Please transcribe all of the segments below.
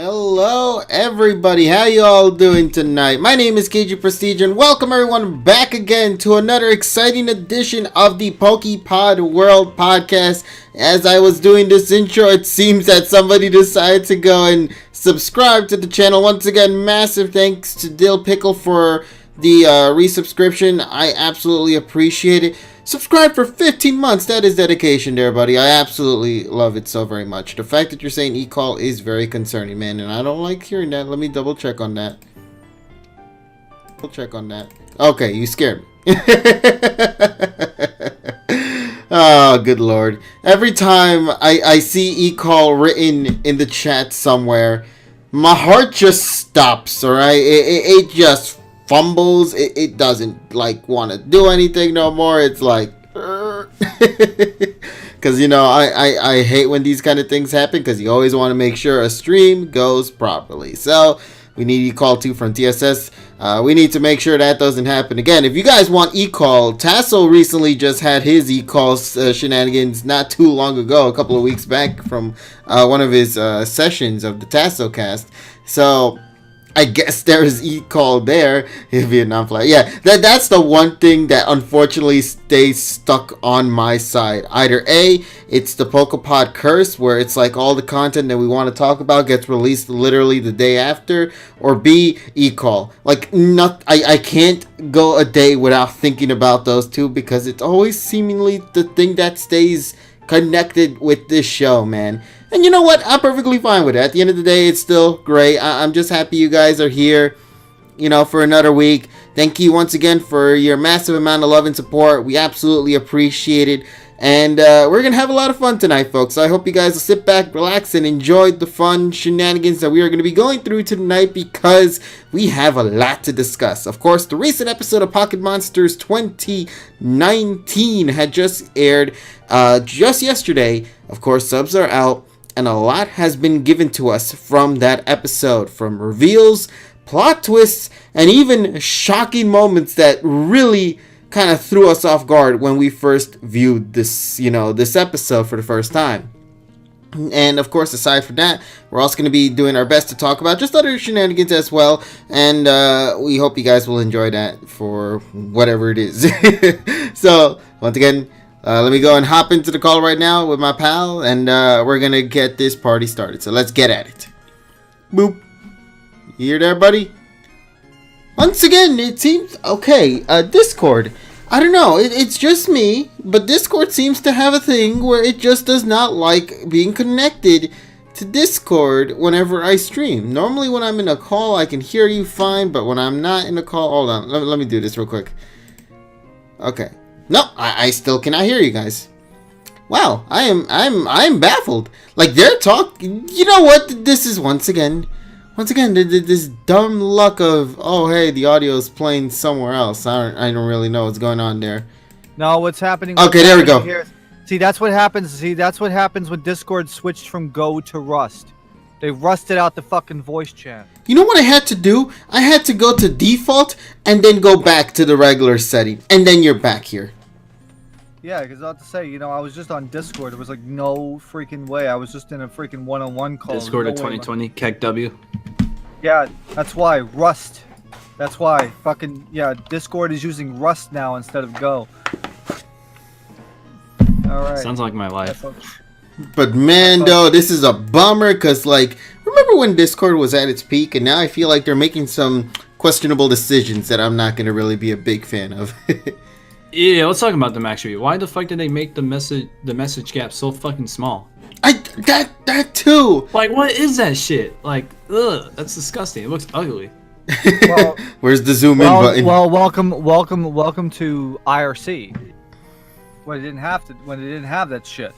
Hello everybody, how you all doing tonight? My name is KG Prestige and welcome everyone back again to another exciting edition of the PokePod World Podcast. As I was doing this intro, it seems that somebody decided to go and subscribe to the channel. Once again, massive thanks to Dill Pickle for the resubscription. I absolutely appreciate it. Subscribe for 15 months. That is dedication there, buddy. I absolutely love it so very much. The fact that you're saying e-call is very concerning, man, and I don't like hearing that. Let me double check on that. Okay, you scared me. Oh, good lord. Every time I see e-call written in the chat somewhere, my heart just stops, alright? It just fumbles. It doesn't want to do anything no more. It's like because I hate when these kind of things happen, because you always want to make sure a stream goes properly. So we need e-call 2 from TSS. We need to make sure that doesn't happen again. If you guys want e-call, Tasso recently just had his e-call shenanigans not too long ago, a couple of weeks back, from one of his sessions of the Tasso cast. So I guess there is e-call there if you're not playing. Yeah, that's the one thing that unfortunately stays stuck on my side. Either A, it's the PokePod curse, where it's like all the content that we want to talk about gets released literally the day after, or B, e-call. I can't go a day without thinking about those two, because it's always seemingly the thing that stays connected with this show, man. And you know what? I'm perfectly fine with it. At the end of the day, it's still great. I'm just happy you guys are here, for another week. Thank you once again for your massive amount of love and support. We absolutely appreciate it. And we're going to have a lot of fun tonight, folks. So I hope you guys will sit back, relax, and enjoy the fun shenanigans that we are going to be going through tonight, because we have a lot to discuss. Of course, the recent episode of Pocket Monsters 2019 had just aired just yesterday. Of course, subs are out, and a lot has been given to us from that episode, from reveals, plot twists, and even shocking moments that really kind of threw us off guard when we first viewed this, this episode for the first time. And of course, aside from that, we're also going to be doing our best to talk about just other shenanigans as well. And we hope you guys will enjoy that for whatever it is. So, once again, let me go and hop into the call right now with my pal, and we're going to get this party started. So let's get at it. Boop. You hear there, buddy? Once again, it seems... Okay, Discord. I don't know, it's just me, but Discord seems to have a thing where it just does not like being connected to Discord whenever I stream. Normally when I'm in a call, I can hear you fine, but when I'm not in a call... Hold on, let me do this real quick. Okay. No, I still cannot hear you guys. Wow, I'm baffled. Like, they're talking... You know what? This is once again, this dumb luck of, oh, hey, the audio is playing somewhere else. I don't really know what's going on there. No, what's happening... Okay, there we go. Here, see, that's what happens. See, that's what happens when Discord switched from Go to Rust. They rusted out the fucking voice chat. You know what I had to do? I had to go to default and then go back to the regular setting. And then you're back here. Yeah, because I have to say, I was just on Discord. It was like, no freaking way. I was just in a freaking one-on-one call. Discord of 2020, Keck W. Yeah, that's why. Rust. That's why. Fucking, yeah, Discord is using Rust now instead of Go. Alright. Sounds like my life. But man, though, this is a bummer, because, remember when Discord was at its peak, and now I feel like they're making some questionable decisions that I'm not going to really be a big fan of. Yeah, let's talk about them actually. Why the fuck did they make the message gap so fucking small? That too. Like, what is that shit? Like, ugh, that's disgusting. It looks ugly. Well, where's the zoom in button? Well, welcome to IRC. When it didn't have that shit.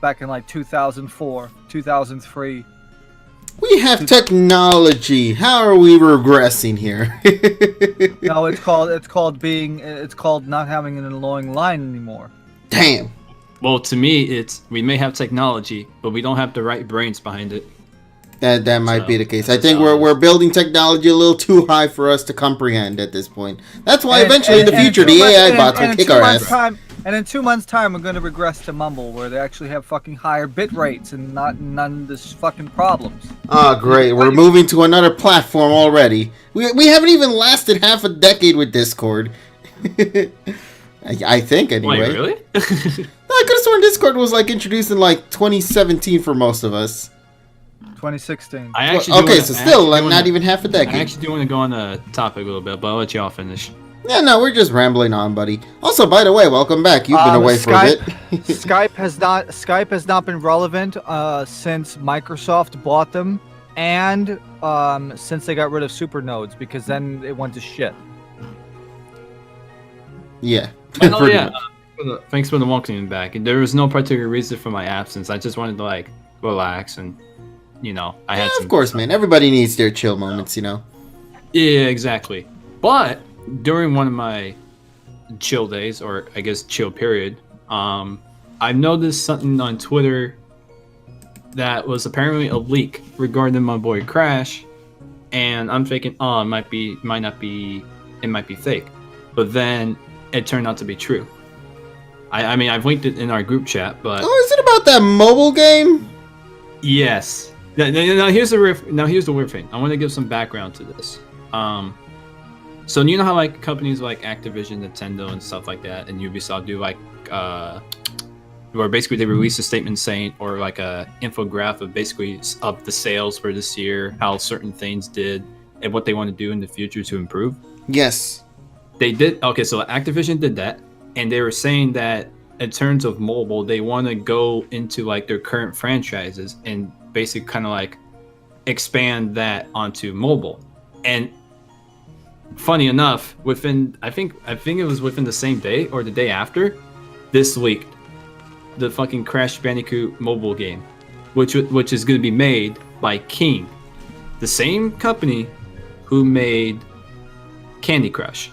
Back in 2004, 2003. We have technology. How are we regressing here? No, it's called not having an annoying line anymore. Damn. Well, to me, we may have technology, but we don't have the right brains behind it. That might be the case. I think we're building technology a little too high for us to comprehend at this point. That's why eventually in the future the AI bots will kick our ass. And in 2 months' time, we're going to regress to Mumble, where they actually have fucking higher bit rates and none of this fucking problems. Oh, great. We're moving to another platform already. We haven't even lasted half a decade with Discord. I think, anyway. Wait, really? I could have sworn Discord was like introduced in like 2017 for most of us. 2016. Still not even half a decade. I actually do want to go on the topic a little bit, but I'll let y'all finish. Yeah, no, we're just rambling on, buddy. Also, by the way, welcome back. You've been away for a bit. Skype has not been relevant since Microsoft bought them, and since they got rid of supernodes, because then it went to shit. Yeah. Thanks for the welcoming back. There was no particular reason for my absence. I just wanted to like relax and, I had some. Of course, man. Everybody needs their chill moments, Yeah, exactly. But during one of my chill days, or I guess chill period, I've noticed something on Twitter that was apparently a leak regarding my boy Crash, and I'm thinking, it might be fake, but then it turned out to be true. I mean, I've linked it in our group chat, but is it about that mobile game? Yes. Now here's the weird thing. I want to give some background to this. So you know how like companies like Activision, Nintendo, and stuff like that, and Ubisoft do like, where basically they release a statement saying, or like a infographic of basically of the sales for this year, how certain things did, and what they want to do in the future to improve. Yes. They did. Okay, so Activision did that, and they were saying that in terms of mobile, they want to go into like their current franchises and basically kind of like expand that onto mobile. And funny enough, I think it was within the same day or the day after, this leaked the fucking Crash Bandicoot mobile game, which is going to be made by King, the same company who made Candy Crush.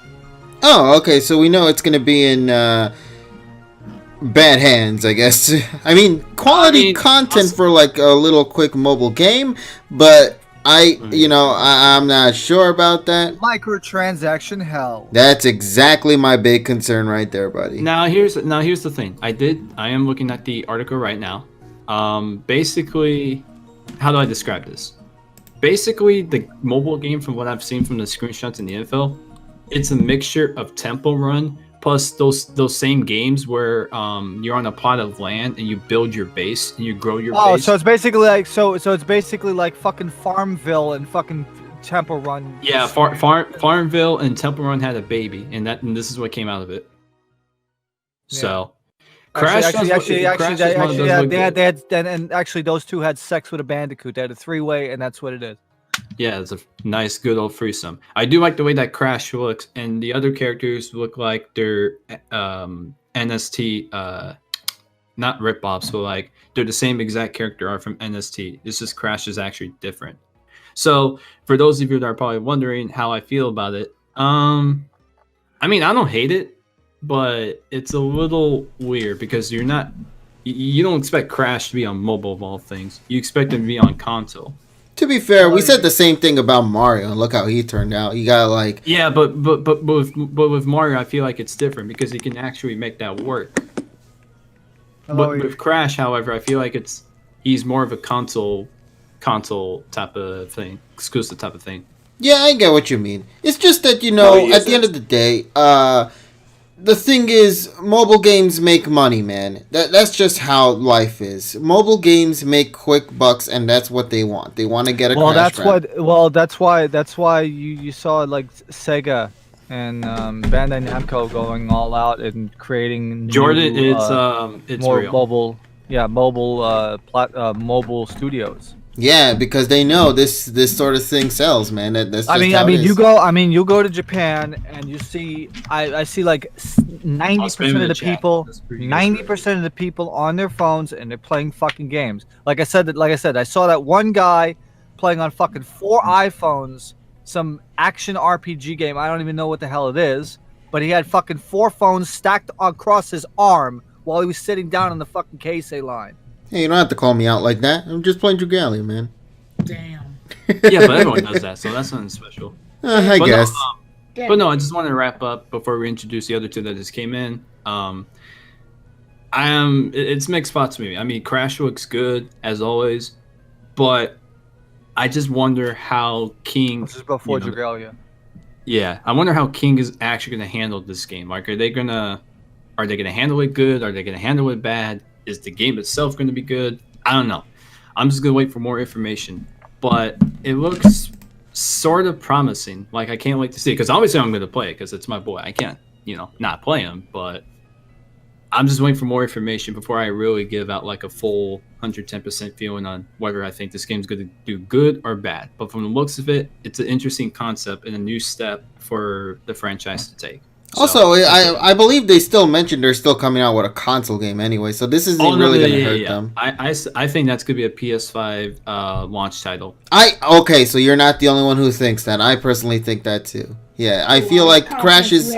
Oh, okay. So we know it's going to be in bad hands, I guess. I mean, quality content for like a little quick mobile game, but I'm not sure about that. Microtransaction hell. That's exactly my big concern right there, buddy. Now here's the thing. I am looking at the article right now. Basically, how do I describe this? Basically, the mobile game, from what I've seen from the screenshots and the info, it's a mixture of Temple Run plus those same games where you're on a plot of land and you build your base and you grow your base. Oh, so it's basically like it's basically like fucking Farmville and fucking Temple Run. Yeah, Farmville and Temple Run had a baby, and this is what came out of it. So, Crash. Actually, those two had sex with a Bandicoot. They had a three-way, and that's what it is. Yeah, it's a nice, good old threesome. I do like the way that Crash looks, and the other characters look like they're NST, not rip-offs, but like they're the same exact character art from NST. It's just Crash is actually different. So, for those of you that are probably wondering how I feel about it, I mean, I don't hate it, but it's a little weird because you don't expect Crash to be on mobile of all things. You expect him to be on console. To be fair, we said the same thing about Mario, and look how he turned out. You got like but with Mario, I feel like it's different because he can actually make that work. But with Crash, however, I feel like he's more of a console type of thing, exclusive type of thing. Yeah, I get what you mean. It's just that at the end of the day, the thing is, mobile games make money, man. That's just how life is. Mobile games make quick bucks, and that's what they want. They want to get a crash grab. That's why you saw like Sega and Bandai Namco going all out and creating Jordan. It's more real. mobile studios. Yeah, because they know this sort of thing sells, man. That's just how it is. you go to Japan and you see I see like 90% of the people, 90% of the people on their phones and they're playing fucking games. Like I said, I saw that one guy playing on fucking 4 iPhones, some action RPG game. I don't even know what the hell it is, but he had fucking 4 phones stacked across his arm while he was sitting down on the fucking Keisei line. Hey, you don't have to call me out like that. I'm just playing Dragalia, man. Damn. Yeah, but everyone does that, so that's nothing special. I guess. But no, I just want to wrap up before we introduce the other two that just came in. It's mixed spots for me. I mean, Crash looks good as always, but I just wonder how King. This is before Dragalia. Yeah, I wonder how King is actually going to handle this game. Like, are they gonna handle it good? Are they gonna handle it bad? Is the game itself going to be good? I don't know. I'm just gonna wait for more information. But it looks sort of promising. Like, I can't wait to see it, because obviously I'm gonna play it because it's my boy. I can't, not play him. But I'm just waiting for more information before I really give out like a full 110% feeling on whether I think this game's going to do good or bad. But from the looks of it, it's an interesting concept and a new step for the franchise to take. Also, I believe they still mentioned they're still coming out with a console game anyway, so this isn't really going to hurt them. I think that's going to be a PS5 launch title. Okay, so you're not the only one who thinks that. I personally think that too. Yeah, I feel like Crash is...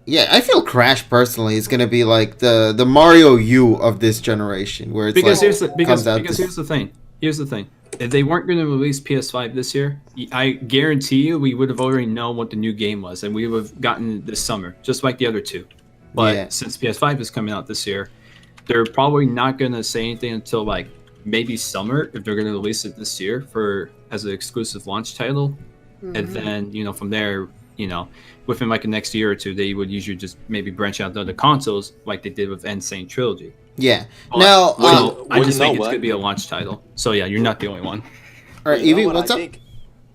Yeah, I feel Crash personally is going to be like the Mario U of this generation, where it's here's the thing. Here's the thing. If they weren't going to release PS5 this year, I guarantee you we would have already known what the new game was, and we would have gotten it this summer, just like the other two. But since PS5 is coming out this year, they're probably not going to say anything until like maybe summer if they're going to release it this year as an exclusive launch title, and then from there. Within like the next year or two, they would usually just maybe branch out to other consoles like they did with Insane Trilogy. Yeah. But, now, I just think it's going to be a launch title. So yeah, you're not the only one. All right, Evie, what's up?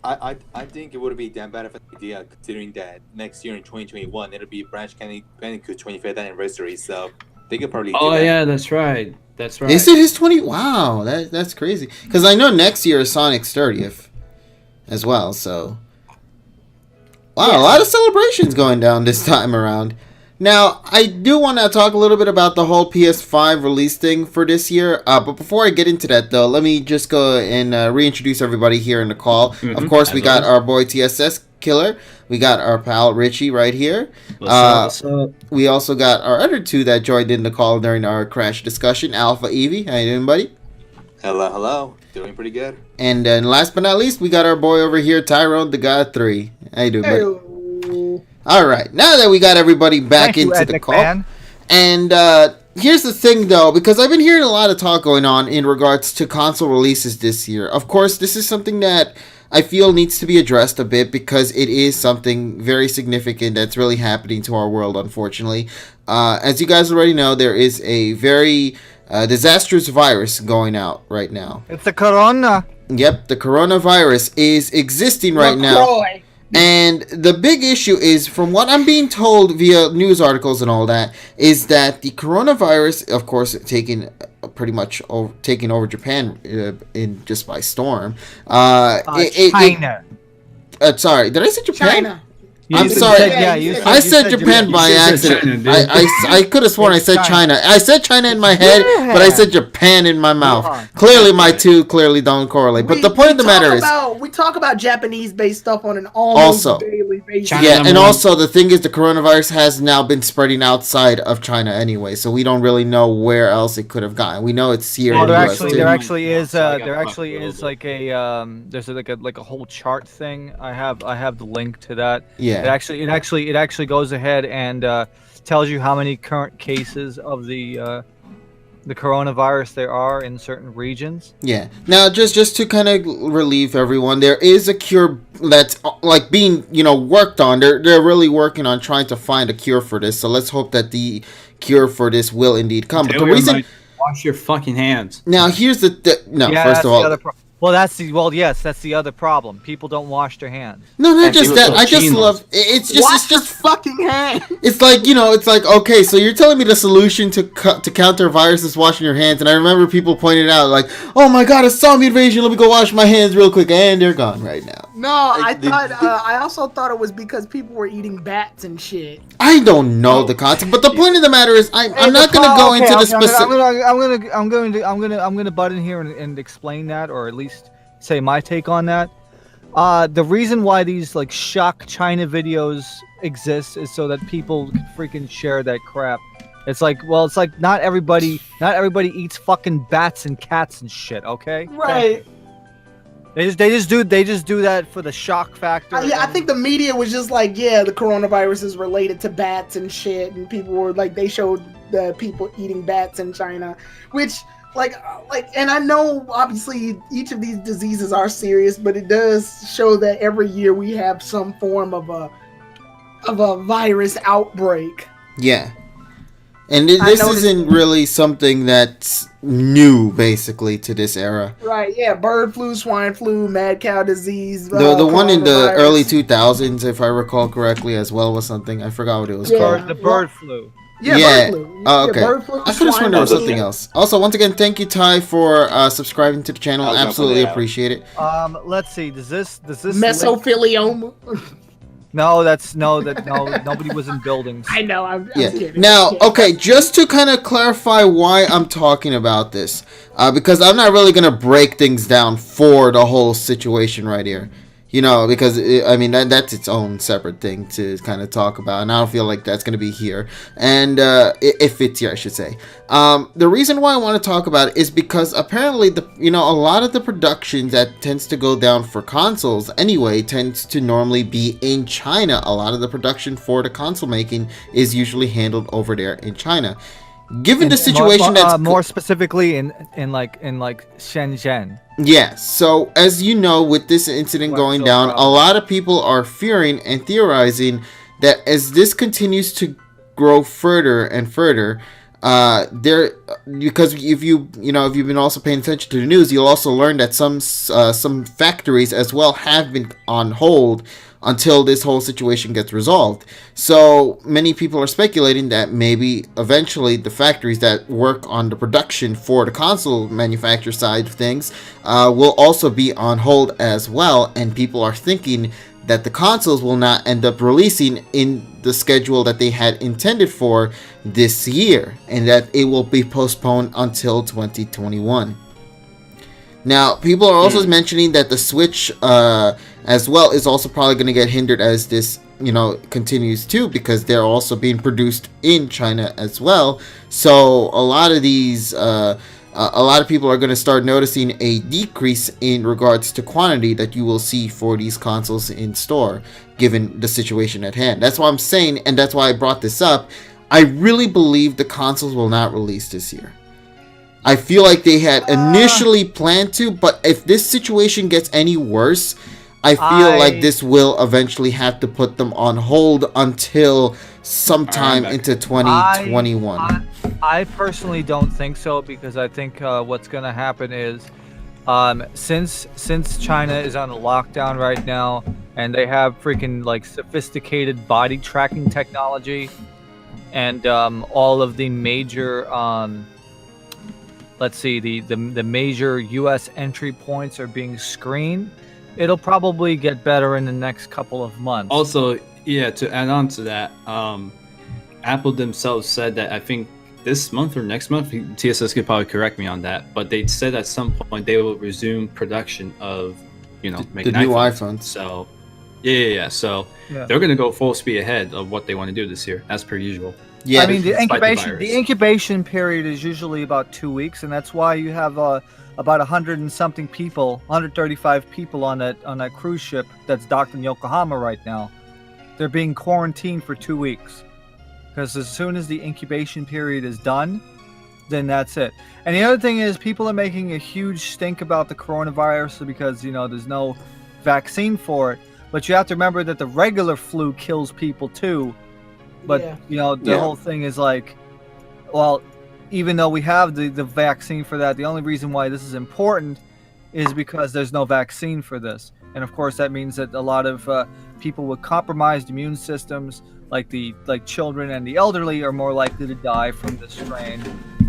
I think it would be damn bad of an idea considering that next year in 2021 it'll be Branch Bandicoot 25th anniversary. So they could probably. Oh yeah, that's right. That's right. Is it his 20? Wow, that's crazy. Because I know next year is Sonic's 30th as well. So. Wow, a lot of celebrations going down this time around. Now, I do want to talk a little bit about the whole PS5 release thing for this year. But before I get into that, though, let me just go and reintroduce everybody here in the call. Of course, we got our boy TSS Killer. We got our pal Richie right here. What's up? We also got our other two that joined in the call during our Crash discussion. Alpha Evie, how you doing, buddy? Hello. Doing pretty good. And then last but not least, we got our boy over here, Tyrone, the God 3. How you doing, buddy? All right, now that we got everybody back into the call, and here's the thing, though, because I've been hearing a lot of talk going on in regards to console releases this year. Of course, this is something that I feel needs to be addressed a bit because it is something very significant that's really happening to our world, unfortunately. As you guys already know, there is a very disastrous virus going out right now. It's the corona. Yep, the coronavirus is existing right now. And the big issue is, from what I'm being told via news articles and all that, is that the coronavirus, of course, taking over Japan in just by storm. China. Sorry, did I say Japan? China. I'm sorry. I said Japan by accident. I could have sworn I said China. I said China in my head, but I said Japan in my mouth. Clearly, my two clearly don't correlate. But the point of the matter is, we talk about Japanese-based stuff on an almost daily basis. Yeah, and also the thing is, the coronavirus has now been spreading outside of China anyway, so we don't really know where else it could have gone. We know it's here in the US too. There actually is like a there's like a whole chart thing. I have the link to that. Yeah. It actually goes ahead and tells you how many current cases of the coronavirus there are in certain regions. Yeah. Now, just to kind of relieve everyone, there is a cure that's like being worked on. They're really working on trying to find a cure for this. So let's hope that the cure for this will indeed come. But the reason, wash your fucking hands. Now, here's first of all. That's the other problem. People don't wash their hands. No, not just that. I just love it's just fucking hands. It's like okay, so you're telling me the solution to counter a virus is washing your hands, and I remember people pointing out like, oh my god, a zombie invasion. Let me go wash my hands real quick, and they're gone right now. No, I also thought it was because people were eating bats and shit. I don't know the concept, but the point of the matter is, I'm not going to go into the specific. I'm gonna butt in here and explain that, or at least say my take on that. The reason why these like shock China videos exist is so that people can freaking share that crap. It's like not everybody eats fucking bats and cats and shit. Okay. Right. They just do that for the shock factor. I think the media was just like, yeah, the coronavirus is related to bats and shit, and people were like, they showed the people eating bats in China, which and I know obviously each of these diseases are serious, but it does show that every year we have some form of a virus outbreak. Yeah. And this isn't really something that's new, basically, to this era. Right, yeah, bird flu, swine flu, mad cow disease. The one in the early 2000s, if I recall correctly, as well, was something. I forgot what it was called. The bird flu. Yeah, bird flu. Oh, okay. Bird flu, I could have sworn there was something else. Also, once again, thank you, Ty, for subscribing to the channel. Absolutely appreciate it. Let's see. Does this mesothelioma? No, nobody was in buildings. I know. I'm kidding. Now, okay, just to kind of clarify why I'm talking about this, because I'm not really gonna break things down for the whole situation right here, because that's its own separate thing to kind of talk about, and I don't feel like that's gonna be here, and if it's here, I should say. The reason why I want to talk about it is because apparently a lot of the production that tends to go down for consoles anyway tends to normally be in China. A lot of the production for the console making is usually handled over there in China. Given the situation that's more specifically in Shenzhen. Yeah, so as you know, with this incident going down, a lot of people are fearing and theorizing that as this continues to grow further and further, because if you've been also paying attention to the news, you'll also learn that some factories as well have been on hold until this whole situation gets resolved. So many people are speculating that maybe eventually the factories that work on the production for the console manufacturer side of things will also be on hold as well, and people are thinking that the consoles will not end up releasing in the schedule that they had intended for this year, and that it will be postponed until 2021. Now, people are also mentioning that the Switch as well is also probably going to get hindered as this continues too, because they're also being produced in China as well. So a lot of these a lot of people are going to start noticing a decrease in regards to quantity that you will see for these consoles in store, given the situation at hand. That's why I'm saying, and that's why I brought this up, I really believe the consoles will not release this year. I feel like they had initially planned to, but if this situation gets any worse, I feel like this will eventually have to put them on hold until sometime into 2021. I personally don't think so, because I think what's going to happen is since China is on a lockdown right now and they have freaking sophisticated body tracking technology and all of the major the major US entry points are being screened, it'll probably get better in the next couple of months. Also, yeah, to add on to that, Apple themselves said that, I think this month or next month, TSS could probably correct me on that, but they said at some point they will resume production of, making the new iPhones. So, so they're going to go full speed ahead of what they want to do this year, as per usual. Yeah, I mean, the incubation period is usually about 2 weeks, and that's why you have about 100 and something people, 135 people on that cruise ship that's docked in Yokohama right now. They're being quarantined for 2 weeks, because as soon as the incubation period is done, then that's it. And the other thing is, people are making a huge stink about the coronavirus because there's no vaccine for it. But you have to remember that the regular flu kills people too. But the whole thing is even though we have the vaccine for that, the only reason why this is important is because there's no vaccine for this. And of course that means that a lot of people with compromised immune systems, like children and the elderly, are more likely to die from this strain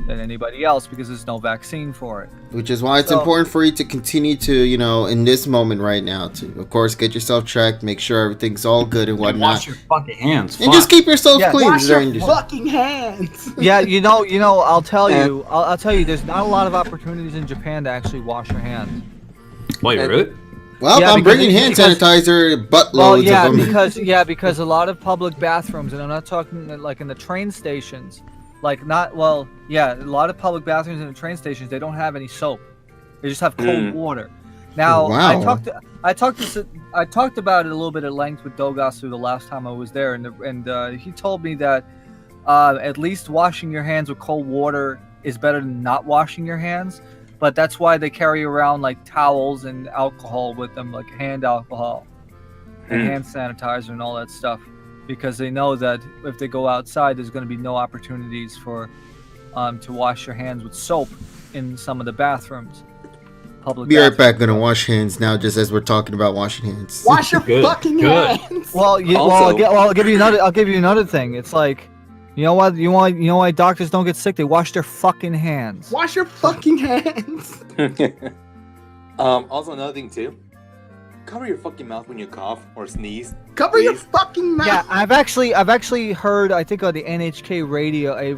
than anybody else, because there's no vaccine for it. Which is why it's important for you to continue to, in this moment right now, to, of course, get yourself checked, make sure everything's all good and whatnot. Wash your fucking hands. And just keep yourself clean. Wash your fucking hands. Yeah, I'll tell you, there's not a lot of opportunities in Japan to actually wash your hands. Wait, really? Well, I'm bringing hand sanitizer, buttloads of them. Because a lot of public bathrooms, and I'm not talking in the train stations, a lot of public bathrooms in the train stations, they don't have any soap. They just have cold water. Now, wow. I talked about it a little bit at length with Dogasu the last time I was there, and he told me that At least washing your hands with cold water is better than not washing your hands. But that's why they carry around like towels and alcohol with them, like hand alcohol and hand sanitizer and all that stuff, because they know that if they go outside, there's going to be no opportunities for to wash your hands with soap in some of the bathrooms. Public Be right bathrooms. back. Gonna wash hands now, just as we're talking about washing hands. Wash your fucking hands. Well, I'll give you another thing. It's like, you know what? You know why doctors don't get sick? They wash their fucking hands. Wash your fucking hands. Also, another thing too. Cover your fucking mouth when you cough or sneeze. Cover your fucking mouth. Yeah, I've actually heard. I think on the NHK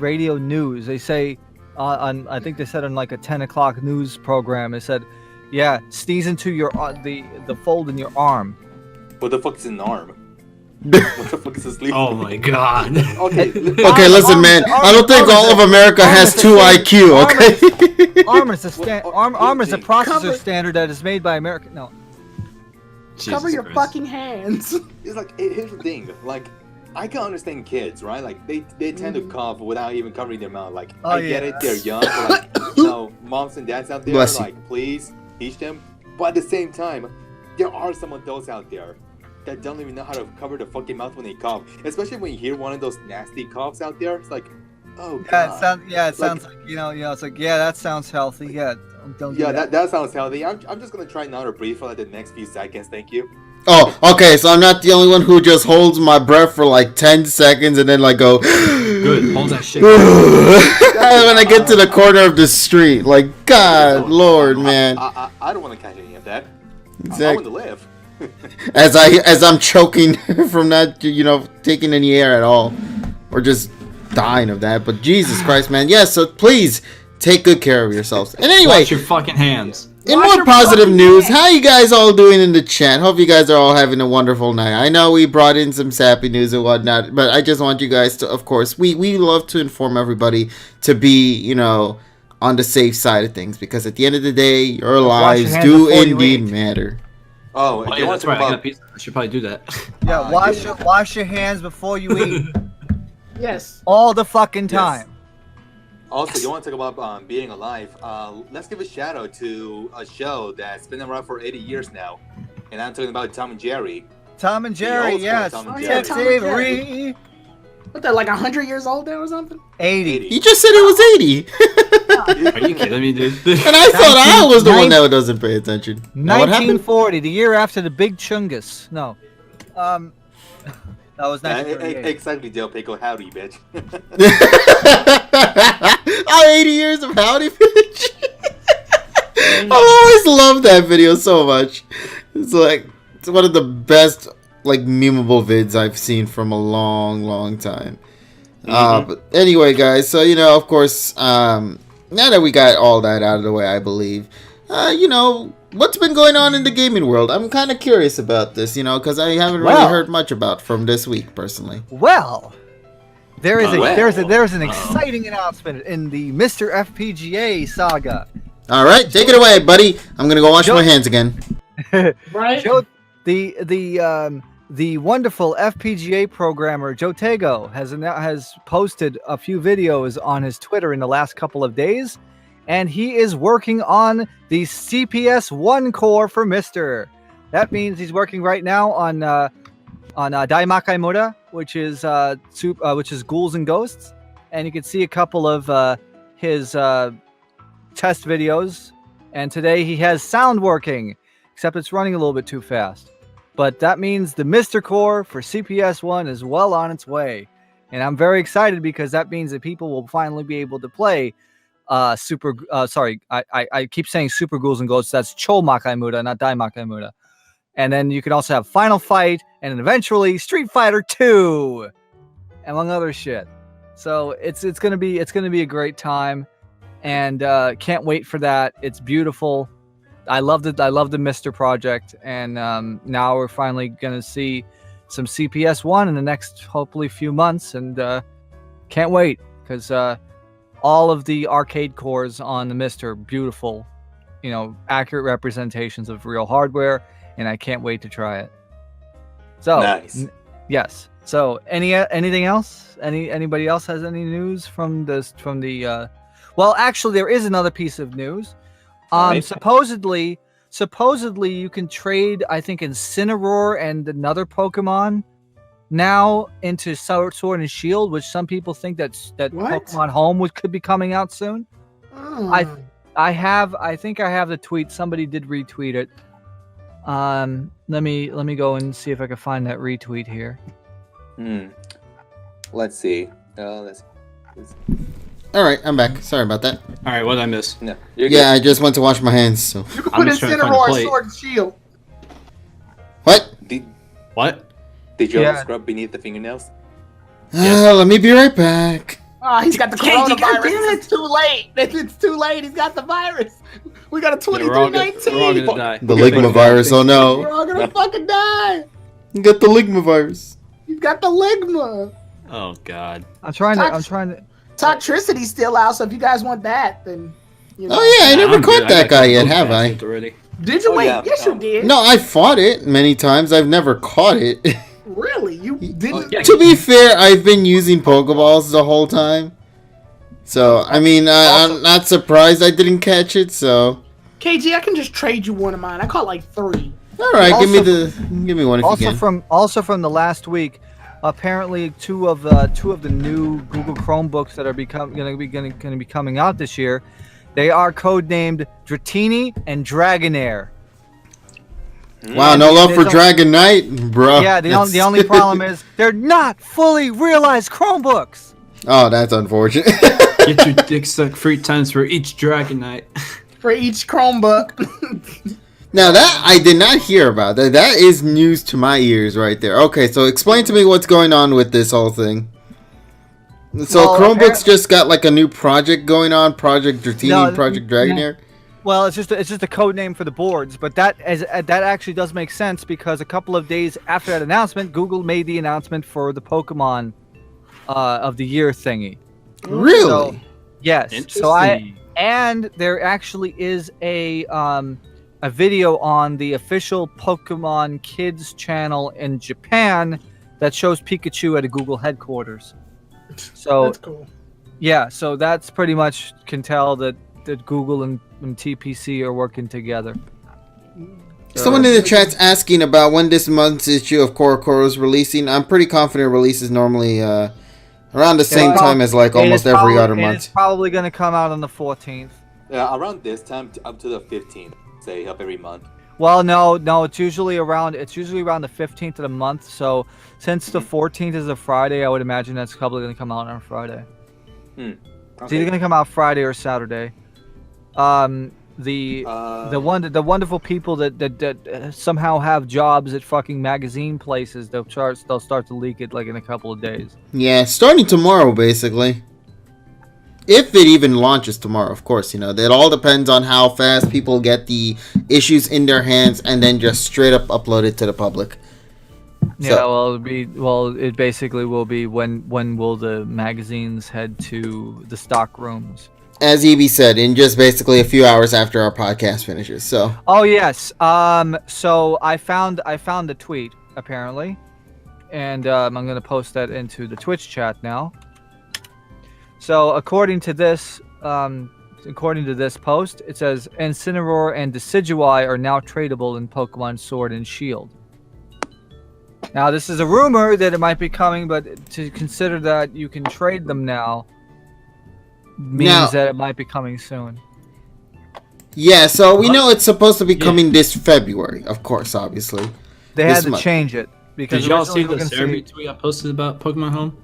radio news, they say I think they said on like a 10 o'clock news program. They said, yeah, sneeze into your the fold in your arm. What the fuck is an arm? What the fuck is a sleep? Oh my god. Okay. Okay, listen, man. I don't think all of America has 2 IQ. Okay. Arm is a processor standard that is made by America. No. Cover your fucking hands. It's like, here's the thing. Like, I can understand kids, right? Like, they tend to cough without even covering their mouth. Like, I get it, they're young. But like, moms and dads out there, like, please teach them. But at the same time, there are some adults out there that don't even know how to cover the fucking mouth when they cough. Especially when you hear one of those nasty coughs out there. It's like, oh god. It sounds like you know. It's like, yeah, that sounds healthy. Yeah, don't. Yeah, that sounds healthy. I'm just gonna try not to breathe for like the next few seconds. Thank you. Oh, okay. So I'm not the only one who just holds my breath for like 10 seconds and then like go. Good. Hold that shit. When I get to the corner of the street, like, God, Lord, man. I don't want to catch any of that. Exactly. I want to live. as I'm choking from not, taking any air at all, or just dying of that. But Jesus Christ, man, so please take good care of yourselves. And anyway, wash your fucking hands. In more positive news, how you guys all doing in the chat? Hope you guys are all having a wonderful night. I know we brought in some sappy news and whatnot, but I just want you guys to, of course, we love to inform everybody to be, on the safe side of things, because at the end of the day, your lives do indeed matter. Oh, yeah, that's right. I should probably do that. Yeah, wash your hands before you eat. Yes. All the fucking time. Also, you want to talk about being alive? Let's give a shout out to a show that's been around for 80 years now, and I'm talking about Tom and Jerry. Tom and Jerry, yes. Tom and Jerry. What, they're like 100 years old now or something? 80. You just said it was 80. Are you kidding me, dude? And I thought I was the one that doesn't pay attention. 1940, the year after the Big Chungus. No. That was 1938. Exactly, Del Pico. Howdy, bitch. 80 years of howdy, bitch. I always loved that video so much. It's one of the best, memeable vids I've seen from a long, long time. But anyway, guys, so, of course, now that we got all that out of the way, I believe, what's been going on in the gaming world? I'm kind of curious about this, because I haven't really heard much about from this week, personally. Well, there's an exciting announcement in the Mr. FPGA saga. All right, take it away, buddy. I'm gonna go wash my hands again. Right. The wonderful FPGA programmer Joe Tego has posted a few videos on his Twitter in the last couple of days, and he is working on the CPS 1 core for Mr. That means he's working right now on Daimakai Muda, which is Ghouls and Ghosts, and you can see a couple of his test videos. And today he has sound working, except it's running a little bit too fast. But that means the Mr. core for CPS 1 is well on its way, and I'm very excited because that means that people will finally be able to play. I keep saying Super Ghouls and Ghosts. That's Chomakai Muda, not Daimakai Muda. And then you can also have Final Fight, and then eventually Street Fighter 2, among other shit. So it's gonna be a great time, and can't wait for that. It's beautiful. I love the Mr. project, and now we're finally gonna see some CPS 1 in the next hopefully few months, and can't wait because all of the arcade cores on the Mr. beautiful, accurate representations of real hardware. And I can't wait to try it. So, nice. Yes. So anything else? Anybody else has any news from the? Well, actually, there is another piece of news. Right. Supposedly you can trade, I think, Incineroar and another Pokemon now into Sword and Shield, which some people think that What? Pokemon Home could be coming out soon. Oh. I think I have the tweet. Somebody did retweet it. Let me go and see if I can find that retweet here. Let's see. All right, I'm back. Sorry about that. All right, what did I miss? No, you're Yeah, I just went to wash my hands. So You can I'm put just trying to find the Incineroar plate. Sword and Shield. what? good. What? Did you Yeah. ever scrub beneath the fingernails? Let me be right back. He's got the KG, coronavirus. goddammit. It's too late. It's too late. He's got the virus. We got a Yeah, we're all gonna 2319. die. The Good Ligma thing. virus. Oh We're no! all gonna fucking die. You got the Ligma virus. He's got the Ligma. Oh God. I'm trying to. Toxicity's still out, so if you guys want that, then you know. Oh yeah, I never I'm caught good. that I got guy the yet, Poke have I? Pass already. Did you Oh, wait? yeah. Yes, you did. No, I fought it many times. I've never caught it. Really? You didn't? yeah. To be fair, I've been using Pokeballs the whole time. So, I mean, I'm not surprised I didn't catch it, so... KG, I can just trade you one of mine. I caught like 3. Alright, give me one if you can. Also from the last week, apparently two of the new Google Chromebooks that are going to be coming out this year, they are codenamed Dratini and Dragonair. Wow, no love They for don't- Dragon Knight, bro. Yeah, the only problem is they're not fully realized Chromebooks. Oh, that's unfortunate. Get your dick sucked 3 times for each Dragonite. For each Chromebook. Now, that I did not hear about. That is news to my ears right there. Okay, so explain to me what's going on with this whole thing. So Well, Chromebooks just got like a new project going on, Project Dratini, No, Project Dragonair. Well, it's just a code name for the boards, but that actually does make sense because a couple of days after that announcement, Google made the announcement for the Pokemon of the year thingy. Really? So, yes. So Interesting. and there actually is a video on the official Pokemon Kids channel in Japan that shows Pikachu at a Google headquarters. So That's cool. yeah, so that's pretty much can tell that Google and TPC are working together. Someone in the chat's asking about when this month's issue of Korokoro is releasing. I'm pretty confident release is normally around the same time as like almost every other month. It's probably going to come out on the 14th. Yeah, around this time up to the 15th, say of every month. Well, no, it's usually around the 15th of the month. So since the 14th is a Friday, I would imagine that's probably going to come out on Friday. It's either going to come out Friday or Saturday. The wonderful people that somehow have jobs at fucking magazine places, they'll start to leak it like in a couple of days. Yeah, starting tomorrow, basically. If it even launches tomorrow, of course, it all depends on how fast people get the issues in their hands and then just straight up upload it to the public. Yeah, it basically will be when will the magazines head to the stock rooms? As EB said, in just basically a few hours after our podcast finishes. So. Oh yes. So I found the tweet apparently, and I'm gonna post that into the Twitch chat now. So according to this post, it says Incineroar and Decidueye are now tradable in Pokemon Sword and Shield. Now this is a rumor that it might be coming, but to consider that you can trade them now means that it might be coming soon. Yeah, so we know it's supposed to be coming this February, of course, obviously. They had to change it because did y'all see originally the we were gonna Sergi tweet I posted about Pokemon Home?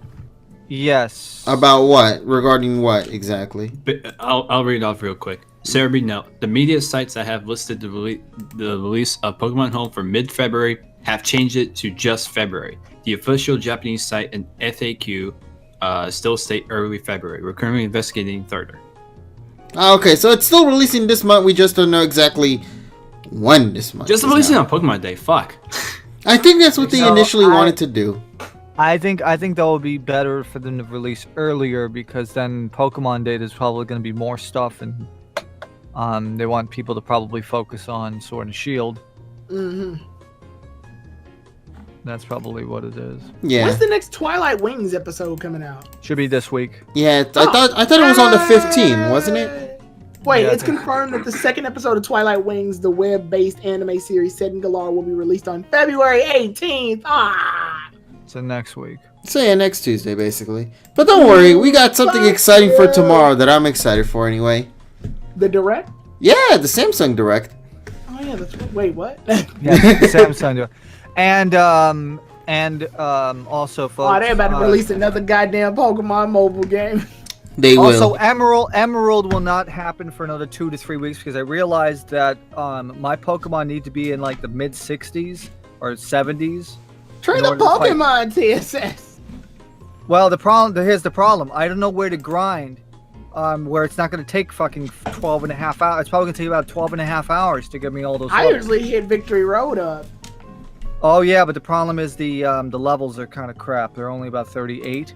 Yes. About what? Regarding what exactly? I'll read it off real quick. Sergi, no. The media sites that have listed the release of Pokemon Home for mid-February have changed it to just February. The official Japanese site and FAQ still state early February. We're currently investigating further. Okay, so it's still releasing this month. We just don't know exactly when this month. Just releasing on Pokemon Day. Fuck. I think that's what they initially wanted to do. I think that would be better for them to release earlier because then Pokemon Day is probably going to be more stuff, and they want people to probably focus on Sword and Shield. Mm-hmm. That's probably what it is. Yeah. When's the next Twilight Wings episode coming out? Should be this week. Yeah, I thought it was on the 15th, wasn't it? Wait, Yeah, it's confirmed that the second episode of Twilight Wings, the web-based anime series set in Galar, will be released on February 18th. So next week. So yeah, next Tuesday, basically. But don't worry, we got something exciting for tomorrow that I'm excited for anyway. The Direct? Yeah, the Samsung Direct. Oh yeah, wait, what? Yeah, Samsung. And also, folks. Oh, they're about to release another goddamn Pokemon mobile game. They will. Also, Emerald will not happen for another 2 to 3 weeks because I realized that my Pokemon need to be in like the mid 60s or 70s. Train a Pokemon TSS. Well, here's the problem. I don't know where to grind. Where it's not going to take fucking 12 and a half hours. It's probably going to take about 12 and a half hours to get me all those levels. I usually hit Victory Road up. Oh yeah, but the problem is the levels are kind of crap. They're only about 38.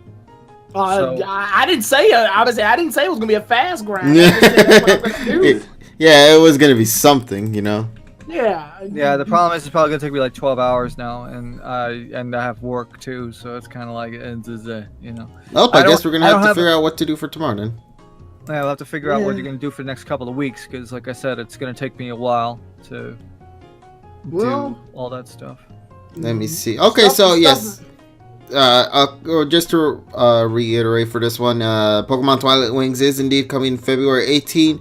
I didn't say I didn't say it was gonna be a fast grind. I just said that's what I'm gonna do. Yeah, it was gonna be something, you know. Yeah. Yeah, the problem is it's probably gonna take me like 12 hours now, and I have work too, so it's kind of like you know. Well, I guess we're gonna have to figure out what to do for tomorrow then. Yeah, we'll have to figure out what you're gonna do for the next couple of weeks, because like I said, it's gonna take me a while to do all that stuff. Let me see. Okay, so yes. Just to reiterate for this one, Pokemon Twilight Wings is indeed coming February 18.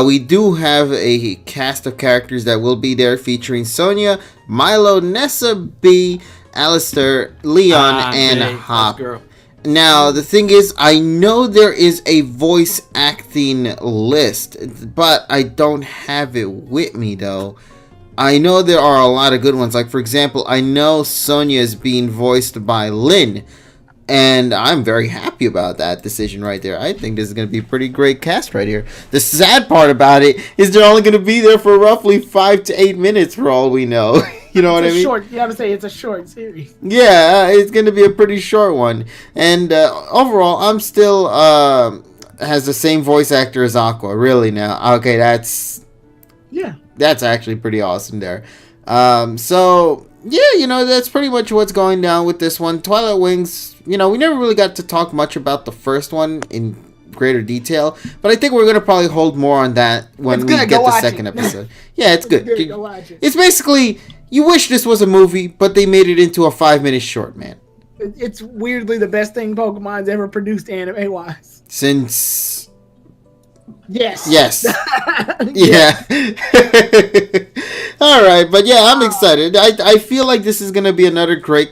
We do have a cast of characters that will be there featuring Sonia, Milo, Nessa B, Alistair, Leon, and Hop. Now, the thing is, I know there is a voice acting list, but I don't have it with me though. I know there are a lot of good ones. Like, for example, I know Sonya is being voiced by Lynn. And I'm very happy about that decision right there. I think this is going to be a pretty great cast right here. The sad part about it is they're only going to be there for roughly 5 to 8 minutes for all we know. You know what I mean? Short. You have to say it's a short series. Yeah, it's going to be a pretty short one. And overall, I'm still has the same voice actor as Aqua. Really now. Okay, that's actually pretty awesome there. So, yeah, you know, that's pretty much what's going down with this one. Twilight Wings, you know, we never really got to talk much about the first one in greater detail, but I think we're going to probably hold more on that when we get the second episode. Yeah, it's good. Go watch it. It's basically, you wish this was a movie, but they made it into a 5-minute short, man. It's weirdly the best thing Pokemon's ever produced anime-wise. Since... Yes. Yeah. All right, but yeah, I'm excited. I feel like this is gonna be another great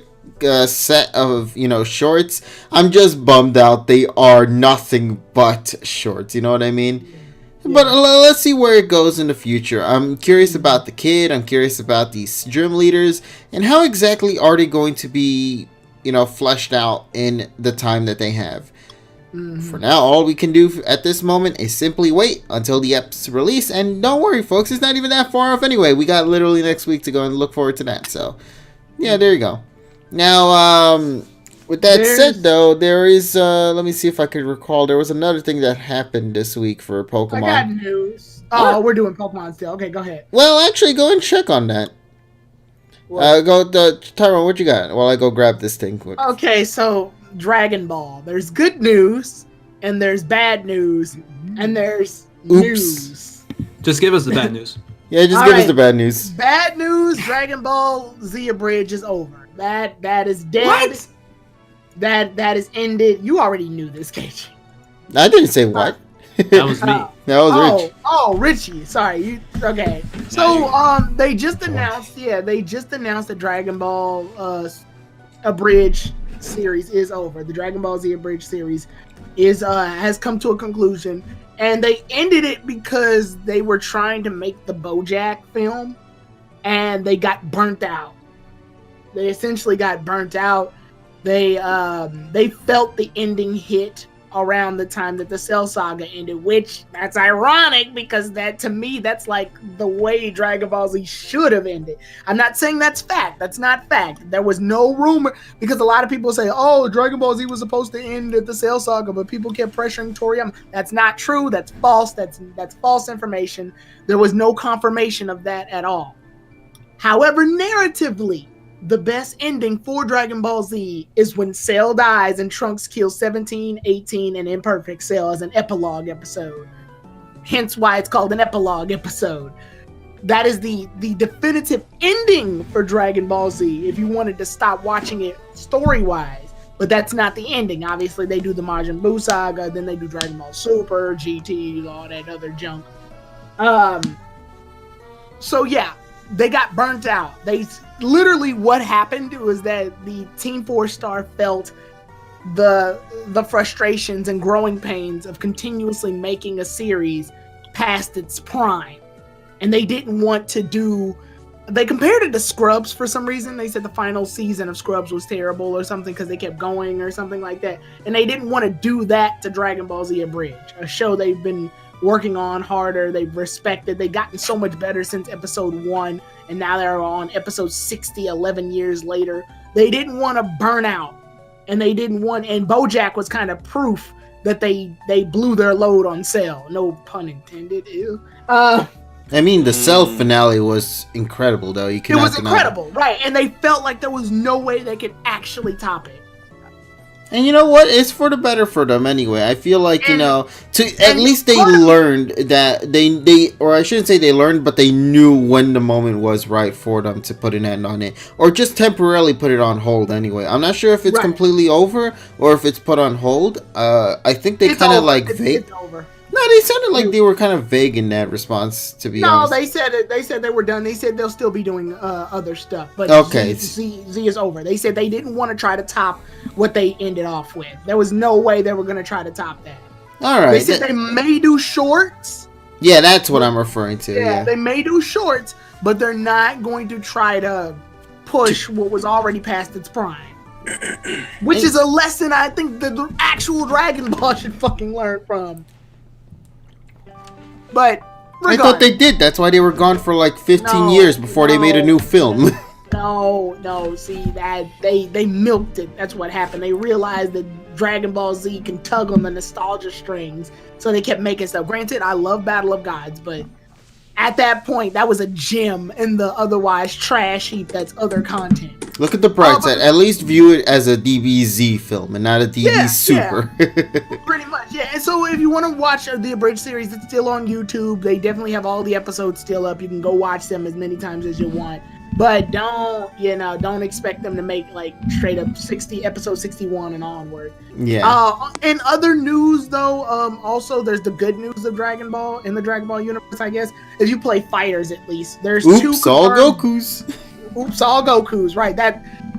set of, you know, shorts. I'm just bummed out they are nothing but shorts. You know what I mean? Yeah. But let's see where it goes in the future. I'm curious about the kid. I'm curious about these gym leaders and how exactly are they going to be, you know, fleshed out in the time that they have. For now, all we can do at this moment is simply wait until the ep's release. And don't worry, folks, it's not even that far off anyway. We got literally next week to go and look forward to that. So, yeah, there you go. Now, with that said, though, there is, let me see if I could recall. There was another thing that happened this week for Pokemon. I got news. Oh, we're doing Pokemon still. Okay, go ahead. Well, actually, go and check on that. Tyrone, what you got? While I go grab this thing. Okay, so... Dragon Ball. There's good news, and there's bad news, and there's news. Just give us the bad news. Yeah, just give us the bad news. Bad news, Dragon Ball Z Bridge is over. That is dead. What? That is ended. You already knew this, KG. I didn't say what. That was me. That was Rich. Oh, Richie. Sorry. Okay. So they just announced that Dragon Ball Abridged series is over. The Dragon Ball Z Abridged series has come to a conclusion, and they ended it because they were trying to make the BoJack film, and they got burnt out. They essentially got burnt out. They felt the ending hit around the time that the Cell Saga ended, which that's ironic because that, to me, that's like the way Dragon Ball Z should have ended. I'm not saying that's fact. That's not fact. There was no rumor, because a lot of people say, oh, Dragon Ball Z was supposed to end at the Cell Saga, but people kept pressuring Toriyama. That's not true. That's false. That's false information. There was no confirmation of that at all. However, narratively, the best ending for Dragon Ball Z is when Cell dies and Trunks kills 17, 18, and Imperfect Cell as an epilogue episode. Hence why it's called an epilogue episode. That is the definitive ending for Dragon Ball Z if you wanted to stop watching it story-wise. But that's not the ending. Obviously, they do the Majin Buu saga, then they do Dragon Ball Super, GT, all that other junk. So yeah, they got burnt out. They literally, what happened was that the Team 4-Star felt the frustrations and growing pains of continuously making a series past its prime. And they didn't want to do... They compared it to Scrubs for some reason. They said the final season of Scrubs was terrible or something because they kept going or something like that. And they didn't want to do that to Dragon Ball Z Abridged, a show they've been working on harder. They've respected. They've gotten so much better since episode 1. And now they're on episode 60, 11 years later. They didn't want to burn out. And they didn't want... And BoJack was kind of proof that they blew their load on Cell. No pun intended. Ew. I mean, the Cell finale was incredible, though. It was incredible, right? And they felt like there was no way they could actually top it. And you know what? It's for the better for them anyway. I feel like, at least they learned that they, or I shouldn't say they learned, but they knew when the moment was right for them to put an end on it. Or just temporarily put it on hold anyway. I'm not sure if it's completely over or if it's put on hold. I think they kind of like vague. It's over. No, they sounded like they were kind of vague in that response, to be honest. No, they said it. They said they were done. They said they'll still be doing other stuff. But okay. Z is over. They said they didn't want to try to top what they ended off with. There was no way they were going to try to top that. All right. They said they may do shorts. Yeah, that's what I'm referring to. Yeah, they may do shorts, but they're not going to try to push what was already past its prime. Which is a lesson I think the actual Dragon Ball should fucking learn from. But I thought they did. That's why they were gone for like 15 years before they made a new film. No. See, that they milked it. That's what happened. They realized that Dragon Ball Z can tug on the nostalgia strings, so they kept making stuff. Granted, I love Battle of Gods, but at that point, that was a gem in the otherwise trash heap that's other content. Look at the bright side. At least view it as a DBZ film and not a DB Super. Yeah. Pretty much, yeah. And so if you want to watch the Abridged series, it's still on YouTube. They definitely have all the episodes still up. You can go watch them as many times as you want. But don't expect them to make like straight up episode 61 and onward. Yeah. In other news though, also there's the good news of Dragon Ball in the Dragon Ball universe, I guess. If you play fighters at least. There's all Gokus. Oops, all Gokus, right.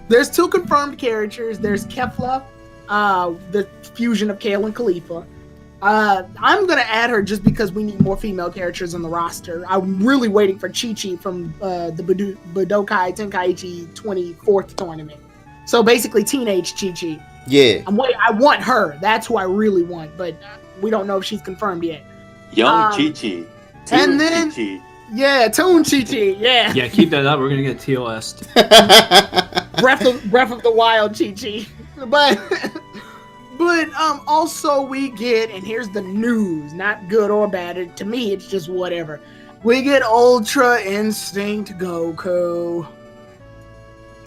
There's 2 confirmed characters. There's Kefla, the fusion of Kale and Khalifa. I'm going to add her just because we need more female characters on the roster. I'm really waiting for Chi-Chi from the Budokai Tenkaichi 24th tournament. So basically teenage Chi-Chi. Yeah. I want her. That's who I really want, but we don't know if she's confirmed yet. Young Chi-Chi. And then... Chi-Chi. Yeah, Toon Chi-Chi, yeah. Yeah, keep that up. We're going to get TOS. Breath of the Wild Chi-Chi. But also we get, and here's the news, not good or bad. To me, it's just whatever. We get Ultra Instinct Goku.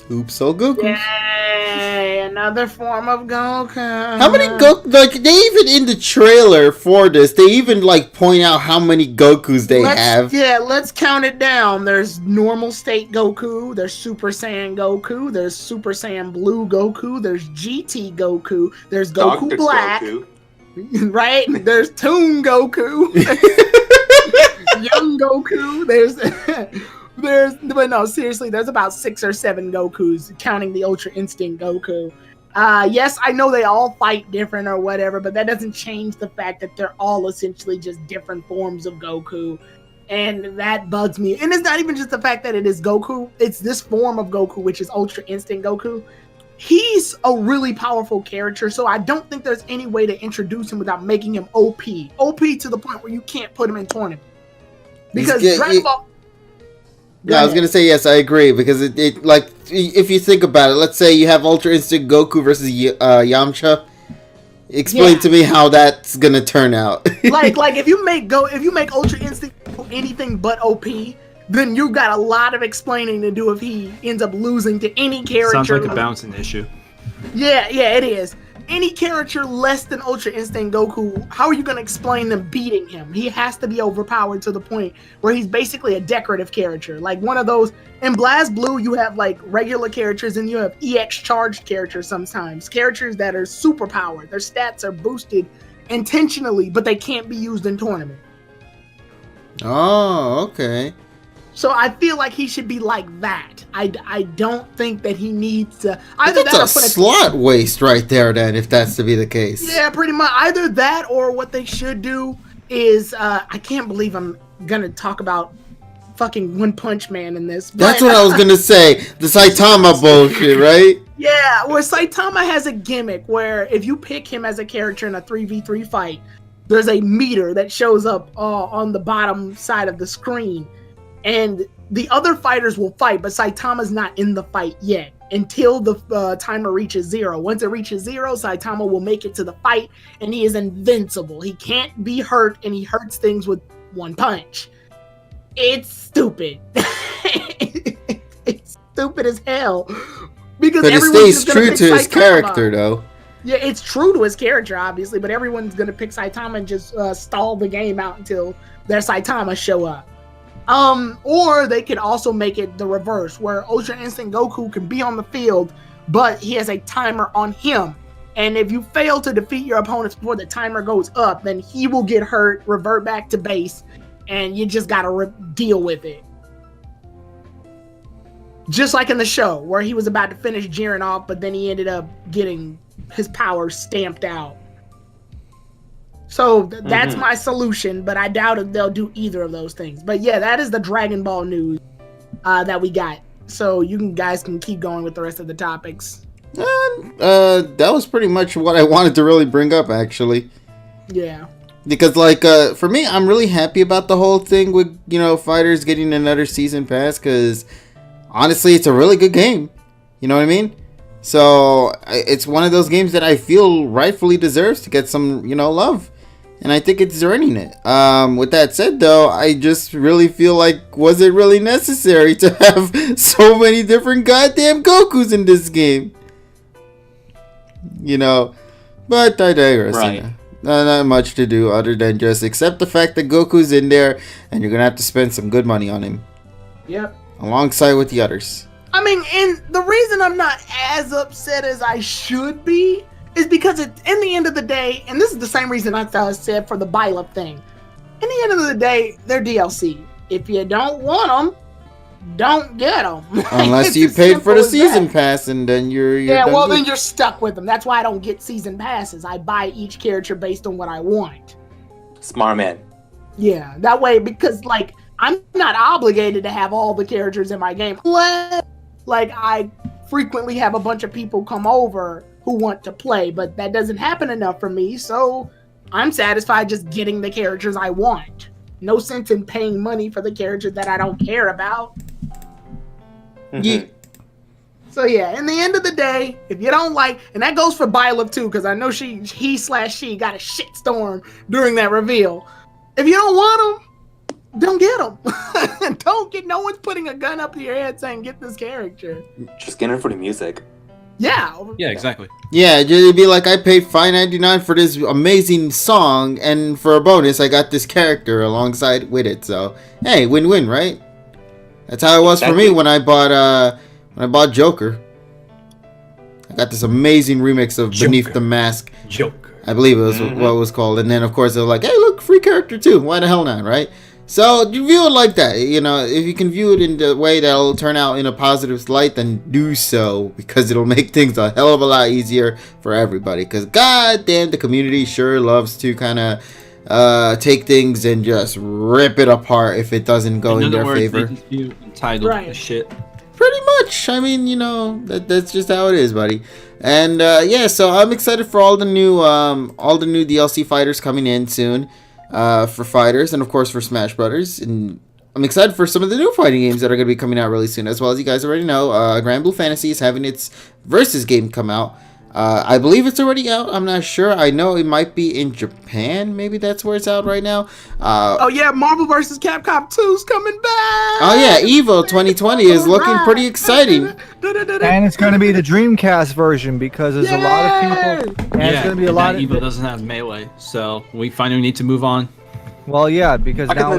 Oops, all Goku. Yay, another form of Goku. How many Goku? Like, they even in the trailer for this, they even like point out how many Gokus they have. Yeah, let's count it down. There's normal state Goku. There's Super Saiyan Goku. There's Super Saiyan Blue Goku. There's GT Goku. There's Goku Dr. Black. Goku. Right? There's Toon Goku. Young Goku. But no, seriously, there's about 6 or 7 Gokus, counting the Ultra Instinct Goku. Yes, I know they all fight different or whatever, but that doesn't change the fact that they're all essentially just different forms of Goku. And that bugs me. And it's not even just the fact that it is Goku, it's this form of Goku, which is Ultra Instinct Goku. He's a really powerful character, so I don't think there's any way to introduce him without making him OP. OP to the point where you can't put him in tournament. Because Dragon Ball... Yeah, I was gonna say yes, I agree, because it like if you think about it, let's say you have Ultra Instinct Goku versus Yamcha. Explain to me how that's gonna turn out. like if you make Ultra Instinct anything but OP, then you've got a lot of explaining to do if he ends up losing to any character. Sounds like a balancing issue. Yeah, it is. Any character less than Ultra Instinct Goku, how are you going to explain them beating him? He has to be overpowered to the point where he's basically a decorative character. Like one of those, in Blast Blue, you have like regular characters and you have EX charged characters sometimes. Characters that are super powered. Their stats are boosted intentionally, but they can't be used in tournament. Oh, okay. So I feel like he should be like that. I don't think that he needs to. Either that's that a slot waste right there, then, if that's to be the case. Yeah, pretty much. Either that or what they should do is, I can't believe I'm gonna talk about fucking One Punch Man in this. That's what I was gonna say. The Saitama bullshit, right? Yeah, where Saitama has a gimmick where if you pick him as a character in a 3v3 fight, there's a meter that shows up on the bottom side of the screen. And the other fighters will fight, but Saitama's not in the fight yet until the timer reaches 0. Once it reaches 0, Saitama will make it to the fight, and he is invincible. He can't be hurt, and he hurts things with one punch. It's stupid. It's stupid as hell. Because but it stays true to his character, though. Yeah, it's true to his character, obviously, but everyone's going to pick Saitama and just stall the game out until their Saitama show up. Or they could also make it the reverse, where Ultra Instinct Goku can be on the field, but he has a timer on him. And if you fail to defeat your opponents before the timer goes up, then he will get hurt, revert back to base, and you just gotta deal with it. Just like in the show, where he was about to finish Jiren off, but then he ended up getting his power stamped out. So that's my solution, but I doubt if they'll do either of those things. But yeah, that is the Dragon Ball news that we got. So you guys can keep going with the rest of the topics. That was pretty much what I wanted to really bring up, actually. Yeah. Because, like, for me, I'm really happy about the whole thing with, fighters getting another season pass, because honestly, it's a really good game. You know what I mean? So it's one of those games that I feel rightfully deserves to get some, love. And I think it's earning it. With that said, though, I just really feel like, was it really necessary to have so many different goddamn Gokus in this game? But I digress. Right. Not much to do other than just accept the fact that Goku's in there, and you're going to have to spend some good money on him. Yep. Alongside with the others. I mean, and the reason I'm not as upset as I should be is because in the end of the day, and this is the same reason I said for the buy-up thing. In the end of the day, they're DLC. If you don't want them, don't get them. Unless you paid for the season pass, and then you're then you're stuck with them. That's why I don't get season passes. I buy each character based on what I want. Smart man. Yeah, that way, because like I'm not obligated to have all the characters in my game. Like I frequently have a bunch of people come over who want to play, but that doesn't happen enough for me, so I'm satisfied just getting the characters I want. No sense in paying money for the characters that I don't care about. Yeah. So yeah, in the end of the day, if you don't like, and that goes for Byleth too, because I know she got a shitstorm during that reveal. If you don't want them, don't get them. No one's putting a gun up to your head saying get this character. Just get it for the music. Yeah. Yeah, exactly. Yeah, it'd be like I paid $5.99 for this amazing song, and for a bonus, I got this character alongside with it. So hey, win-win, right? That's how it was for me when I bought Joker. I got this amazing remix of Beneath the Mask. Joker. I believe it was what it was called. And then, of course, they were like, hey, look, free character too. Why the hell not, right? So you view it like that. If you can view it in the way that'll turn out in a positive light, then do so. Because it'll make things a hell of a lot easier for everybody. Because goddamn, the community sure loves to kind of take things and just rip it apart if it doesn't go in their favor. Entitled to shit. Pretty much. I mean, that's just how it is, buddy. And so I'm excited for all the new DLC fighters coming in soon, for fighters, and of course for Smash Brothers. And I'm excited for some of the new fighting games that are going to be coming out really soon, as well as you guys already know. Grand Blue Fantasy is having its Versus game come out. I believe it's already out. I'm not sure. I know it might be in Japan. Maybe that's where it's out right now. Oh yeah, Marvel vs. Capcom 2's coming back. Oh yeah, EVO 2020 is looking pretty exciting. And it's going to be the Dreamcast version because there's a lot of people. And it's going to be a lot of EVO doesn't have melee, so we finally need to move on. Well, yeah, because now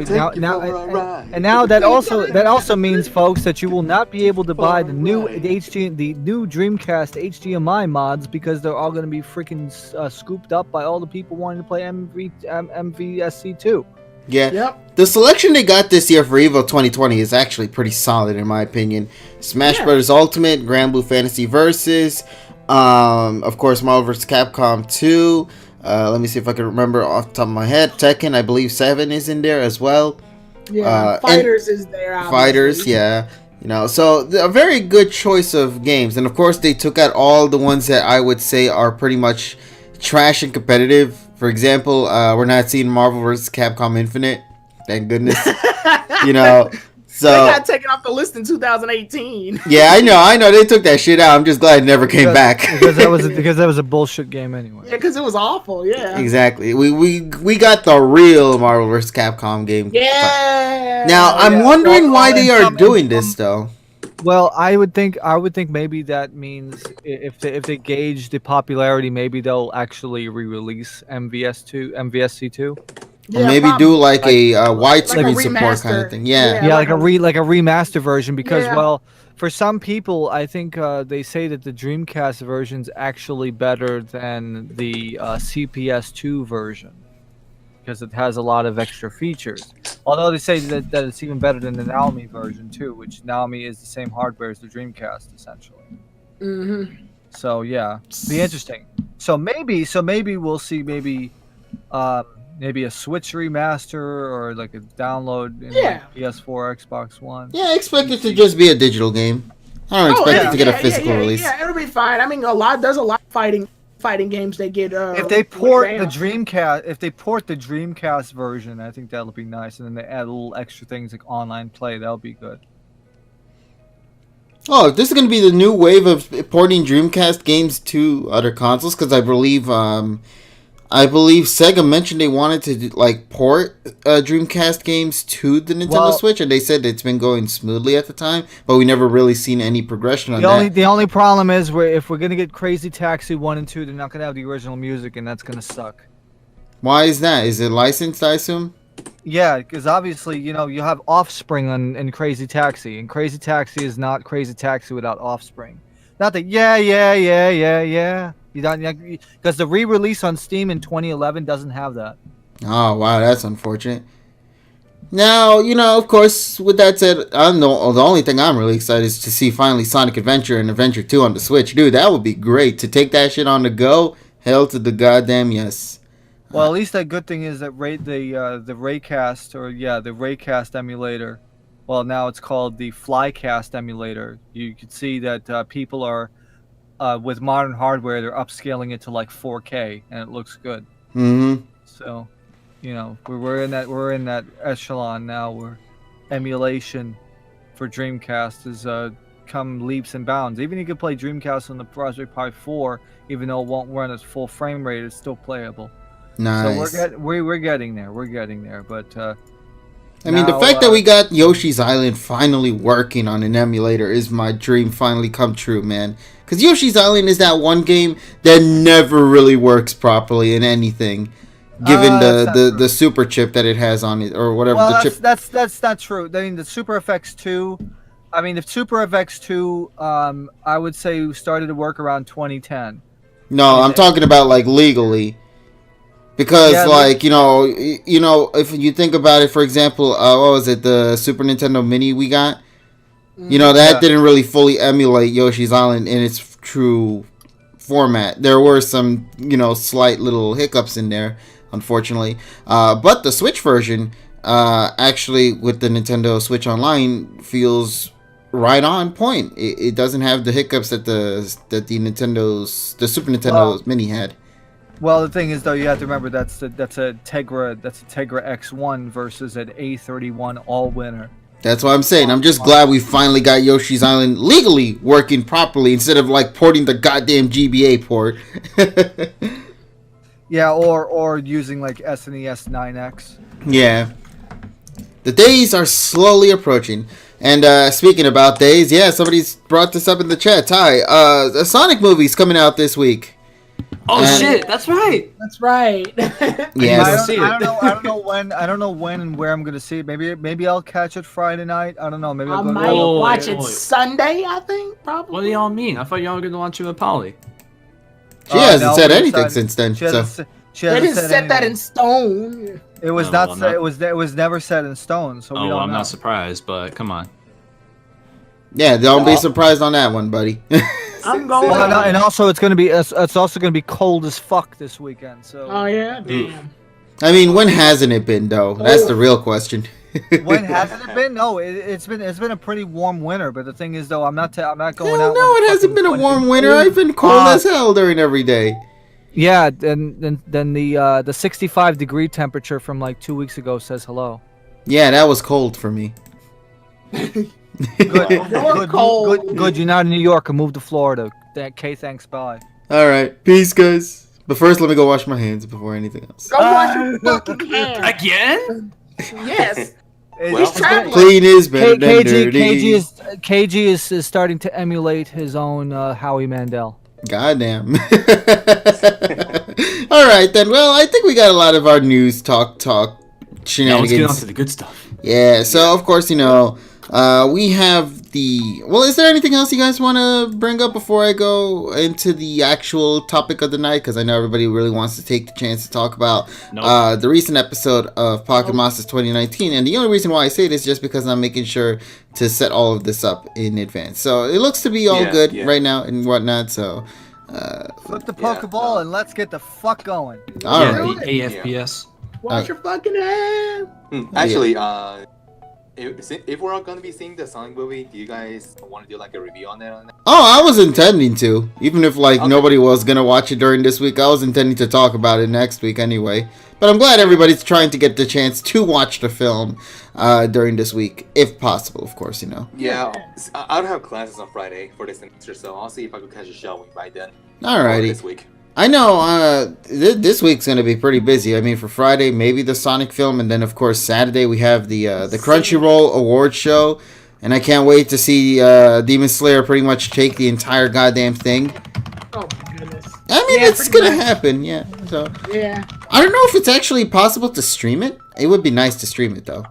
that also means, folks, that you will not be able to buy the new Dreamcast HDMI mods because they're all going to be freaking scooped up by all the people wanting to play MVSC2. Yeah. Yep. The selection they got this year for EVO 2020 is actually pretty solid in my opinion. Smash Bros. Ultimate, Grand Blue Fantasy Versus, of course Marvel vs. Capcom 2. Let me see if I can remember off the top of my head. Tekken, I believe 7 is in there as well. Yeah, Fighters is there. Obviously. Fighters, yeah. You know, so a very good choice of games. And of course, they took out all the ones that I would say are pretty much trash and competitive. For example, we're not seeing Marvel vs. Capcom Infinite. Thank goodness. You know, so they got taken off the list in 2018. Yeah, I know. They took that shit out. I'm just glad it never came back. because that was a bullshit game anyway. Yeah, because it was awful. Yeah. Exactly. We got the real Marvel vs. Capcom game. Yeah. Now I'm wondering why they are doing this though. Well, I would think maybe that means if they gauge the popularity, maybe they'll actually re-release MVSC2. Yeah, or maybe probably do like a widescreen support kind of thing. Yeah, like a remaster version because well, for some people, I think they say that the Dreamcast version's actually better than the CPS2 version because it has a lot of extra features. Although they say that it's even better than the Naomi version too, which Naomi is the same hardware as the Dreamcast essentially. Mm-hmm. So yeah, be interesting. So maybe we'll see maybe a Switch remaster or like a download in like PS4, Xbox One. Yeah, I expect it to just be a digital game. I don't expect it to get a physical release. Yeah, it'll be fine. I mean, there's a lot of fighting games that get if they port the Dreamcast version, I think that'll be nice, and then they add little extra things like online play. That'll be good. Oh, this is going to be the new wave of porting Dreamcast games to other consoles because I believe Sega mentioned they wanted to like port Dreamcast games to the Nintendo Switch, and they said it's been going smoothly at the time, but we never really seen any progression on that. The only problem is if we're gonna get Crazy Taxi 1 and 2, they're not gonna have the original music, and that's gonna suck. Why is that? Is it licensed, I assume? Yeah, because obviously you have Offspring in Crazy Taxi, and Crazy Taxi is not Crazy Taxi without Offspring. Not that yeah. You don't, because the re-release on Steam in 2011 doesn't have that. Oh wow, that's unfortunate. Now, of course, with that said, the only thing I'm really excited is to see finally Sonic Adventure and Adventure 2 on the Switch. Dude, that would be great to take that shit on the go. Hell to the goddamn yes. Well, at least that good thing is that the Raycast emulator. Well, now it's called the Flycast emulator. You can see that people are. With modern hardware, they're upscaling it to like 4K, and it looks good. Mm-hmm. So, we're in that echelon now where emulation for Dreamcast has come leaps and bounds. Even you could play Dreamcast on the Raspberry Pi 4, even though it won't run at full frame rate, it's still playable. Nice. So we're getting there. We're getting there, but. I mean, the fact that we got Yoshi's Island finally working on an emulator is my dream finally come true, man. Because Yoshi's Island is that one game that never really works properly in anything, given the super chip that it has on it, or whatever the chip. That's not true. I mean, the Super FX 2. I mean, the Super FX 2, I would say started to work around 2010. No, I'm talking about like legally. Because, if you think about it, for example, what was it, the Super Nintendo Mini we got? That didn't really fully emulate Yoshi's Island in its true format. There were some, slight little hiccups in there, unfortunately. But the Switch version, actually, with the Nintendo Switch Online, feels right on point. It doesn't have the hiccups that the Super Nintendo Mini had. Well, the thing is, though, you have to remember that's a Tegra X1 versus an A31 all winner. That's what I'm saying. I'm just glad we finally got Yoshi's Island legally working properly instead of like porting the goddamn GBA port. Yeah, or using like SNES 9X. Yeah. The days are slowly approaching. And speaking about days, yeah, somebody's brought this up in the chat. Ty, the Sonic movie's coming out this week. Oh shit, that's right. That's right. Yes. I don't know when and where I'm gonna see it. Maybe I'll catch it Friday night. I don't know. Maybe I I'll go might watch it Sunday. I think probably. What do y'all mean? I thought y'all were gonna watch it with Polly. She hasn't said anything since then. They didn't set that in stone. It was not. It was never set in stone. So we don't know. I'm not surprised, but come on. Yeah, don't be surprised on that one, buddy. I'm going. Well, and also, it's also gonna be cold as fuck this weekend. So. Oh yeah. Damn. I mean, when hasn't it been though? That's the real question. When hasn't it been? No, it's been a pretty warm winter. But the thing is, though, I'm not going out. No, it hasn't been a warm winter. I've been cold as hell during every day. Yeah, then the 65-degree temperature from like 2 weeks ago says hello. Yeah, that was cold for me. Good. You're not in New York. I moved to Florida. Thanks, bye. All right, peace, guys. But first, let me go wash my hands before anything else. Go wash your fucking hands. Again? Yes. Well, clean is better than dirty. KG is starting to emulate his own Howie Mandel. Goddamn. All right, then. Well, I think we got a lot of our news talk shenanigans. Let's get on to the good stuff. Yeah, so of course, we have the... Well, is there anything else you guys want to bring up before I go into the actual topic of the night? Because I know everybody really wants to take the chance to talk about the recent episode of Pocket Monsters 2019. And the only reason why I say this is just because I'm making sure to set all of this up in advance. So it looks to be all good right now and whatnot, so... Flip the Pokeball and let's get the fuck going. All right. The AFPS. Wash your fucking hands. Actually, if we're all gonna be seeing the Sonic movie, do you guys want to do like a review on that? Oh, I was intending to. Even if nobody was gonna watch it during this week, I was intending to talk about it next week anyway. But I'm glad everybody's trying to get the chance to watch the film during this week, if possible, of course, Yeah, I don't have classes on Friday for this semester, so I'll see if I could catch a showing by then. Alrighty. This week. I know this week's going to be pretty busy. I mean, for Friday, maybe the Sonic film, and then, of course, Saturday we have the Crunchyroll Awards show, and I can't wait to see Demon Slayer pretty much take the entire goddamn thing. Oh, my goodness. I mean, it's going to happen, yeah. So, yeah. I don't know if it's actually possible to stream it. It would be nice to stream it, though.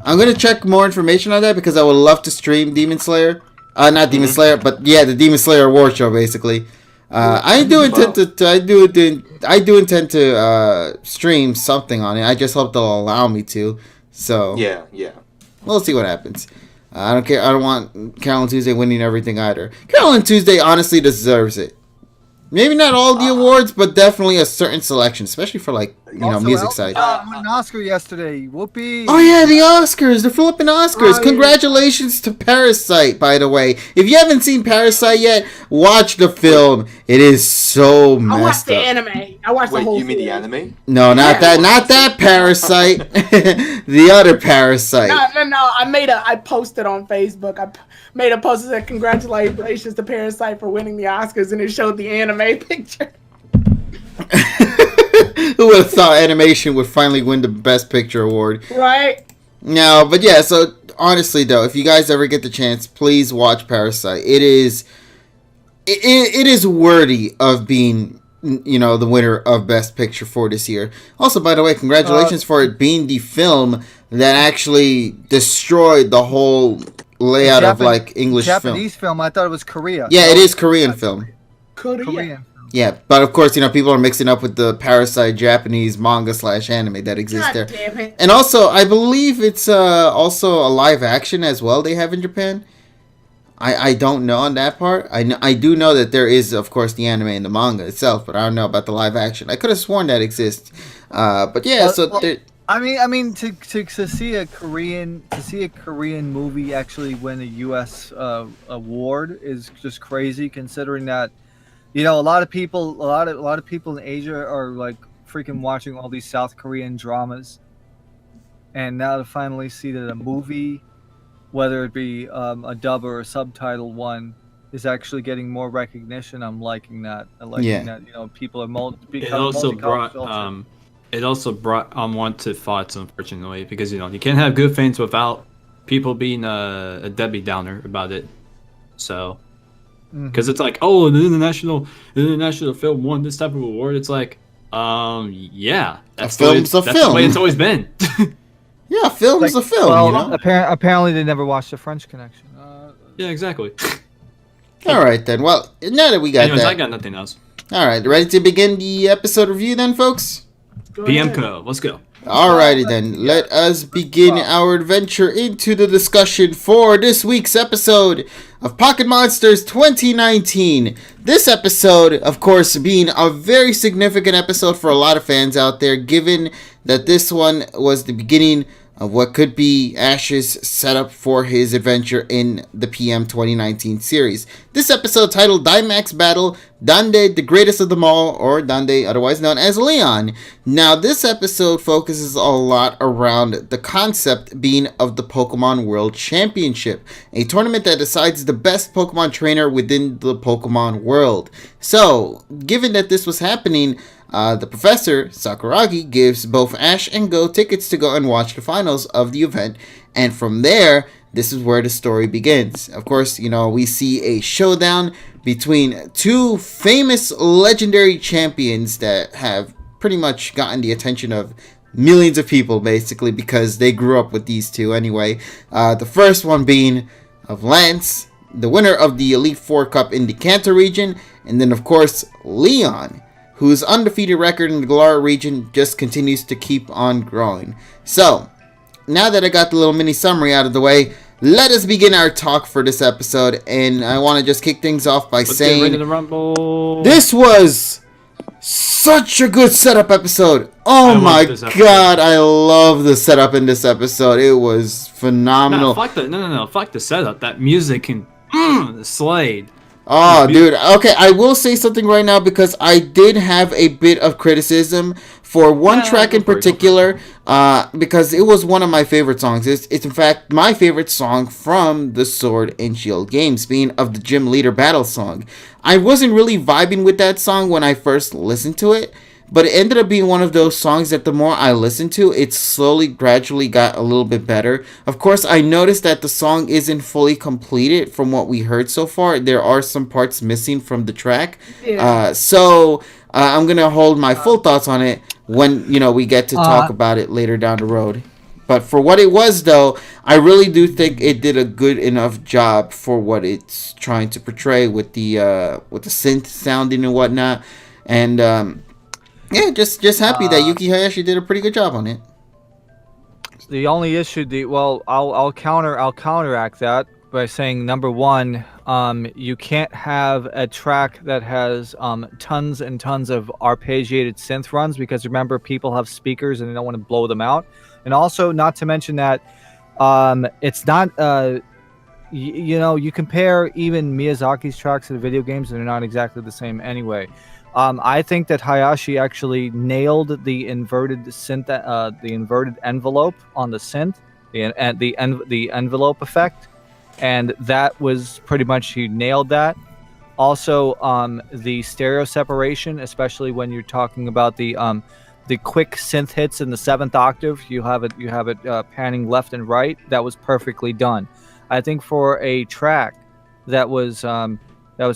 I'm going to check more information on that, because I would love to stream Demon Slayer. Not Demon Slayer, but, yeah, the Demon Slayer Awards show, basically. I do intend to stream something on it. I just hope they'll allow me to. So yeah, we'll see what happens. I don't care. I don't want Carol and Tuesday winning everything either. Carol and Tuesday honestly deserves it. Maybe not all the awards, but definitely a certain selection, especially for music side. Won an Oscar yesterday. Whoopee! Oh yeah, the Oscars, the flipping Oscars. Congratulations to Parasite, by the way. If you haven't seen Parasite yet, watch the film. It is so messed up. I watched the anime. I watched the whole. Wait, you mean the anime? No, not that Parasite. The other Parasite. No. I posted on Facebook. I made a post that said congratulations to Parasite for winning the Oscars, and it showed the anime picture. Who would have thought animation would finally win the Best Picture award? Right. No, but yeah, so honestly though, if you guys ever get the chance, please watch Parasite. It is worthy of being, the winner of Best Picture for this year. Also, by the way, congratulations for it being the film that actually destroyed the whole layout of English Japanese film. I thought it was Korea. Yeah, it is Korean film. Korean. Yeah, but of course, people are mixing up with the Parasite Japanese manga/anime that exists there. Damn it. And also, I believe it's also a live action as well they have in Japan. I don't know on that part. I do know that there is, of course, the anime and the manga itself, but I don't know about the live action. I could have sworn that exists. But yeah, I mean, to see a Korean movie actually win a U.S. award is just crazy, considering that, a lot of people in Asia are freaking watching all these South Korean dramas, and now to finally see that a movie whether it be a dub or a subtitle one, is actually getting more recognition. I'm liking that. I like that. You know, people are it also brought unwanted thoughts, unfortunately, because you can't have good things without people being a Debbie Downer about it. So, because it's like, oh, the international film won this type of award. It's like, yeah, that's the way it's always been. Yeah, film's a film. Well, apparently they never watched The French Connection. Yeah, exactly. All right then. Well, now that we got that, I got nothing else. All right, ready to begin the episode review then, folks? PMCO, let's go. Alrighty then, let us begin our adventure into the discussion for this week's episode of Pocket Monsters 2019. This episode, of course, being a very significant episode for a lot of fans out there, given that this one was the beginning of what could be Ash's setup for his adventure in the PM 2019 series. This episode, titled Dynamax Battle, Dande, the greatest of them all, or Dande, otherwise known as Leon. Now, this episode focuses a lot around the concept being of the Pokemon World Championship, a tournament that decides the best Pokemon trainer within the Pokemon world. So, given that this was happening, the professor, Sakuragi, gives both Ash and Go tickets to go and watch the finals of the event, and from there, this is where the story begins. Of course, we see a showdown between two famous legendary champions that have pretty much gotten the attention of millions of people, basically, because they grew up with these two anyway. The first one being of Lance, the winner of the Elite Four Cup in the Kanto region, and then, of course, Leon, whose undefeated record in the Galar region just continues to keep on growing. So, now that I got the little mini summary out of the way, let us begin our talk for this episode, and I want to just kick things off by saying, ready to rumble. This was such a good setup episode. Oh my god, I love the setup in this episode. It was phenomenal. No, fuck the setup. That music can Slade. Oh, dude. Okay, I will say something right now because I did have a bit of criticism for one track in particular because it was one of my favorite songs. It's in fact my favorite song from the Sword and Shield games, being of the Gym Leader Battle song. I wasn't really vibing with that song when I first listened to it, but it ended up being one of those songs that the more I listened to, it slowly, gradually got a little bit better. Of course, I noticed that the song isn't fully completed from what we heard so far. There are some parts missing from the track. Yeah. So I'm going to hold my full thoughts on it when, we get to talk about it later down the road. But for what it was, though, I really do think it did a good enough job for what it's trying to portray with the synth sounding and whatnot. And, yeah, just happy that Yuki Hayashi did a pretty good job on it. The only issue, I'll counteract that by saying, number one, you can't have a track that has tons and tons of arpeggiated synth runs, because remember, people have speakers and they don't want to blow them out. And also, not to mention that it's not you compare even Miyazaki's tracks to the video games, and they're not exactly the same anyway. I think that Hayashi actually nailed the inverted synth, the inverted envelope on the synth, the envelope effect, and that was pretty much, he nailed that. Also, the stereo separation, especially when you're talking about the quick synth hits in the 7th octave, you have it panning left and right. That was perfectly done. I think for a track that was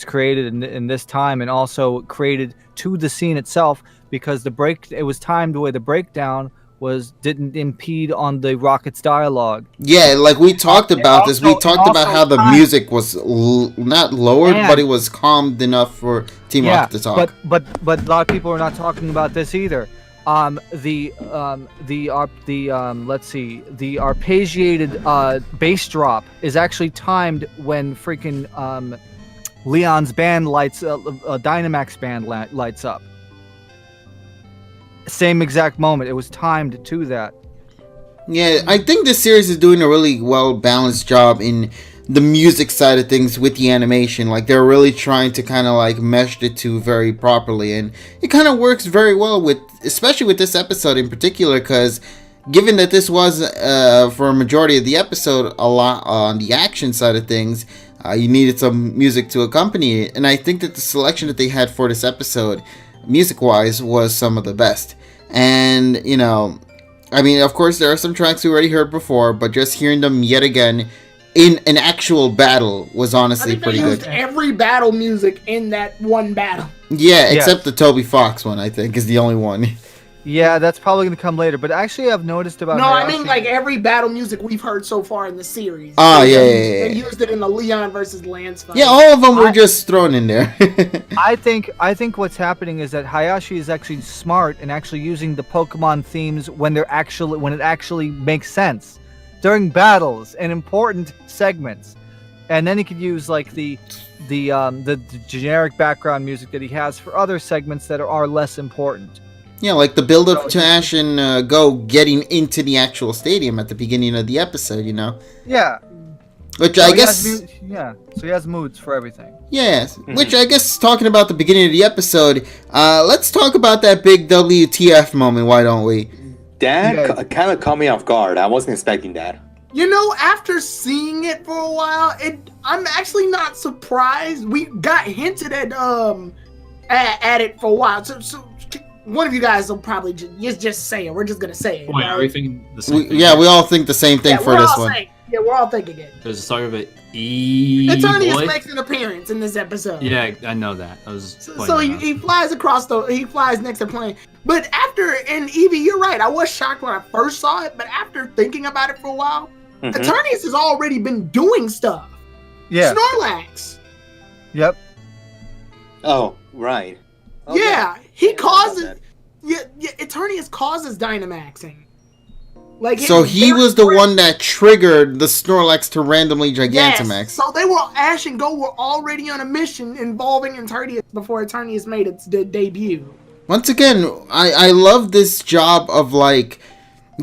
created in this time, and also created to the scene itself, because it was timed where the breakdown didn't impede on the Rocket's dialogue. Yeah, like we talked about this. We talked about how the music was not lowered, but it was calmed enough for Team Rocket to talk. But a lot of people are not talking about this either. The arpeggiated bass drop is actually timed when freaking Leon's band Dynamax band lights up. Same exact moment. It was timed to that. Yeah, I think this series is doing a really well balanced job in the music side of things with the animation. Like, they're really trying to kind of like mesh the two very properly, and it kind of works very well especially with this episode in particular, because given that this was for a majority of the episode a lot on the action side of things, you needed some music to accompany it, and I think that the selection that they had for this episode, music-wise, was some of the best. And I mean, of course, there are some tracks we already heard before, but just hearing them yet again in an actual battle was honestly pretty good. Used every battle music in that one battle. Yeah, except the Toby Fox one, I think, is the only one. Yeah, that's probably going to come later. But actually, I've noticed about... No, I mean, like, every battle music we've heard so far in the series. Oh, yeah. They used it in the Leon versus Lance fight. Yeah, all of them were just thrown in there. I think what's happening is that Hayashi is actually smart and actually using the Pokemon themes when it actually makes sense. During battles and important segments. And then he could use, like, the generic background music that he has for other segments that are less important. Yeah, like the build-up to Ash and Go getting into the actual stadium at the beginning of the episode, Yeah. Which I guess... so he has moods for everything. Yes, which I guess talking about the beginning of the episode, let's talk about that big WTF moment, why don't we? That kind of caught me off guard. I wasn't expecting that. After seeing it for a while, I'm actually not surprised. We got hinted at it for a while. So one of you guys will probably just say it. We're just gonna say it. Wait, are we thinking the same thing? Yeah, we all think the same thing for this one. We're all thinking it. There's a story of it. Eternius makes an appearance in this episode. Yeah, I know that. So he flies he flies next to plane. But and Evie, you're right. I was shocked when I first saw it, but after thinking about it for a while, Eternius has already been doing stuff. Yeah. Snorlax. Yep. Oh, right. Okay. Yeah, he causes. Yeah, Eternius causes Dynamaxing. So he was the one that triggered the Snorlax to randomly Gigantamax. Yes, so Ash and Go were already on a mission involving Eternius before Eternius made its debut. Once again, I love this job of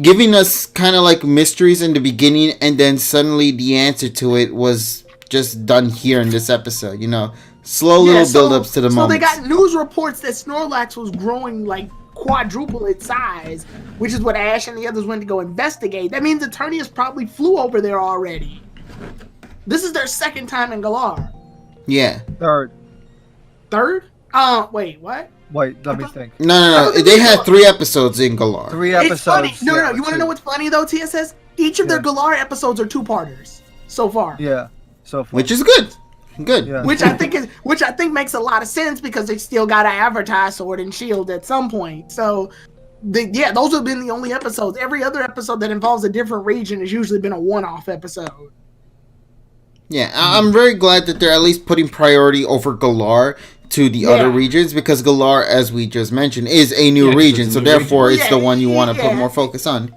giving us kind of mysteries in the beginning, and then suddenly the answer to it was just done here in this episode. Slow little build-ups to the moment. So they got news reports that Snorlax was growing quadruple its size, which is what Ash and the others went to go investigate. That means Eternius probably flew over there already. This is their second time in Galar. Yeah. Third? Wait, what? Wait, let me think. No. They had 3 episodes in Galar. 3 episodes. It's funny. No. You want to know what's funny though, TSS? Each of their Galar episodes are 2-parters so far. Yeah. So far. Which is good. Good. Yeah. Which I think makes a lot of sense because they still got to advertise Sword and Shield at some point. So, those have been the only episodes. Every other episode that involves a different region has usually been a one-off episode. Yeah, I'm very glad that they're at least putting priority over Galar to the other regions, because Galar, as we just mentioned, is a new region. So therefore, it's the one you want to put more focus on.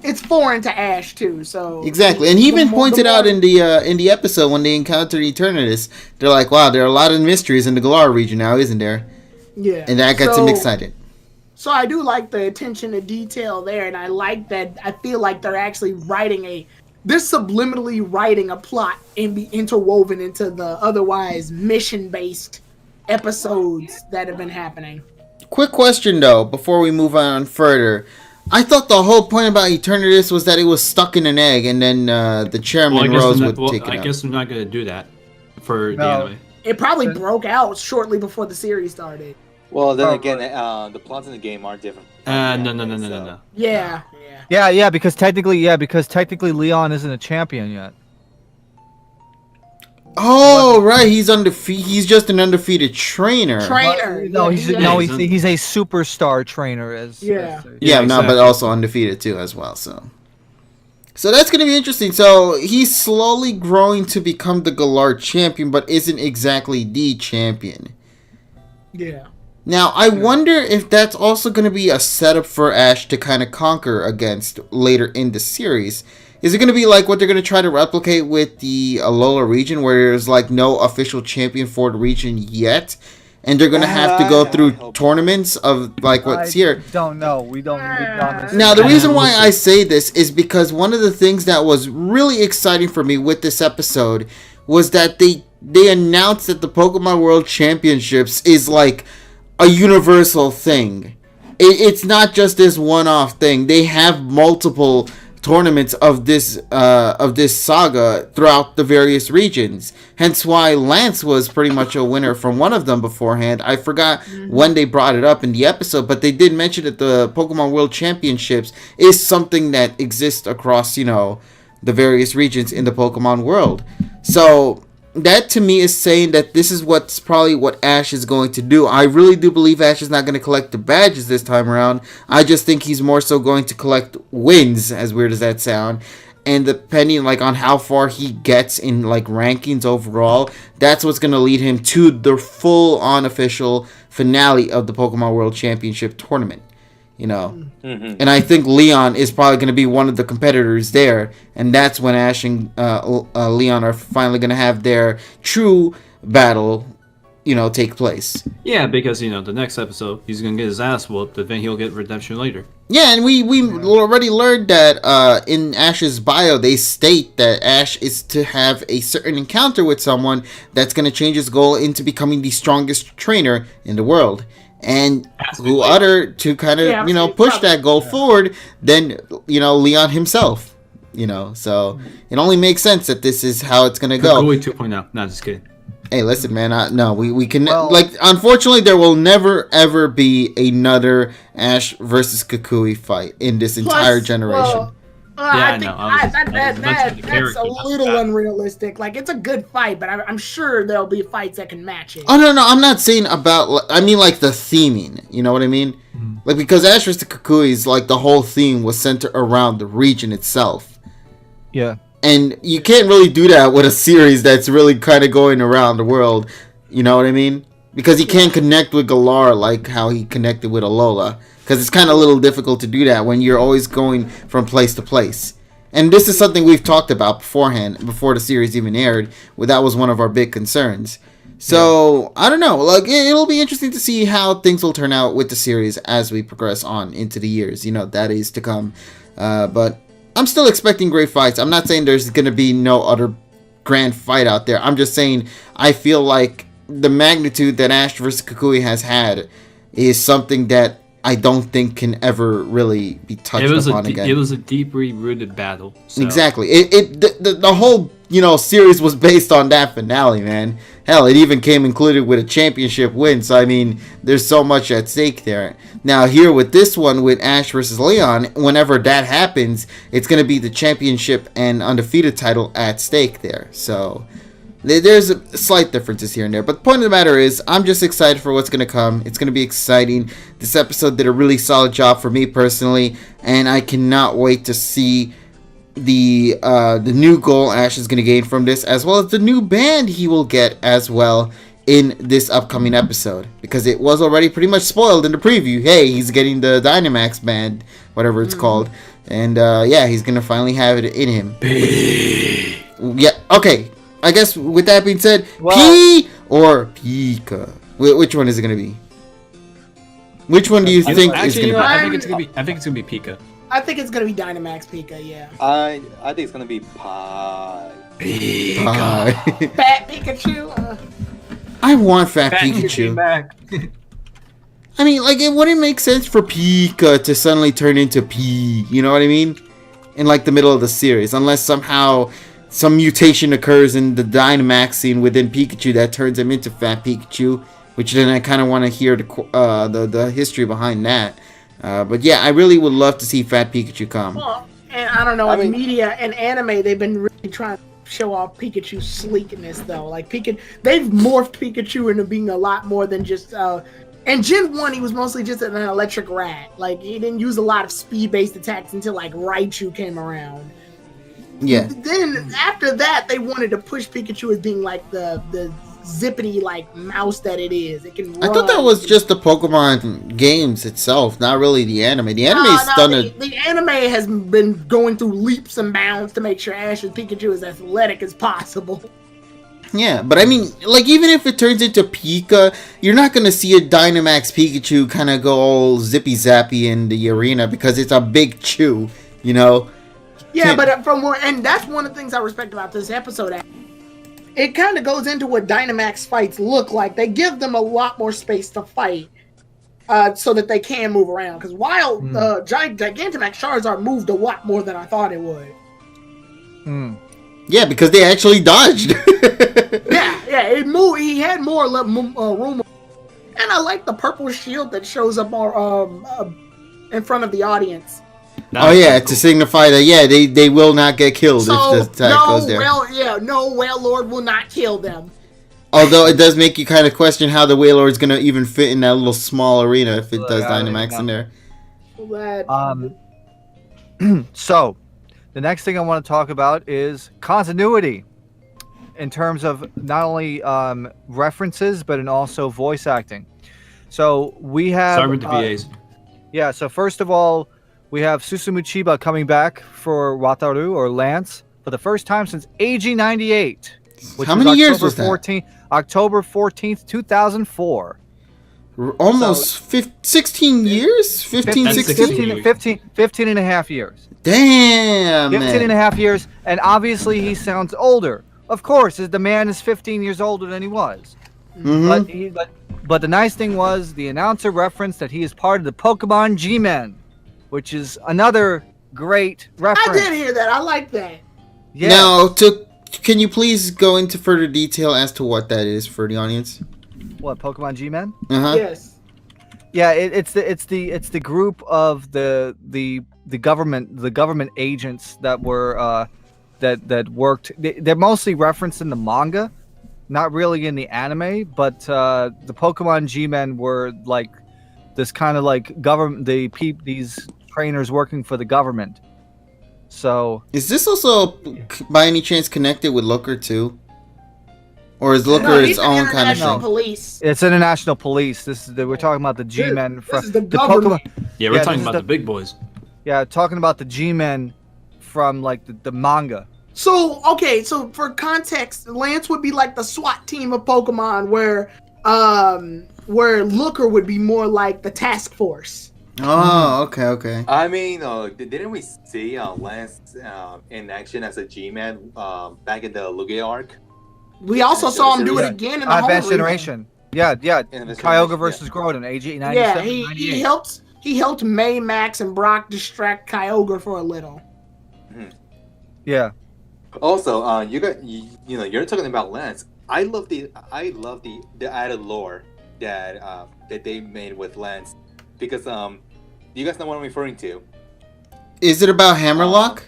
It's foreign to Ash too, so exactly. And he even pointed out in the episode when they encountered Eternatus, they're like, "Wow, there are a lot of mysteries in the Galar region now, isn't there?" Yeah, and that gets him excited. So I do like the attention to detail there, and I like that. I feel like they're actually they're subliminally writing a plot and be interwoven into the otherwise mission-based episodes that have been happening. Quick question though, before we move on further. I thought the whole point about Eternatus was that it was stuck in an egg, and then the chairman Rose would take it out. I guess I'm not going to do that for the anime. It probably broke out shortly before the series started. Well, then again, the plots in the game are different. No. Yeah, because technically Leon isn't a champion yet. Oh, right, he's undefeated. He's just an undefeated trainer. He's a superstar trainer. But also undefeated too as well. So that's gonna be interesting. So he's slowly growing to become the Galar champion, but isn't exactly the champion. Yeah. Now I wonder if that's also gonna be a setup for Ash to kind of conquer against later in the series. Is it going to be like what they're going to try to replicate with the Alola region, where there's no official champion for the region yet, and they're going to have to go through tournaments of what's here? Don't know. We don't. Now, the reason why I say this is because one of the things that was really exciting for me with this episode was that they announced that the Pokemon World Championships is a universal thing. it's not just this one-off thing. They have multiple tournaments of this saga throughout the various regions. Hence why Lance was pretty much a winner from one of them beforehand. I forgot when they brought it up in the episode, but they did mention that the Pokemon World Championships is something that exists across, the various regions in the Pokemon world. So that to me is saying that this is probably what Ash is going to do. I really do believe Ash is not going to collect the badges this time around. I just think he's more so going to collect wins, as weird as that sound. And depending on how far he gets in rankings overall, that's what's going to lead him to the full unofficial finale of the Pokemon World Championship tournament. And I think Leon is probably going to be one of the competitors there, and that's when Ash and Leon are finally going to have their true battle, take place. Yeah, because the next episode he's going to get his ass whooped, but then he'll get redemption later. Yeah, and we already learned that in Ash's bio they state that Ash is to have a certain encounter with someone that's going to change his goal into becoming the strongest trainer in the world. And who other to kind of push that goal forward than Leon himself, so it only makes sense that this is how it's gonna go. Kukui 2.0. No, just kidding. Hey, listen, man. No, we can unfortunately there will never ever be another Ash versus Kukui fight in this entire generation. I think that's a little unrealistic. It's a good fight, but I'm sure there'll be fights that can match it. Oh, no, I'm not saying about... I mean, the theming. You know what I mean? Mm-hmm. Because Ash vs. Kukui's, the whole theme was centered around the region itself. Yeah. And you can't really do that with a series that's really kind of going around the world. You know what I mean? Because he can't connect with Galar like how he connected with Alola. Because it's kind of a little difficult to do that when you're always going from place to place. And this is something we've talked about beforehand, before the series even aired. That was one of our big concerns. So, I don't know. It'll be interesting to see how things will turn out with the series as we progress on into the years. That is to come. But I'm still expecting great fights. I'm not saying there's going to be no other grand fight out there. I'm just saying I feel like the magnitude that Ash vs. Kukui has had is something that I don't think can ever really be touched upon again. It was a deeply rooted battle. So. Exactly. The whole series was based on that finale, man. Hell, it even came included with a championship win. So I mean, there's so much at stake there. Now here with this one with Ash versus Leon, whenever that happens, it's going to be the championship and undefeated title at stake there. So there's slight differences here and there, but the point of the matter is I'm just excited for what's going to come. It's going to be exciting. This episode did a really solid job for me personally, and I cannot wait to see the new goal Ash is going to gain from this, as well as the new band he will get as well in this upcoming episode, because it was already pretty much spoiled in the preview. Hey, he's getting the Dynamax band, whatever it's called, and he's going to finally have it in him. Yeah, okay. I guess with that being said, P or Pika? Which one is it going to be? Which one do you think is going to be? I think it's going to be Pika. I think it's going to be Dynamax Pika, yeah. I think it's going to be Pie. Pika. Fat Pikachu. I want Fat Pikachu. I mean, it wouldn't make sense for Pika to suddenly turn into P, you know what I mean? In the middle of the series, unless somehow some mutation occurs in the Dynamax scene within Pikachu that turns him into Fat Pikachu, which then I kind of want to hear the history behind that. But yeah, I really would love to see Fat Pikachu come. Well, and I don't know, in media and anime, they've been really trying to show off Pikachu's sleekness, though. They've morphed Pikachu into being a lot more than just... in Gen 1, he was mostly just an electric rat. He didn't use a lot of speed-based attacks until, Raichu came around. Yeah. Then after that, they wanted to push Pikachu as being the zippity mouse that it is. It can run. I thought that was just the Pokemon games itself, not really the anime. The anime's the anime has been going through leaps and bounds to make sure Ash's Pikachu is as athletic as possible. Yeah, but I mean, even if it turns into Pika, you're not going to see a Dynamax Pikachu kind of go all zippy-zappy in the arena because it's a big chew, Yeah, but and that's one of the things I respect about this episode. It kind of goes into what Dynamax fights look like. They give them a lot more space to fight. so that they can move around. Because while Gigantamax Charizard moved a lot more than I thought it would. Yeah, because they actually dodged. yeah, it moved. He had more room. And I like the purple shield that shows up in front of the audience. To signify that, they will not get killed if the attack goes there. No Wailord will not kill them. Although it does make you kind of question how the Wailord's going to even fit in that little small arena if it does Dynamax in there. So, the next thing I want to talk about is continuity in terms of not only references, but in also voice acting. So, we have... Start with the VAs. Yeah, so first of all, we have Susumu Chiba coming back for Wataru, or Lance, for the first time since AG98. How many years was that? October 14th, 2004. Almost 16 years? 15, 16? 15 and a half years. Damn, 15 and a half years, and obviously he sounds older. Of course, the man is 15 years older than he was. Mm-hmm. But the nice thing was, the announcer referenced that he is part of the Pokemon G-Men, which is another great reference. I did hear that. I like that. Yeah. Now, can you please go into further detail as to what that is for the audience? What, Pokemon G-Men? Yes. Yeah, it's the group of the government agents that were that worked. They're mostly referenced in the manga, not really in the anime. But the Pokemon G-Men were like this kind of like government. These trainers working for the government. So is this also by any chance connected with Looker too? Or is Looker its own kind of thing? Police. It's international police. We're talking about the G-Men from the government. Pokemon. Yeah, we're talking about the big boys. Yeah, talking about the G-Men from like the manga. So for context, Lance would be like the SWAT team of Pokemon, where Looker would be more like the task force. Oh, okay. I mean, didn't we see Lance in action as a G-Man back in the Lugia arc? We also saw him do it again in the Advanced Generation. Yeah. Kyogre versus Groudon, AG 97. Yeah, he helped May, Max, and Brock distract Kyogre for a little. Yeah. Also, you're talking about Lance. I love the added lore that they made with Lance, because do you guys know what I'm referring to? Is it about Hammerlock?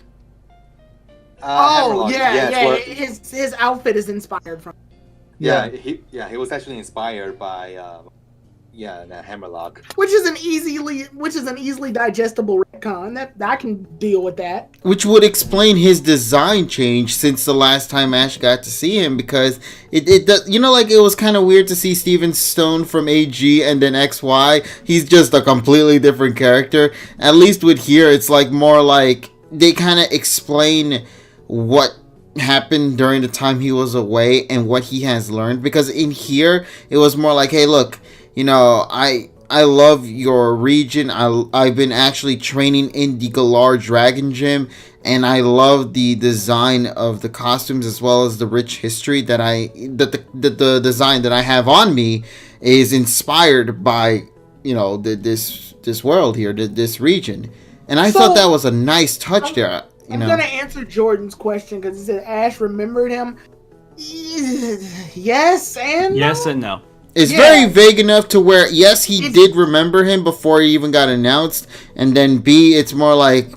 Hammerlock. Yeah. His outfit is inspired from. Yeah. He was actually inspired by Hammerlock, which is an easily digestible retcon. That I can deal with that. Which would explain his design change since the last time Ash got to see him, because it was kind of weird to see Steven Stone from AG and then XY. He's just a completely different character. At least with here, it's like more like they kind of explain what happened during the time he was away and what he has learned, because in here it was more like, hey, look, I love your region. I've been actually training in the Galar Dragon Gym, and I love the design of the costumes as well as the rich history that the design that I have on me is inspired by this world here, this region, and I thought that was a nice touch there. I'm gonna answer Jordan's question because he said Ash remembered him. Yes and no. It's very vague enough to where, yes, he did remember him before he even got announced, and then B, it's more like,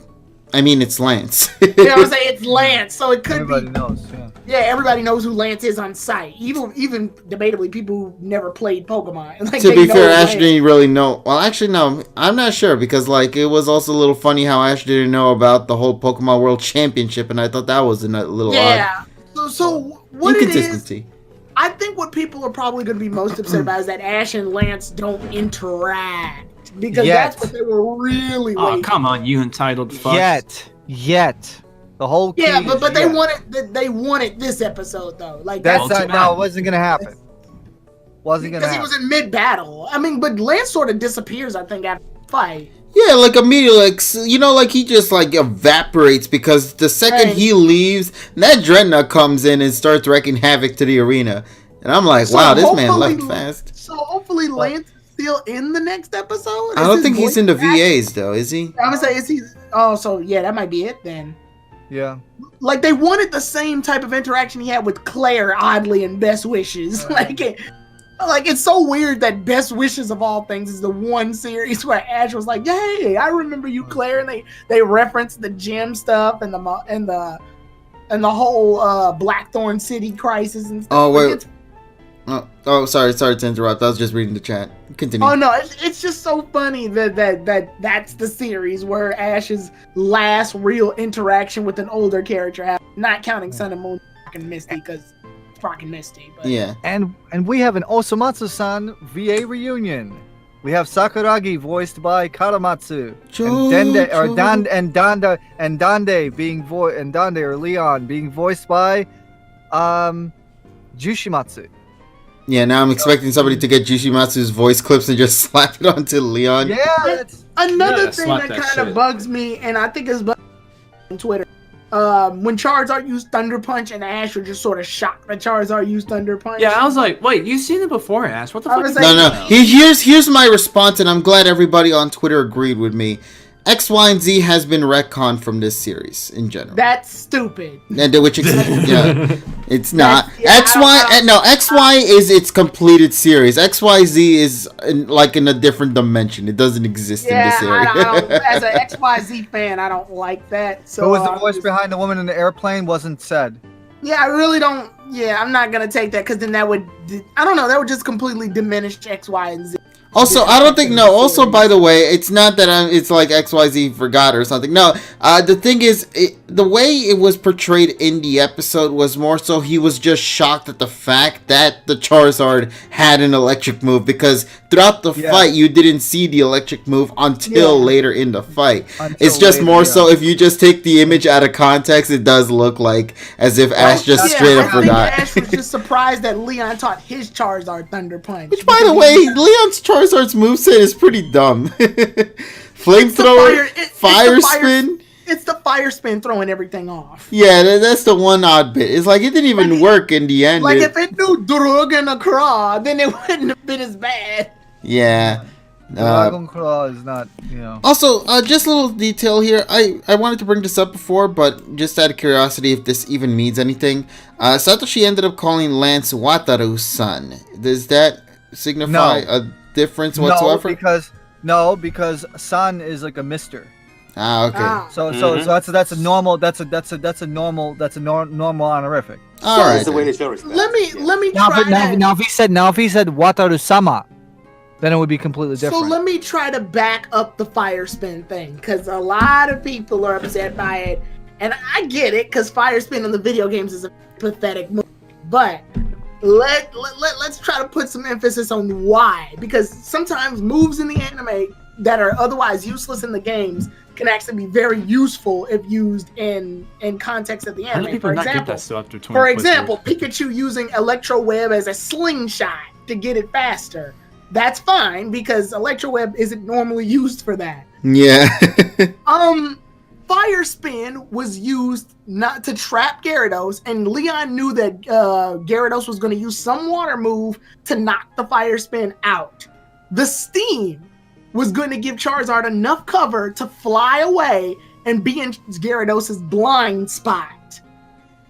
it's Lance. I was saying it's Lance, so it could everybody knows. Yeah, everybody knows who Lance is on sight. Even debatably, people who never played Pokemon. To be fair, Ash didn't really know. Well, actually, no, I'm not sure, because it was also a little funny how Ash didn't know about the whole Pokemon World Championship, and I thought that was a little odd. Yeah. So what Inconsistency. It is, I think what people are probably going to be most upset about is that Ash and Lance don't interact, because that's what they were really waiting. Oh, come on, you entitled fucks. Yet. The whole key but they wanted this episode though. Like it wasn't gonna happen. Because he was in mid battle. But Lance sort of disappears, I think, after the fight. Yeah, immediately, he just evaporates, because the second he leaves, that Dreadnought comes in and starts wrecking havoc to the arena, and I'm like, wow, this man left fast. So hopefully Lance is still in the next episode? I don't think he's in the VAs though, is he? I'm gonna say, is he? Oh, so yeah, that might be it then. Yeah. Like they wanted the same type of interaction he had with Claire, oddly, in Best Wishes. Like it's so weird that Best Wishes of all things is the one series where Ash was like, "Hey, I remember you, Claire," and they referenced the gym stuff and the whole Blackthorn City crisis and stuff. Oh wait. Sorry to interrupt. I was just reading the chat. Continue. Oh no, it's just so funny that's the series where Ash's last real interaction with an older character happened. Not counting Sun and Moon and Misty because it's fucking Misty. But. Yeah. And we have an Osamatsu-san VA reunion. We have Sakuragi voiced by Karamatsu, and Dande being Dande or Leon being voiced by Jushimatsu. Yeah, now I'm expecting somebody to get Jushimatsu's voice clips and just slap it onto Leon. Yeah, another thing that kind of bugs me, and I think it's bugging on Twitter. When Charizard used Thunder Punch and Ash were just sort of shocked that Charizard used Thunder Punch. Yeah, I was like, wait, you've seen it before, Ash. What the fuck? No. Here's my response, and I'm glad everybody on Twitter agreed with me. X, Y, and Z has been retconned from this series in general. That's stupid. And it's not. X, Y is its completed series. X, Y, Z is in a different dimension. It doesn't exist in this area. As an X, Y, Z fan, I don't like that. So who was the voice behind the woman in the airplane? Wasn't said. Yeah, I really don't. Yeah, I'm not gonna take that because then that would. I don't know. That would just completely diminish X, Y, and Z. Also, I don't think, also, by the way, it's not that it's like XYZ forgot or something. No, the thing is, the way it was portrayed in the episode was more so he was just shocked at the fact that the Charizard had an electric move, because throughout the fight, you didn't see the electric move until later in the fight. It's just more so, if you just take the image out of context, it does look like as if Ash just straight up forgot. Ash was just surprised that Leon taught his Charizard Thunder Punch. Which, by the way, Leon's Charizard's moveset is pretty dumb. Flamethrower, fire spin. It's the fire spin throwing everything off. Yeah, that's the one odd bit. It's like it didn't even work in the end. If it knew Drug and a Craw, then it wouldn't have been as bad. Yeah. Dragon Claw is not, Also, just a little detail here. I wanted to bring this up before, but just out of curiosity if this even means anything. Satoshi ended up calling Lance Wataru-san. Does that signify a difference whatsoever? Because San is like a mister. Okay. So that's a normal honorific. All right. That's the way to show respect. Let me now, try that. Now if he said Wataru-sama, then it would be completely different. So let me try to back up the fire spin thing, because a lot of people are upset by it, and I get it, because fire spin in the video games is a pathetic move. But let's try to put some emphasis on why, because sometimes moves in the anime that are otherwise useless in the games can actually be very useful if used in context of the anime. For example, Pikachu using Electro Web as a slingshot to get it faster. That's fine because Electro Web isn't normally used for that. Yeah. Fire Spin was used not to trap Gyarados, and Leon knew that Gyarados was going to use some water move to knock the Fire Spin out. The Steam was going to give Charizard enough cover to fly away and be in Gyarados' blind spot,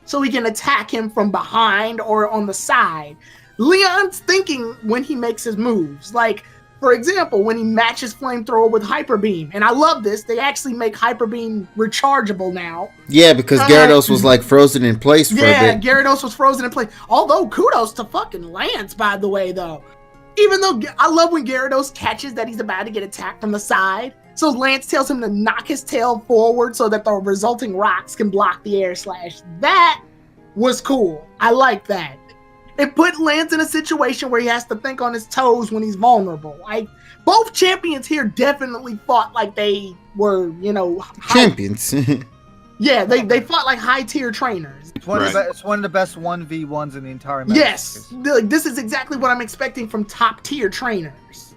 so he can attack him from behind or on the side. Leon's thinking when he makes his moves. Like, for example, when he matches Flamethrower with Hyper Beam. And I love this. They actually make Hyper Beam rechargeable now. Yeah, because Gyarados was like frozen in place for a bit. Yeah, Gyarados was frozen in place. Although, kudos to fucking Lance, by the way, though. Even though I love when Gyarados catches that he's about to get attacked from the side. So Lance tells him to knock his tail forward so that the resulting rocks can block the air slash. That was cool. I like that. It put Lance in a situation where he has to think on his toes when he's vulnerable. Like, both champions here definitely fought like they were, champions. Yeah, they fought like high-tier trainers. It's one of the best 1v1s in the entire match. Yes, this is exactly what I'm expecting from top-tier trainers.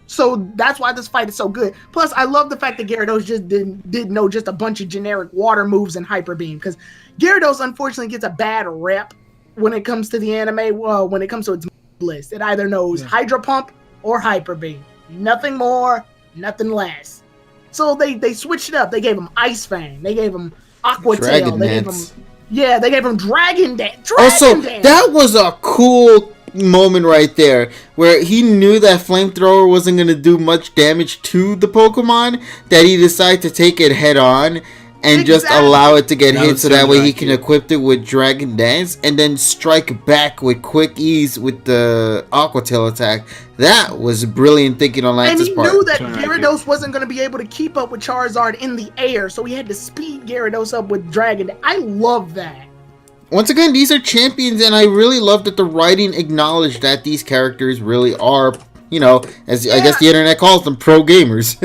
So that's why this fight is so good. Plus, I love the fact that Gyarados just didn't know just a bunch of generic water moves and Hyper Beam, because Gyarados unfortunately gets a bad rep when it comes to the anime, when it comes to its list. It either knows Hydro Pump, or Hyper Beam. Nothing more, nothing less. So they switched it up. They gave him Ice Fang. They gave him Aqua Tail. They gave him, they gave him Dragon Dance. That was a cool moment right there, where he knew that Flamethrower wasn't going to do much damage to the Pokemon, that he decided to take it head on and just allow it to get hit, so that way he can equip it with Dragon Dance and then strike back with quick ease with the Aqua Tail attack. That was brilliant thinking on Lance's part. And he knew that Gyarados wasn't going to be able to keep up with Charizard in the air, so he had to speed Gyarados up with Dragon Dance. I love that. Once again, these are champions, and I really love that the writing acknowledged that these characters really are, as I guess the internet calls them, pro gamers.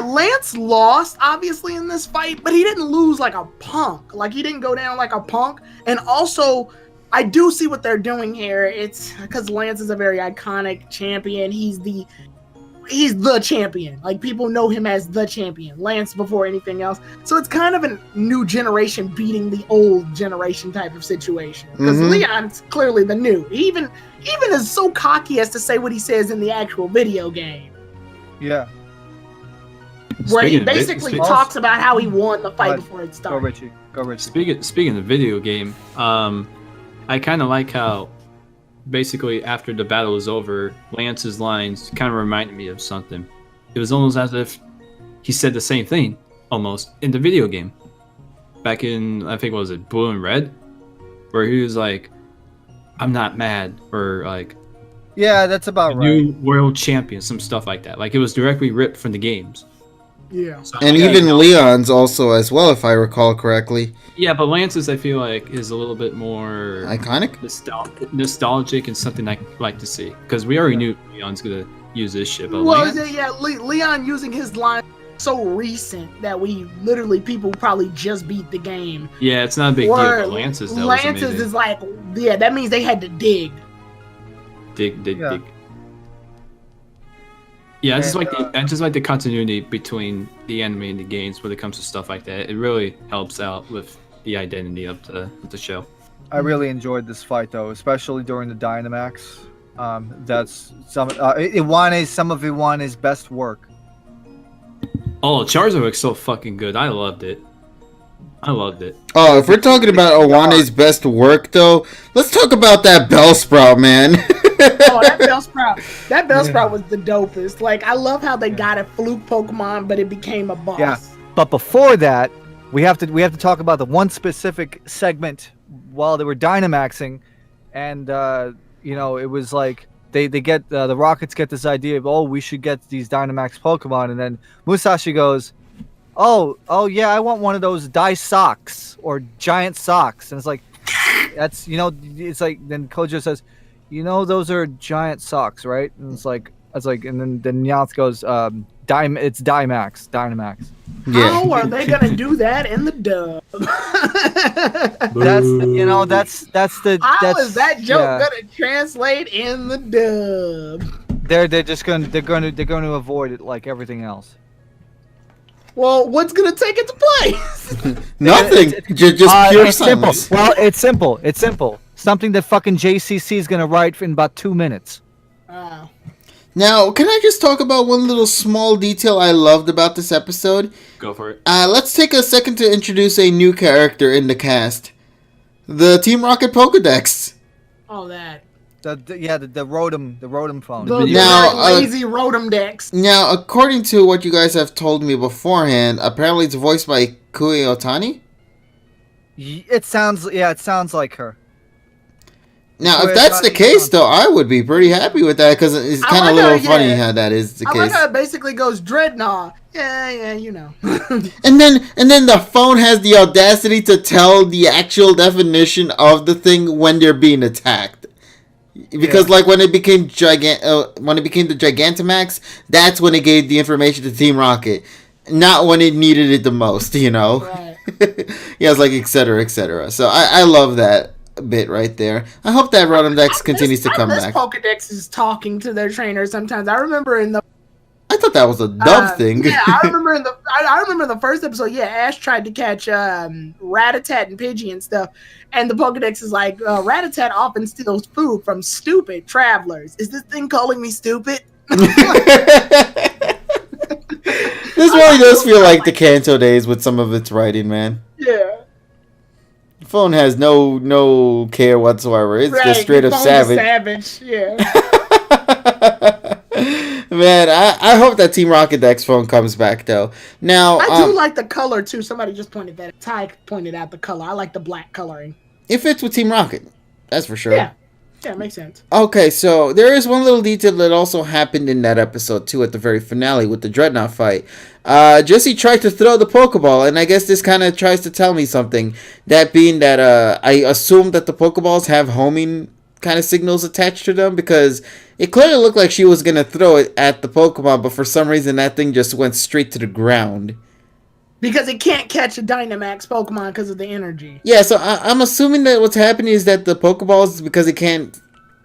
Lance lost, obviously, in this fight, but he didn't lose like a punk. Like, he didn't go down like a punk. And also, I do see what they're doing here. It's because Lance is a very iconic champion. He's the champion. Like, people know him as the champion. Lance before anything else. So it's kind of a new generation beating the old generation type of situation. Because Leon's clearly the new. He even is so cocky as to say what he says in the actual video game. Yeah. Where he basically talks about how he won the fight before it started. Go Richie. Speaking of the video game, I kind of like how basically after the battle was over, Lance's lines kind of reminded me of something. It was almost as if he said the same thing almost in the video game back in, I think, what was it, Blue and Red, where he was like, I'm not mad, or like, yeah, that's about right, new world champion, some stuff like that. Like, it was directly ripped from the games. Yeah. So, and even Leon's also as well, if I recall correctly. Yeah, but Lance's, I feel like, is a little bit more iconic, nostalgic, and something I like to see, because we already knew Leon's gonna use this shit. But Leon using his line so recent that people probably just beat the game. Yeah, it's not a big deal. But Lance's is like, that means they had to dig. Dig. Yeah, I just like the continuity between the anime and the games when it comes to stuff like that. It really helps out with the identity of the show. I really enjoyed this fight though, especially during the Dynamax. That's some of Iwane's best work. Oh, Charizard looks so fucking good. I loved it. Oh, if we're talking about Iwane's best work though, let's talk about that Bellsprout, man. That Bellsprout was the dopest. Like, I love how they got a fluke Pokemon, but it became a boss. Yeah, but before that, we have to talk about the one specific segment while they were Dynamaxing, and it was like they get the Rockets get this idea of, we should get these Dynamax Pokemon, and then Musashi goes, oh yeah, I want one of those dice socks or giant socks, and it's like, that's it's like, then Kojo says, those are giant socks, right? And it's like, and then Nyauth goes, it's Dynamax. Yeah. How are they gonna do that in the dub? How is that joke gonna translate in the dub? They're going to avoid it like everything else. Well, what's gonna take its place? Nothing. Just pure silence. Simple. Well, it's simple. Something that fucking JCC is gonna write in about 2 minutes. Now, can I just talk about one little small detail I loved about this episode? Go for it. Let's take a second to introduce a new character in the cast. The Team Rocket Pokedex. Oh, that. The Rotom phone. The lazy Rotom Dex. Now, according to what you guys have told me beforehand, apparently it's voiced by Kui Otani. It sounds like her. Now, if that's the case, though, I would be pretty happy with that, because it's kind of a little funny how that is the case. I like how it basically goes, Dreadnought. Yeah, and then the phone has the audacity to tell the actual definition of the thing when they're being attacked. Because when it became the Gigantamax, that's when it gave the information to Team Rocket, not when it needed it the most. Right. Yeah, it's like etc. So I love that bit right there. I hope that Rotom Dex continues to come back. Pokedex is talking to their trainer sometimes. I remember in the I thought that was a dub thing. Yeah, I remember I remember in the first episode. Yeah, Ash tried to catch Rattata and Pidgey and stuff, and the Pokedex is like, Rattata often steals food from stupid travelers. Is this thing calling me stupid? This really does feel like the Kanto days with some of its writing, man. Yeah. The phone has no care whatsoever. It's just straight up savage. Savage, yeah. Man, I hope that Team Rocket Dex phone comes back though. Now I do like the color too. Somebody just pointed that. Ty pointed out the color. I like the black coloring. It fits with Team Rocket. That's for sure. Yeah, it makes sense. Okay, so there is one little detail that also happened in that episode too, at the very finale with the Dreadnought fight. Jesse tried to throw the Pokeball, and I guess this kind of tries to tell me something. That being that I assume that the Pokeballs have homing kind of signals attached to them, because it clearly looked like she was going to throw it at the Pokemon, but for some reason that thing just went straight to the ground. Because it can't catch a Dynamax Pokemon because of the energy. Yeah, so I'm assuming that what's happening is that the Pokeballs, because it can't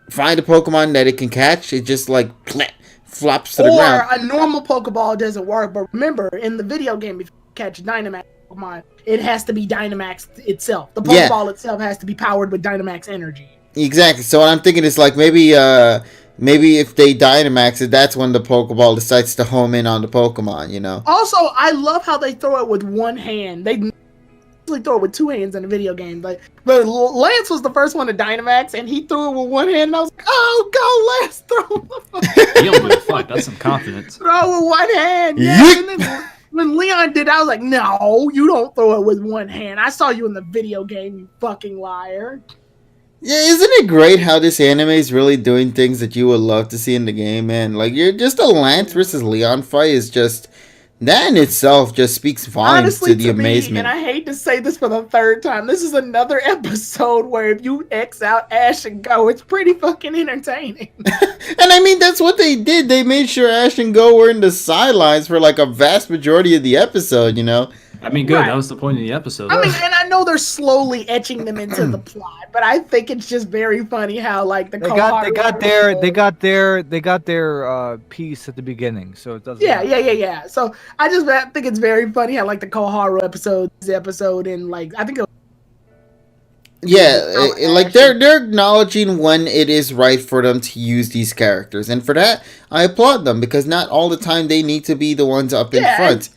find a Pokemon that it can catch, it just like flops to the ground. Or a normal Pokeball doesn't work, but remember, in the video game, if you catch a Dynamax Pokemon, it has to be Dynamax itself. The Pokeball itself has to be powered with Dynamax energy. Exactly. So what I'm thinking is like maybe if they Dynamax it, that's when the Pokeball decides to home in on the Pokemon, you know. Also, I love how they throw it with one hand. They usually throw it with two hands in the video game. But Lance was the first one to Dynamax, and he threw it with one hand. And I was like, "Oh, go Lance, throw!" He don't give a fuck. That's some confidence. Throw it with one hand. Yeah. And then when Leon did, I was like, "No, you don't throw it with one hand. I saw you in the video game, you fucking liar." Yeah, isn't it great how this anime is really doing things that you would love to see in the game, man? Like, you're just a Lance versus Leon fight is just, that in itself just speaks volumes. Honestly, to the amazement. And I hate to say this for the third time, this is another episode where if you X out Ash and Go, it's pretty fucking entertaining. And I mean, that's what they did. They made sure Ash and Go were in the sidelines for like a vast majority of the episode, you know? I mean, good. Right. That was the point of the episode. I mean, and I know they're slowly etching them into the plot, but I think it's just very funny how like they got their piece at the beginning, so it doesn't. Yeah. So I think it's very funny how like the Koharu episode, and like I think. Like they're acknowledging when it is right for them to use these characters, and for that I applaud them, because not all the time they need to be the ones up in front.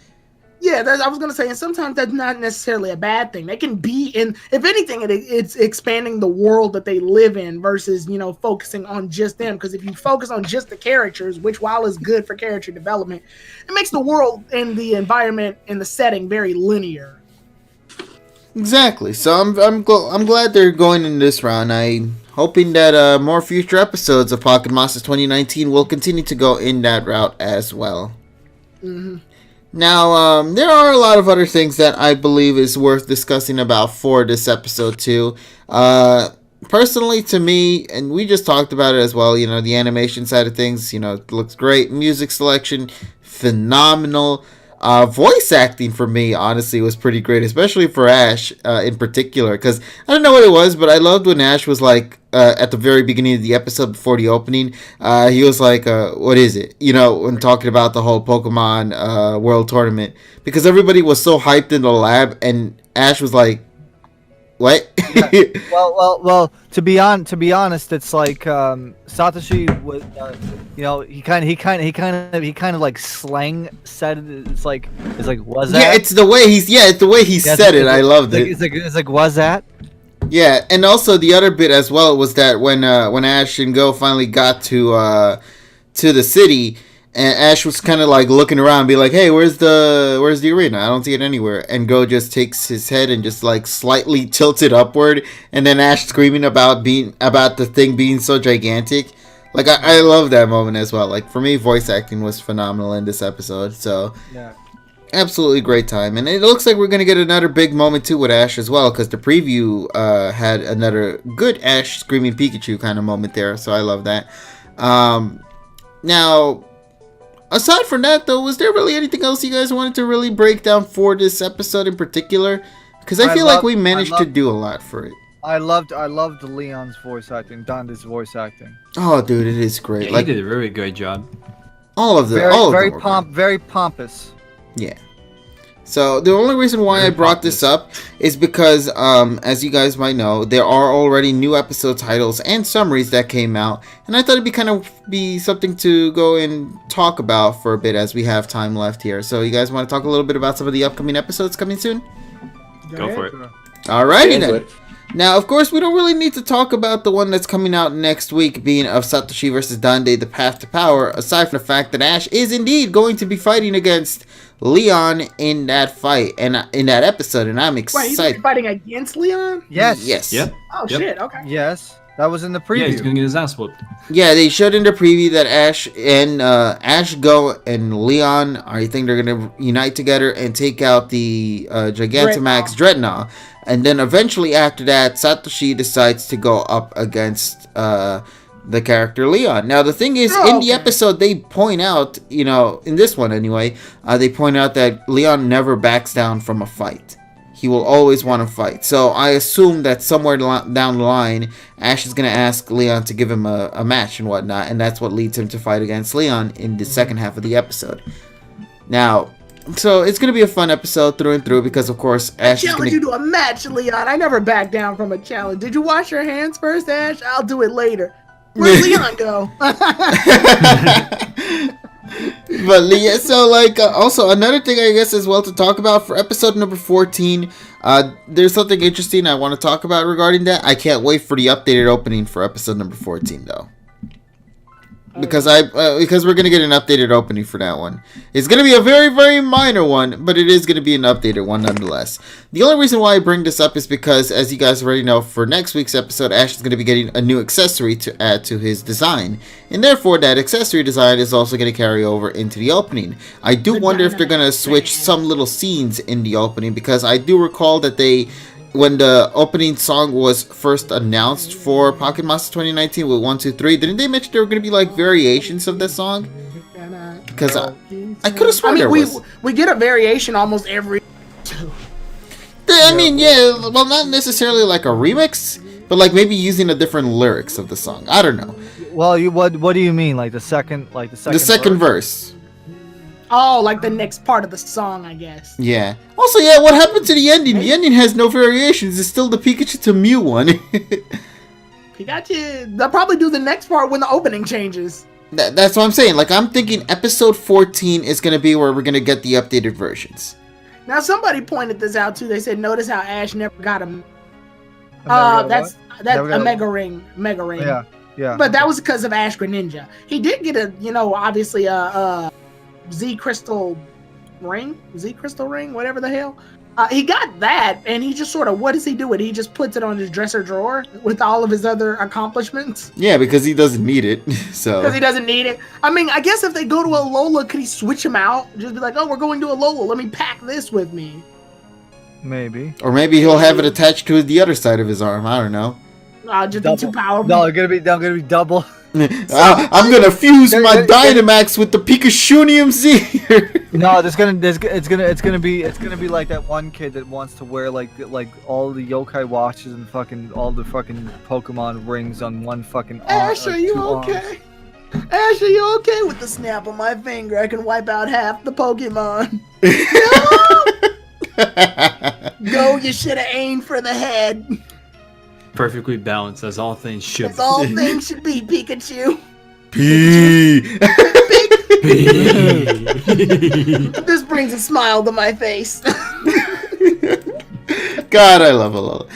Yeah, I was going to say, and sometimes that's not necessarily a bad thing. They can be in, if anything, it's expanding the world that they live in versus, you know, focusing on just them. Because if you focus on just the characters, which while is good for character development, it makes the world and the environment and the setting very linear. Exactly. So I'm glad they're going in this round. I'm hoping that more future episodes of Pocket Monsters 2019 will continue to go in that route as well. Mm-hmm. Now, there are a lot of other things that I believe is worth discussing about for this episode too. Personally, to me, and we just talked about it as well, you know, the animation side of things, you know, it looks great. Music selection, phenomenal. Voice acting for me, honestly, was pretty great, especially for Ash in particular, because I don't know what it was, but I loved when Ash was like, at the very beginning of the episode before the opening, he was like, what is it? You know, when talking about the whole Pokemon World Tournament, because everybody was so hyped in the lab, and Ash was like, what? Yeah. Well. To be honest, it's like Satoshi was, you know, he kind of like slang said it. It's like was that? Yeah, it's the way he said it. I loved it. It's like was that? Yeah, and also the other bit as well was that when Ash and Go finally got to the city, and Ash was kind of like looking around, be like, "Hey, where's the arena? I don't see it anywhere." And Go just takes his head and just like slightly tilts it upward, and then Ash screaming about the thing being so gigantic. Like I love that moment as well. Like for me, voice acting was phenomenal in this episode. So yeah. Absolutely great time. And it looks like we're going to get another big moment too with Ash as well, because the preview had another good Ash screaming Pikachu kind of moment there. So I love that. Now, aside from that though, was there really anything else you guys wanted to really break down for this episode in particular? Because I feel like we managed to do a lot for it. I loved Leon's voice acting, Donda's voice acting. Oh, dude, it is great. Yeah, he did a really great job. All of them. Very pompous. Yeah. So the only reason why I brought this up is because, as you guys might know, there are already new episode titles and summaries that came out, and I thought it'd be something to go and talk about for a bit as we have time left here. So you guys want to talk a little bit about some of the upcoming episodes coming soon? Go for it. Alrighty then. Now, of course, we don't really need to talk about the one that's coming out next week, being of Satoshi versus Dande, The Path to Power, aside from the fact that Ash is indeed going to be fighting against Leon in that fight, and in that episode, and I'm excited. Wait, he's fighting against Leon? Yes. Yep. Oh, shit, okay. Yes. That was in the preview. Yeah, he's going to get his ass whooped. Yeah, they showed in the preview that Ash, Go, and Leon, I think they're going to unite together and take out the Gigantamax Dreadnought. And then eventually after that, Satoshi decides to go up against the character Leon. Now, the thing is, in the episode, they point out, in this one anyway, they point out that Leon never backs down from a fight. He will always want to fight. So I assume that somewhere down the line, Ash is going to ask Leon to give him a match and whatnot, and that's what leads him to fight against Leon in the second half of the episode. Now, so it's going to be a fun episode through and through because, of course, Ash is going you to a match, Leon. I never back down from a challenge. Did you wash your hands first, Ash? I'll do it later. Where'd Leon go? But yeah, so also another thing I guess as well to talk about for episode number 14, there's something interesting I want to talk about regarding that. I can't wait for the updated opening for episode number 14 though. Because we're gonna get an updated opening for that one. It's gonna be a very, very minor one, but it is gonna be an updated one nonetheless. The only reason why I bring this up is because, as you guys already know, for next week's episode, Ash is gonna be getting a new accessory to add to his design, and therefore that accessory design is also gonna carry over into the opening. I do wonder if they're gonna switch some little scenes in the opening, because I do recall that when the opening song was first announced for Pocket Monster 2019 with 1, 2, 3, didn't they mention there were going to be variations of that song? Because I could have sworn there was. We get a variation almost every. I mean, yeah, well, not necessarily like a remix, but maybe using the different lyrics of the song. I don't know. Well, what do you mean, the second the second verse? Oh, the next part of the song, I guess. Yeah. Also, yeah, what happened to the ending? The ending has no variations. It's still the Pikachu to Mew one. Pikachu. They'll probably do the next part when the opening changes. That's what I'm saying. I'm thinking episode 14 is going to be where we're going to get the updated versions. Now, somebody pointed this out, too. They said, notice how Ash never got a... that's a Mega Ring. Mega Ring. Yeah. But that was because of Ash Greninja. He did get obviously a... Z Crystal ring, whatever the hell. He got that, and he just sort of, what does he do with it? He just puts it on his dresser drawer with all of his other accomplishments. Yeah, because he doesn't need it. So because he doesn't need it. I mean, I guess if they go to a Lola, could he switch him out? Just be like, oh, we're going to a Lola. Let me pack this with me. Maybe. Or maybe he'll have it attached to the other side of his arm. I don't know. Just be too powerful. No, they're gonna be double. I'm gonna fuse my Dynamax with the Pikachunium Z. No, it's gonna be like that one kid that wants to wear like all the yokai watches and all the fucking Pokemon rings on one fucking arm. Ash, are you okay? Ash, are you okay with the snap of my finger? I can wipe out half the Pokemon. Go, you should have aimed for the head. Perfectly balanced, as all things should be. As all things should be, Pikachu. P. This brings a smile to my face. God, I love Alola.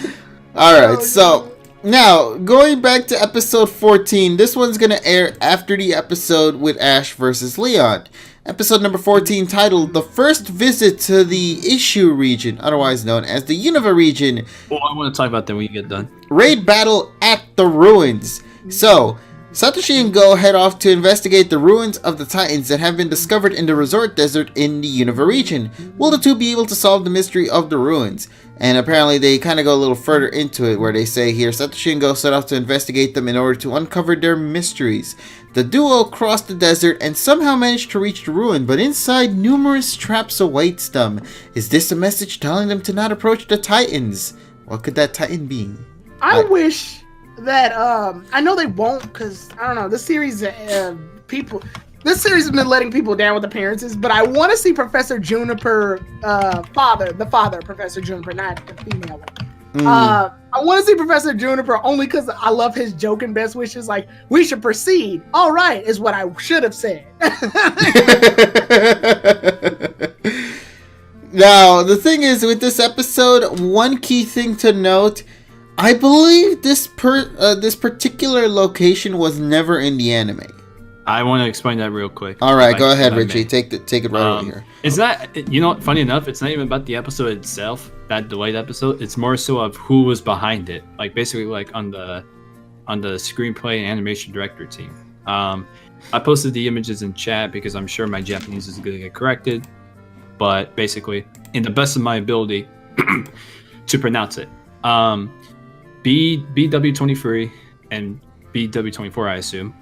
Alright, so now going back to episode 14, this one's gonna air after the episode with Ash versus Leon. Episode number 14, titled The First Visit to the Issue Region, otherwise known as the Unova Region. Oh, I want to talk about that when you get done. Raid Battle at the Ruins. So, Satoshi and Go head off to investigate the ruins of the Titans that have been discovered in the resort desert in the Unova region. Will the two be able to solve the mystery of the ruins? And apparently they kind of go a little further into it, where they say here, Satoshi and Go set off to investigate them in order to uncover their mysteries. The duo crossed the desert and somehow managed to reach the ruin, but inside numerous traps awaits them. Is this a message telling them to not approach the Titans? What could that Titan be? I wish that I know they won't, because I don't know, this series people this series has been letting people down with appearances, but I want to see Professor Juniper, the father, Professor Juniper, not the female one. I want to see Professor Juniper only because I love his joke and best wishes. Like, we should proceed. All right, is what I should have said. Now, the thing is, with this episode, one key thing to note, I believe this particular location was never in the anime. I want to explain that real quick. All right, go ahead, Richie. Take it right over here. It's not, funny enough, it's not even about the episode itself, that delayed episode. It's more so of who was behind it. Like, basically, like, on the screenplay and animation director team. I posted the images in chat because I'm sure my Japanese is going to get corrected. But basically, in the best of my ability to pronounce it, BW23 and BW24, I assume.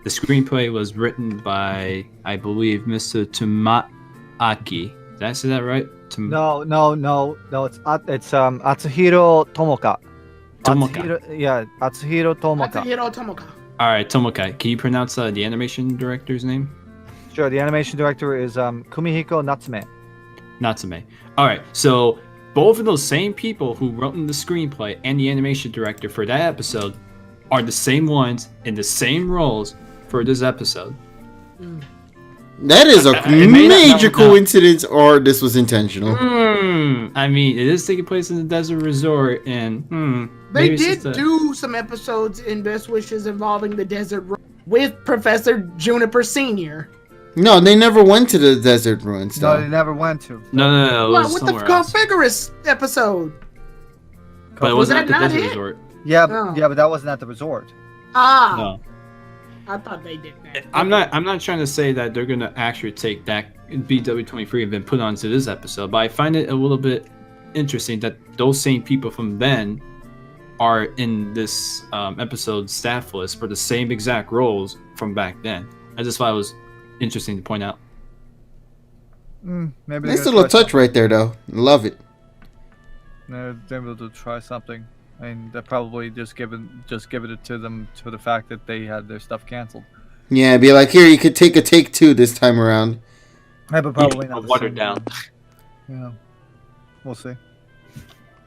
The screenplay was written by, I believe, Mr. Tamaaki. Did I say that right? No. It's Atsuhiro Tomoka. Tomoka. Atsuhiro Tomoka. All right, Tomoka. Can you pronounce the animation director's name? Sure. The animation director is Kumihiko Natsume. Natsume. All right. So both of those same people who wrote in the screenplay and the animation director for that episode are the same ones in the same roles for this episode. That is a major coincidence, or this was intentional. I mean, it is taking place in the desert resort, and they did do some episodes in Best Wishes involving the desert with Professor Juniper Senior. No, they never went to the desert ruins. No, they never went to. No. What the Configurus episode? But it wasn't at the desert resort. Yeah, but that wasn't at the resort. No. I thought they did that. I'm not trying to say that they're gonna actually take that BW23 and been put onto this episode, but I find it a little bit interesting that those same people from then are in this episode staff list for the same exact roles from back then. I just thought it was interesting to point out. Maybe nice little touch right there, though. Love it. They're able to try something. I mean, they're probably just giving it to them for the fact that they had their stuff canceled. Yeah, be like, here, you could take a take two this time around. Yeah, but probably not watered down. Yeah, we'll see.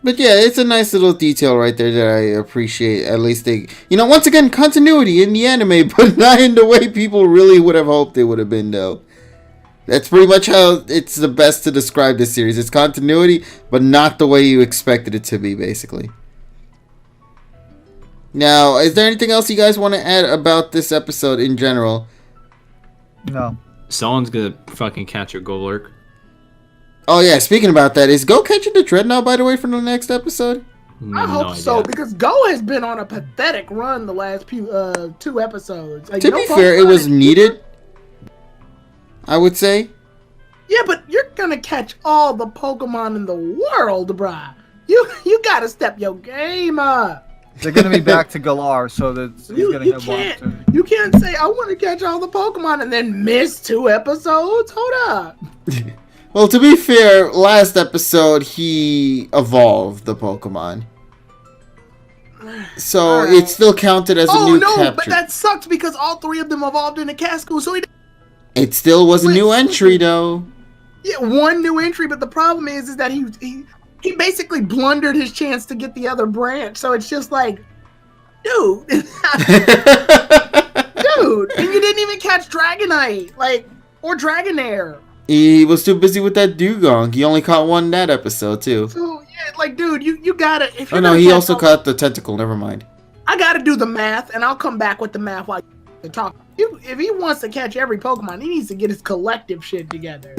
But yeah, it's a nice little detail right there that I appreciate. At least they, once again, continuity in the anime, but not in the way people really would have hoped it would have been, though. That's pretty much how it's the best to describe this series. It's continuity, but not the way you expected it to be, basically. Now, is there anything else you guys want to add about this episode in general? No. Someone's gonna fucking catch a Golurk. Oh yeah, speaking about that, is Go catching the Dreadnought, by the way, for the next episode? I hope so, because Go has been on a pathetic run the last two episodes. Like, to be fair, it was needed, I would say. Yeah, but you're gonna catch all the Pokemon in the world, bruh. You gotta step your game up. They're gonna be back to Galar, so that he's gonna have one. You can't say I want to catch all the Pokemon and then miss 2 episodes. Hold up. Well, to be fair, last episode he evolved the Pokemon, so it still counted as a new capture. But that sucked because all 3 of them evolved into Casco, so it still was a new entry, though. Yeah, 1 new entry, but the problem is that he basically blundered his chance to get the other branch. So it's just like, dude, dude, and you didn't even catch Dragonite, or Dragonair. He was too busy with that Dugong. He only caught 1 that episode too. So yeah, dude, you gotta. If you're he also caught the tentacle. Never mind. I gotta do the math, and I'll come back with the math while you talk. If he wants to catch every Pokemon, he needs to get his collective shit together.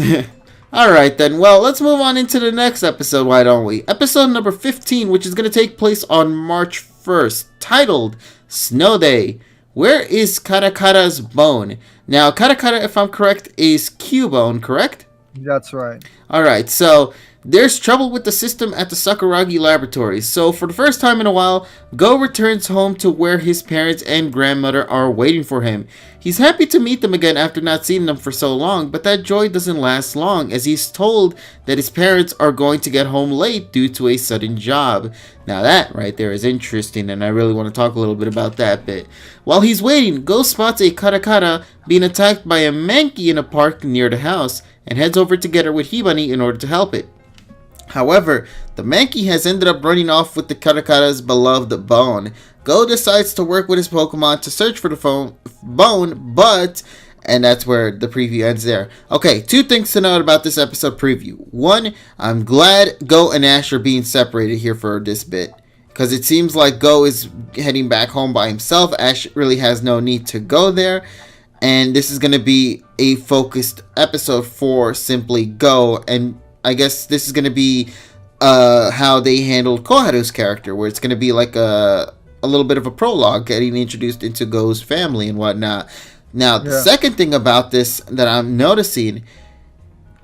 Alright then, well, let's move on into the next episode, why don't we? Episode number 15, which is going to take place on March 1st, titled Snow Day. Where is Karakara's bone? Now, Karakara, if I'm correct, is Cubone, correct? That's right. Alright, so there's trouble with the system at the Sakuragi laboratories, so for the first time in a while, Go returns home to where his parents and grandmother are waiting for him. He's happy to meet them again after not seeing them for so long, but that joy doesn't last long as he's told that his parents are going to get home late due to a sudden job. Now that right there is interesting, and I really want to talk a little bit about that bit. While he's waiting, Go spots a katakata being attacked by a monkey in a park near the house and heads over to get her with Hibani in order to help it. However, the monkey has ended up running off with the katakata's beloved bone. Go decides to work with his Pokemon to search for the bone, but... And that's where the preview ends there. Okay, 2 things to note about this episode preview. 1, I'm glad Go and Ash are being separated here for this bit, because it seems like Go is heading back home by himself. Ash really has no need to go there. And this is going to be a focused episode for simply Go. And I guess this is going to be how they handled Koharu's character, where it's going to be like a little bit of a prologue, getting introduced into Go's family and whatnot. Now, the second thing about this that I'm noticing,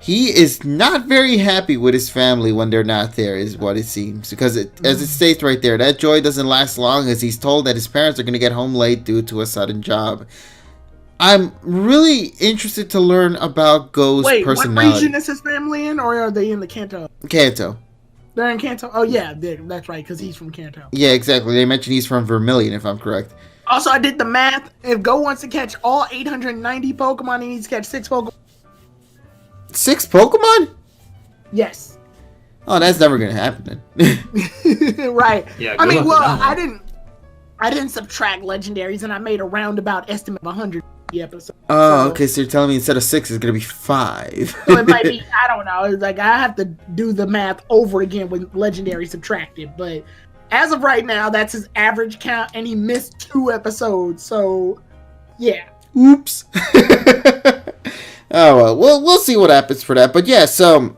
he is not very happy with his family when they're not there, is what it seems. Because as it states right there, that joy doesn't last long as he's told that his parents are going to get home late due to a sudden job. I'm really interested to learn about Go's personality. What region is his family in, or are they in the Kanto? Kanto. They're in Kanto? Oh, yeah, that's right, because he's from Kanto. Yeah, exactly. They mentioned he's from Vermilion, if I'm correct. Also, I did the math. If Go wants to catch all 890 Pokemon, he needs to catch 6 Pokemon. 6 Pokemon? Yes. Oh, that's never going to happen then. Right. Yeah, I mean, well, I didn't subtract legendaries, and I made a roundabout estimate of 100 episodes. Oh, okay. So you're telling me instead of 6, it's gonna be 5. So it might be. I don't know. It's like I have to do the math over again with legendary subtracted. But as of right now, that's his average count, and he missed 2 episodes. So, yeah. Oops. Oh well, we'll see what happens for that. But yeah, so.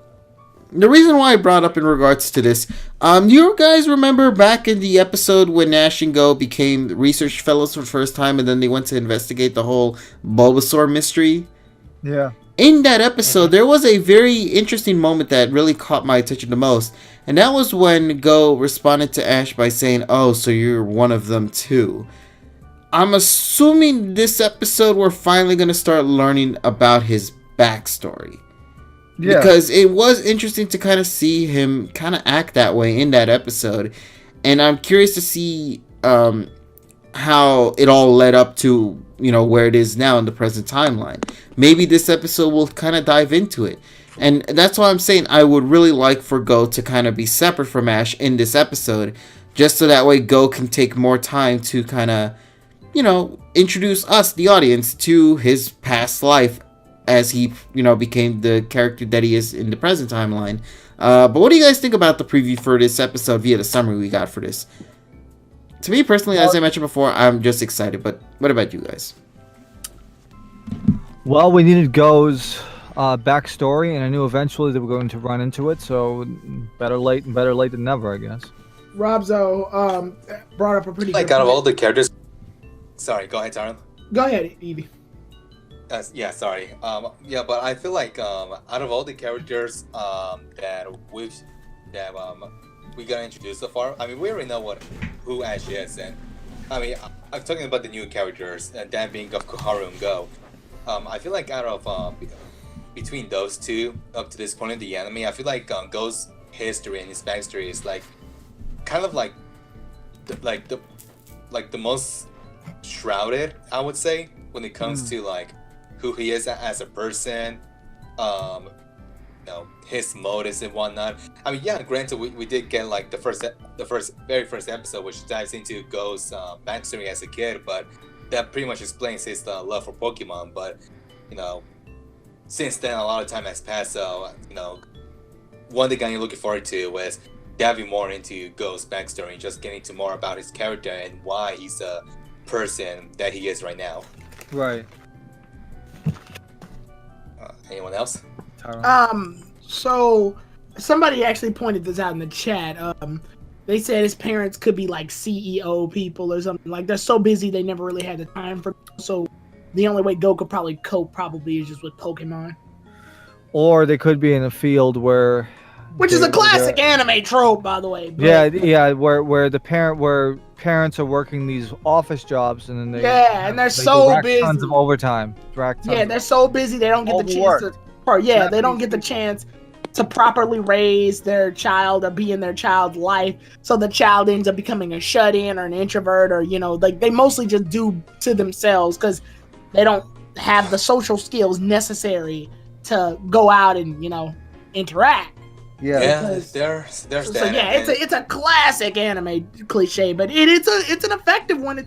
The reason why I brought up in regards to this, you guys remember back in the episode when Ash and Go became research fellows for the first time and then they went to investigate the whole Bulbasaur mystery? Yeah. In that episode, there was a very interesting moment that really caught my attention the most. And that was when Go responded to Ash by saying, "Oh, so you're one of them too." I'm assuming this episode we're finally going to start learning about his backstory. Yeah. Because it was interesting to kind of see him kind of act that way in that episode. And I'm curious to see how it all led up to, where it is now in the present timeline. Maybe this episode will kind of dive into it. And that's why I'm saying I would really like for Go to kind of be separate from Ash in this episode. Just so that way Go can take more time to kind of, introduce us, the audience, to his past life. As he, became the character that he is in the present timeline. But what do you guys think about the preview for this episode via the summary we got for this? To me personally, as I mentioned before, I'm just excited. But what about you guys? Well, we needed Go's backstory, and I knew eventually they were going to run into it. So better late than never, I guess. Robzo brought up a pretty good out of all the characters. Sorry, go ahead, Tyrone. Go ahead, Evie. Yeah, sorry. But I feel like out of all the characters that we got introduced so far, I mean, we already know who Ash is, and I mean, I'm talking about the new characters, and that being Koharu and Go. I feel like out of between those two up to this point in the anime, I feel like Go's history and his backstory is like kind of like the most shrouded, I would say, when it comes to like who he is as a person, his motives and whatnot. I mean, yeah, granted, we did get like the very first episode, which dives into Go's backstory as a kid, but that pretty much explains his love for Pokemon. But since then, a lot of time has passed. So one thing I'm looking forward to is diving more into Go's backstory, and just getting to more about his character and why he's a person that he is right now. Right. Anyone else? So somebody actually pointed this out in the chat. They said his parents could be like CEO people or something. Like they're so busy they never really had the time for. So the only way Go could probably cope is just with Pokemon. Or they could be in a field where Which is a classic anime trope, by the way. But, where parents are working these office jobs and then and they're so busy. Tons of overtime. They're so busy they don't get the chance to. They don't get the chance to properly raise their child or be in their child's life, so the child ends up becoming a shut-in or an introvert, or they mostly just do to themselves because they don't have the social skills necessary to go out and interact. There's that. So it's a classic anime cliche, but it's an effective one.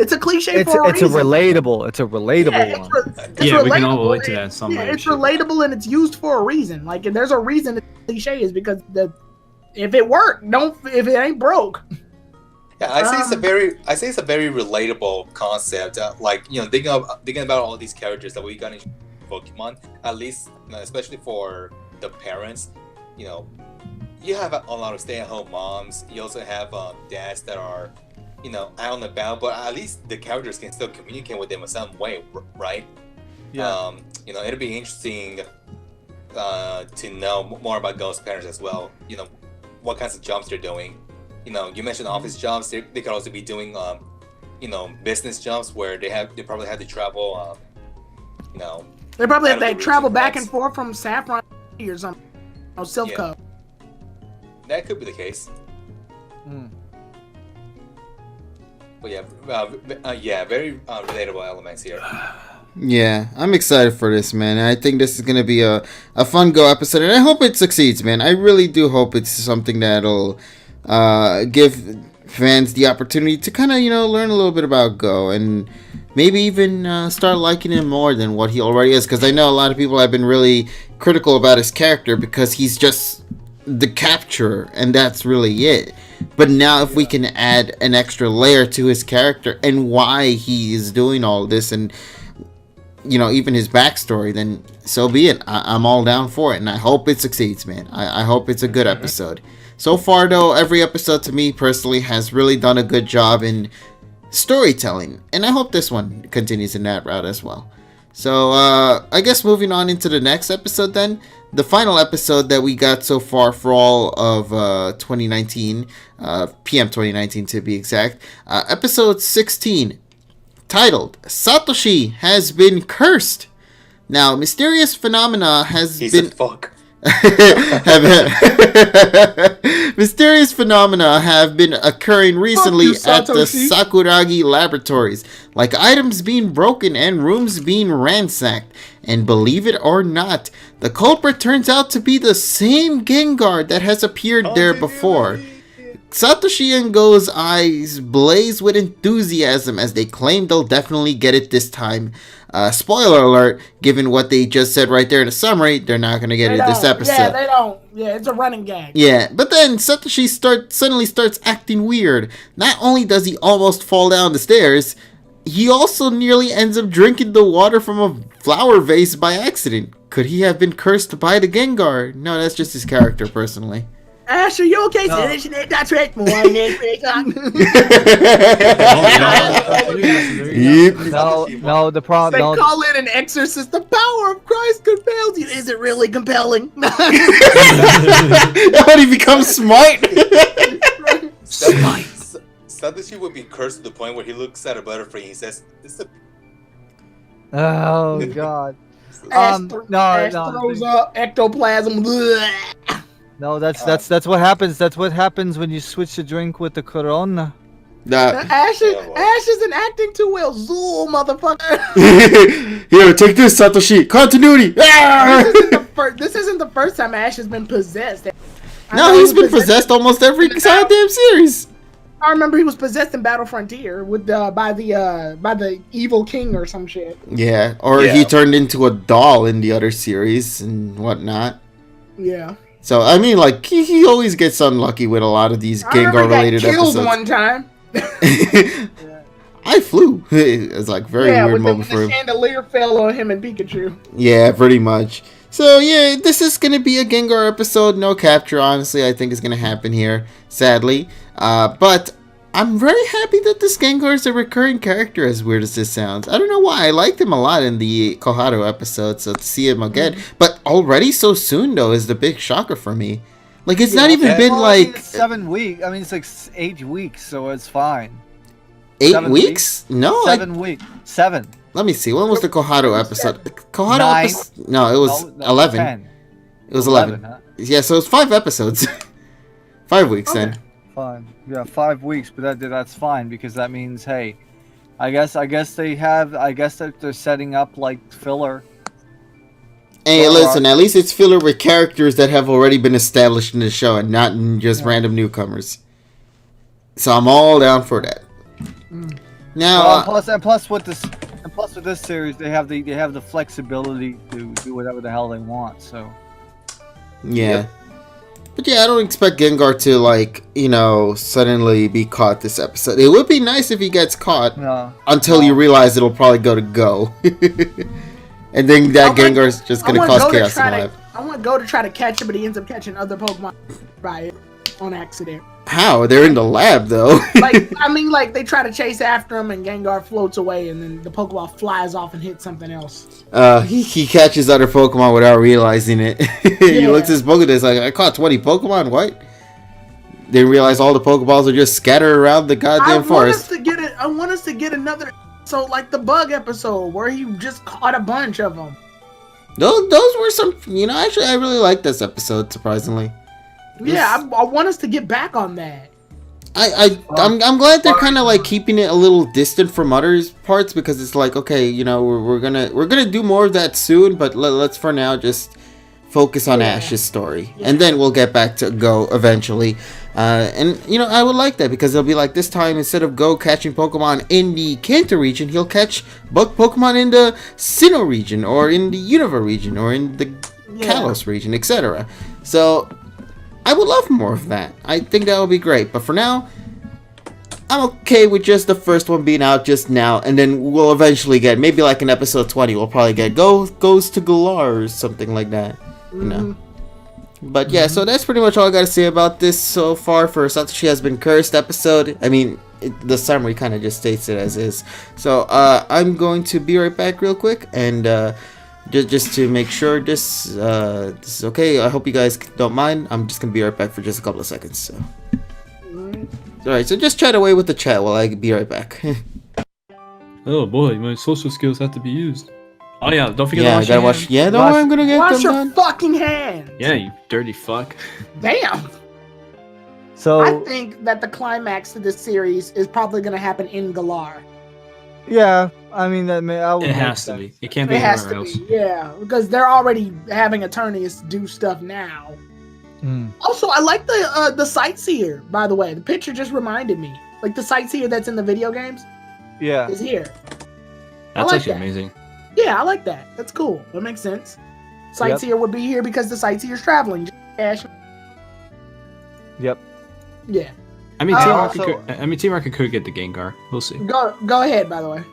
It's a cliche for a reason. It's a relatable one. We can all relate to that in some way. It's relatable and it's used for a reason. Like, and there's a reason it's cliche is because if it worked, if it ain't broke. Yeah, I say it's a very relatable concept. Thinking about all these characters that we got in Pokemon, at least, especially for the parents, you have a lot of stay-at-home moms. You also have dads that are, out and about, but at least the characters can still communicate with them in some way, right? Yeah. It'll be interesting to know more about those parents as well. What kinds of jobs they're doing. You mentioned office jobs. They could also be doing, business jobs where they probably have to travel. They probably have to travel back and forth from Saffron or something. Silph Co. That could be the case. But very relatable elements here. Yeah, I'm excited for this, man. I think this is going to be a fun Go episode, and I hope it succeeds, man. I really do hope it's something that'll give fans the opportunity to kind of, learn a little bit about Go, and maybe even start liking him more than what he already is, because I know a lot of people have been really critical about his character because he's just the capturer, and that's really it. But now if we can add an extra layer to his character and why he is doing all this, and even his backstory, then so be it. I'm all down for it, and I hope it succeeds, man. I hope it's a good episode. So far, though, every episode to me personally has really done a good job in storytelling, and I hope this one continues in that route as well. So I guess moving on into the next episode then, the final episode that we got so far for all of 2019, PM 2019 to be exact, episode 16, titled Satoshi Has Been Cursed. Now, mysterious phenomena Mysterious phenomena have been occurring recently at the Sakuragi laboratories, like items being broken and rooms being ransacked. And believe it or not, the culprit turns out to be the same Gengar that has appeared there before. Satoshi and Go's eyes blaze with enthusiasm as they claim they'll definitely get it this time. Spoiler alert, given what they just said right there in the summary, they're not going to get it this episode. Yeah, they don't. Yeah, it's a running gag. Yeah, but then Satoshi suddenly starts acting weird. Not only does he almost fall down the stairs, he also nearly ends up drinking the water from a flower vase by accident. Could he have been cursed by the Gengar? No, that's just his character, personally. Ash, are you okay? No. That's right. No, the problem. They call it an exorcist. The power of Christ compels you. Is it really compelling? How did he become smart? Satoshi would be cursed to the point where he looks at a butterfly and he says, "This is a." Oh God. Ash throws up ectoplasm. No, that's what happens. That's what happens when you switch the drink with the Corona. Ash isn't acting too well. Zool, motherfucker. Here, take this, Satoshi. Continuity. This isn't the first time Ash has been possessed. No, he's been possessed almost every goddamn series. I remember he was possessed in Battle Frontier with by the evil king or some shit. Yeah, or he turned into a doll in the other series and whatnot. Yeah. So I mean, like he always gets unlucky with a lot of these Gengar-related episodes. Killed one time. I flew. It's like very weird moment for him. The chandelier fell on him and Pikachu. Yeah, pretty much. So yeah, this is gonna be a Gengar episode. No capture, honestly, I think is gonna happen here. Sadly, but I'm very happy that this Gengar is a recurring character, as weird as this sounds. I don't know why. I liked him a lot in the Koharu episode, so to see him again. But already so soon, though, is the big shocker for me. Like, it's not even been like... it's 7 weeks. I mean, it's like 8 weeks, so it's fine. 8 weeks? No. 7 weeks. 7. Let me see. When was the Koharu episode? Koharu 9. episode? No, it was 11. 10. It was 11. Huh? Yeah, so it's 5 episodes. 5 weeks then. Fine. Yeah, 5 weeks, but that's fine because that means, hey, I guess that they're setting up like filler. Hey, listen, at least it's filler with characters that have already been established in the show and not in just random newcomers. So I'm all down for that. Now, plus with this series, they have the flexibility to do whatever the hell they want. So. Yeah. Yep. But yeah, I don't expect Gengar to, like, suddenly be caught this episode. It would be nice if he gets caught until you realize it'll probably go. And then that Gengar's just going to cause chaos in life. I want Go to try to catch it, but he ends up catching other Pokemon by it on accident. How? They're in the lab, though. They try to chase after him, and Gengar floats away, and then the Pokeball flies off and hits something else. He catches other Pokemon without realizing it. He looks at his Pokédex like, I caught 20 Pokemon, what? Didn't realize all the Pokeballs are just scattered around the goddamn forest. I want us to get another, so like the bug episode, where he just caught a bunch of them. Those were some, actually I really liked this episode, surprisingly. Yeah, I want us to get back on that. I'm glad they're kind of like keeping it a little distant from other parts because it's like, okay, we're gonna do more of that soon, but let's for now just focus on Ash's story, and then we'll get back to Go eventually. And I would like that because it'll be like this time instead of Go catching Pokemon in the Kanto region, he'll catch Pokemon in the Sinnoh region or in the Unova region or in the Kalos region, etc. So I would love more of that. I think that would be great. But for now, I'm okay with just the first one being out just now. And then we'll eventually get, maybe like in episode 20, we'll probably get Goes to Galar or something like that. But yeah, so that's pretty much all I got to say about this so far for Satoshi Has Been Cursed episode. I mean, the summary kind of just states it as is. So I'm going to be right back real quick. And just to make sure this is okay. I hope you guys don't mind. I'm just gonna be right back for just a couple of seconds. So, alright. So just chat away with the chat while I be right back. Oh boy, my social skills have to be used. Oh yeah, don't forget to wash your hands. I'm gonna get wash them your done. fucking hands. Yeah, you dirty fuck. Damn. So I think that the climax to this series is probably gonna happen in Galar. Yeah, I mean it has to be. It can't be anywhere else. Yeah, because they're already having attorneys do stuff now. Also, I like the sightseer. By the way, the picture just reminded me, like the sightseer that's in the video games. Yeah, is here. That's actually amazing. Yeah, I like that. That's cool. That makes sense. Sightseer would be here because the sightseer's traveling. Yep. Yeah. I mean, Team Rocket could get the Gengar. We'll see. Go ahead. By the way,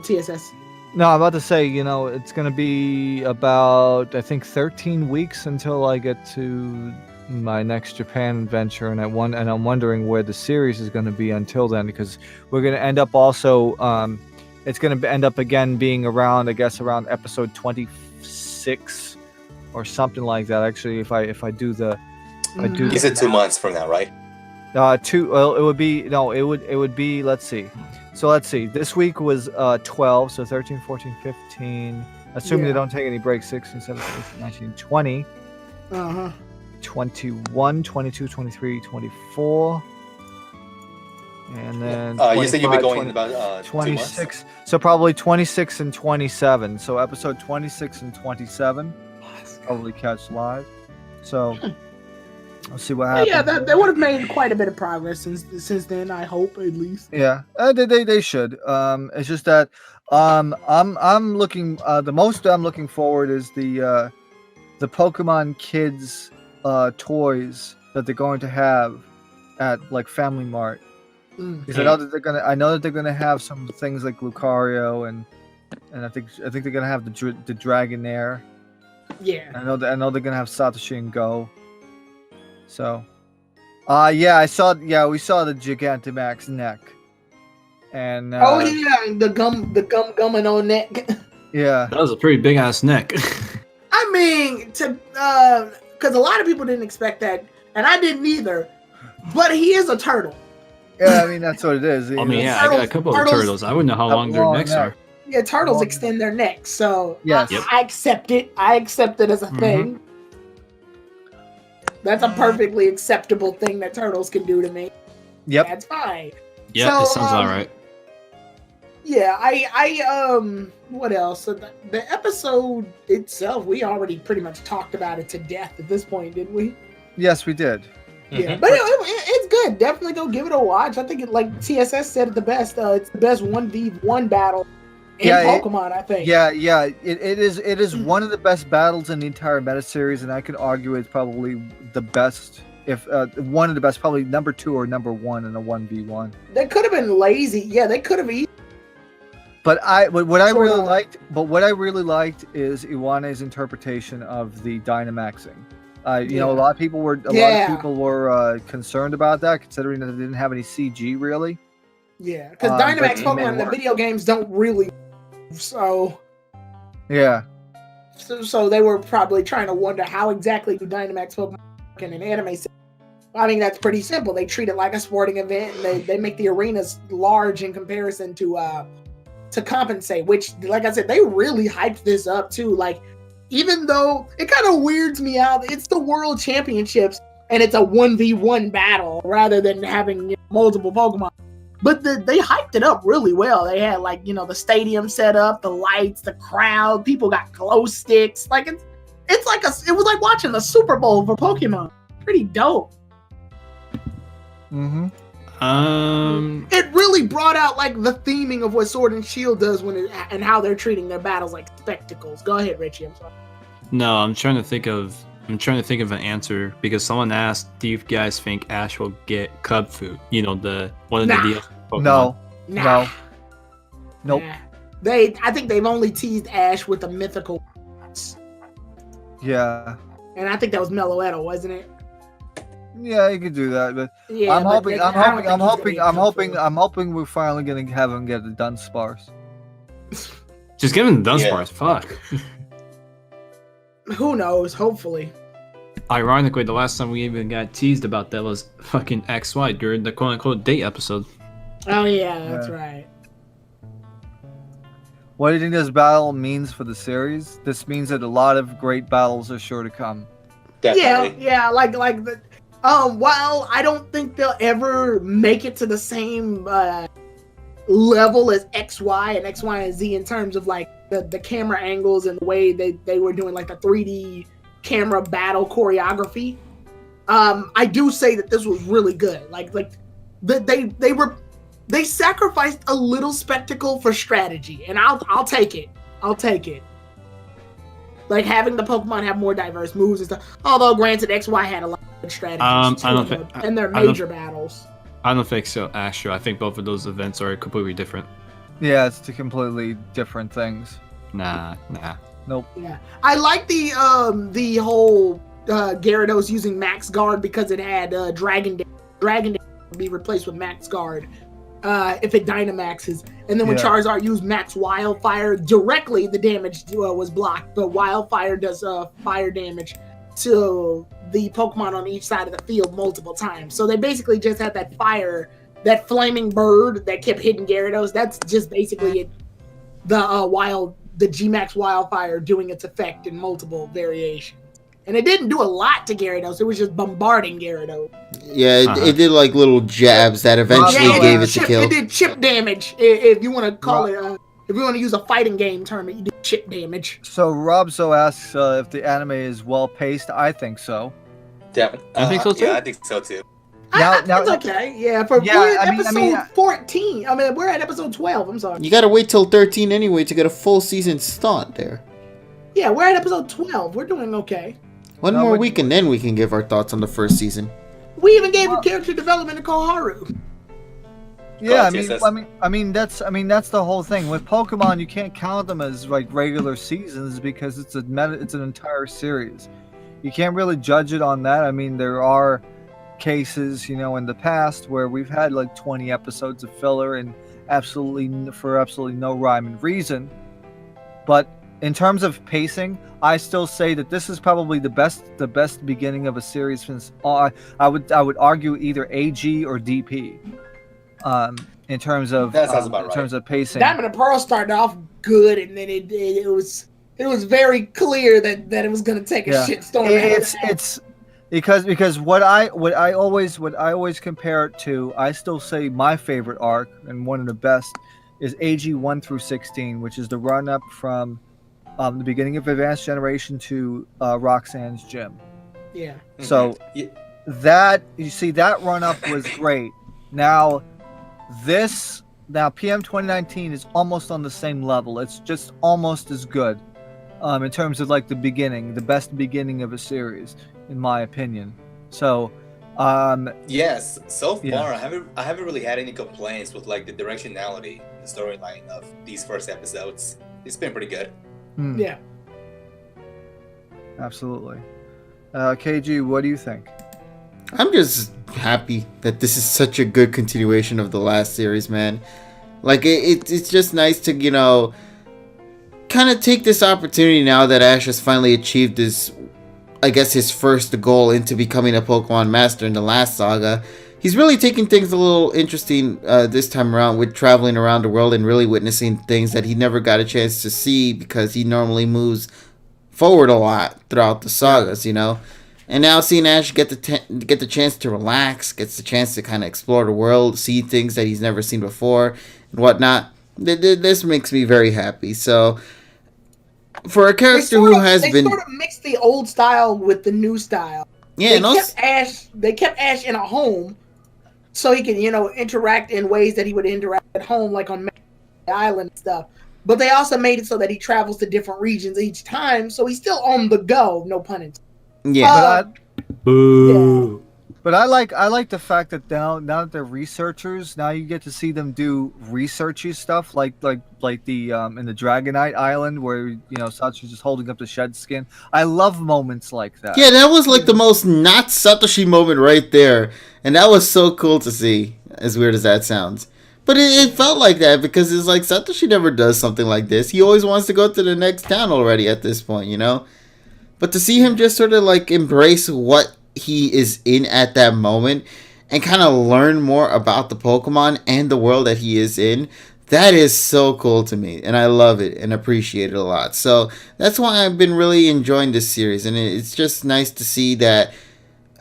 TSS. No, I'm about to say, it's gonna be about I think 13 weeks until I get to my next Japan adventure, and I'm wondering where the series is gonna be until then because we're gonna end up also. It's gonna end up again being around, I guess, around episode 26 or something like that. Actually, if I do the, You said 2 months from now, right? It would be, let's see. So let's see. This week was 12, so 13, 14, 15. Assuming they don't take any breaks, 16, 17, 18, 19, 20. 21, 22, 23, 24. And then you said you'll be going in about 26. 2 months? So probably 26 and 27. So episode 26 and 27 probably catch live. So I'll see what happens. Yeah, they would have made quite a bit of progress since then. I hope, at least. Yeah, they should. It's just that I'm looking. The most I'm looking forward is the Pokemon Kids toys that they're going to have at like Family Mart. Because I know that they're gonna have some things like Lucario and I think they're gonna have the Dragonair. Yeah. I know they're gonna have Satoshi and Go. So, Yeah, I saw. Yeah, we saw the Gigantamax neck. And oh yeah, the gumming on neck. Yeah, that was a pretty big ass neck. I mean, because a lot of people didn't expect that, and I didn't either. But he is a turtle. Yeah, I mean that's what it is. I mean, yeah, I got a couple of turtles. I wouldn't know how long their necks are. Yeah, turtles extend their necks, so yes. I accept it. I accept it as a thing. That's a perfectly acceptable thing that turtles can do to me. Yep, that's fine. Yeah, so, it sounds all right. Yeah, I what else? So the episode itself, we already pretty much talked about it to death at this point, didn't we? Yes, we did. Yeah, but it's good. Definitely go give it a watch. I think like TSS said it the best. It's the best 1v1 battle in Pokemon, I think. Yeah, it is one of the best battles in the entire meta series, and I could argue it's probably the best. If one of the best, probably number 2 or number 1 in a 1v1. They could have been lazy. Yeah, they could have eaten. But what I really liked is Iwane's interpretation of the Dynamaxing. You know, a lot of people were concerned about that, considering that they didn't have any CG really. Yeah, because Dynamax Pokemon in the video games don't really, so. Yeah. So they were probably trying to wonder how exactly do Dynamax Pokemon work in an anime. I mean, that's pretty simple. They treat it like a sporting event, and they make the arenas large in comparison to compensate. Which, like I said, they really hyped this up too. Like, even though it kind of weirds me out, it's the World Championships and it's a 1v1 battle rather than having multiple Pokemon. But they hyped it up really well. They had like the stadium set up, the lights, the crowd, people got glow sticks. Like it was like watching the Super Bowl for Pokemon. Pretty dope. Mm-hmm. It really brought out like the theming of what Sword and Shield does and how they're treating their battles like spectacles. Go ahead, Richie. I'm sorry. No, I'm trying to think of an answer because someone asked, "Do you guys think Ash will get cub food?" You know, the one of the deals. No. Nah. Nope. Nah. I think they've only teased Ash with the mythical. Yeah. And I think that was Meloetta, wasn't it? Yeah, you could do that, but yeah, I'm hoping we're finally gonna have him get the Dunsparce. Just give him the Dunsparce. Fuck. Who knows? Hopefully. Ironically, the last time we even got teased about that was fucking XY during the quote-unquote date episode. Oh yeah, that's right. What do you think this battle means for the series? This means that a lot of great battles are sure to come. Definitely. Yeah, like the. While I don't think they'll ever make it to the same level as XY and XY and Z in terms of like the camera angles and the way they were doing like the 3D camera battle choreography, I do say that this was really good. Like they sacrificed a little spectacle for strategy, and I'll take it. I'll take it. Like having the Pokemon have more diverse moves and stuff. Although granted, XY had a lot of strategies and their major battles. I don't think so, actually. I think both of those events are completely different. Yeah, it's two completely different things. Nah. Nope. Yeah, I like the whole Gyarados using Max Guard because it had Dragon Dance. Dragon Dance would be replaced with Max Guard if it Dynamaxes. And then when Charizard used Max Wildfire, directly the damage was blocked. But Wildfire does fire damage to the Pokemon on each side of the field multiple times. So they basically just had that fire, that flaming bird that kept hitting Gyarados. That's just basically it. The G-Max Wildfire doing its effect in multiple variations. And it didn't do a lot to Gyarados. It was just bombarding Gyarados. Yeah, it did like little jabs that eventually gave it the kill. It did chip damage, if you want to call it. If you want to use a fighting game term, you do chip damage. So Robzo asks if the anime is well paced. I think so. Definitely. I think so too. Yeah, I think so too. I think it's okay. Yeah, we're at episode 14. I mean, we're at episode 12. I'm sorry. You gotta wait till 13 anyway to get a full season start there. Yeah, we're at episode 12. We're doing okay. One more week and then we can give our thoughts on the first season. We even gave a character development to Koharu. Yeah, I mean that's the whole thing. With Pokemon, you can't count them as like regular seasons because it's an entire series. You can't really judge it on that. I mean, there are cases, you know, in the past where we've had like 20 episodes of filler and absolutely no rhyme and reason. But in terms of pacing, I still say that this is probably the best beginning of a series since I would argue either AG or DP. In terms of that sounds about in terms of pacing, Diamond and Pearl started off good, and then it was very clear that it was going to take a shitstorm. It's because what I always compare it to, I still say my favorite arc and one of the best is AG 1 through 16, which is the run up from the beginning of Advanced Generation to Roxanne's gym. Yeah. So that run up was great. Now PM 2019 is almost on the same level. It's just almost as good in terms of like the best beginning of a series, in my opinion. So yes, so far I haven't really had any complaints with like the directionality, the storyline of these first episodes. It's been pretty good. Yeah, absolutely. KG, what do you think? I'm just happy that this is such a good continuation of the last series, man. Like, it's just nice to, you know, kind of take this opportunity now that Ash has finally achieved his, I guess, his first goal into becoming a Pokemon Master in the last saga. He's really taking things a little interesting this time around with traveling around the world and really witnessing things that he never got a chance to see because he normally moves forward a lot throughout the sagas, you know. And now seeing Ash get the chance to relax, gets the chance to kind of explore the world, see things that he's never seen before and whatnot, this makes me very happy. So, for a character they sort of mixed the old style with the new style. Yeah, they kept Ash in a home so he can, you know, interact in ways that he would interact at home, like on the island and stuff. But they also made it so that he travels to different regions each time, so he's still on the go, no pun intended. Yeah. But I like the fact that now that they're researchers, now you get to see them do researchy stuff like the in the Dragonite Island where, you know, Satoshi's just holding up the shed skin. I love moments like that. Yeah, that was like the most not Satoshi moment right there, and that was so cool to see. As weird as that sounds, but it felt like that because it's like Satoshi never does something like this. He always wants to go to the next town already at this point, you know. But to see him just sort of like embrace what he is in at that moment and kind of learn more about the Pokemon and the world that he is in, that is so cool to me. And I love it and appreciate it a lot. So that's why I've been really enjoying this series. And it's just nice to see that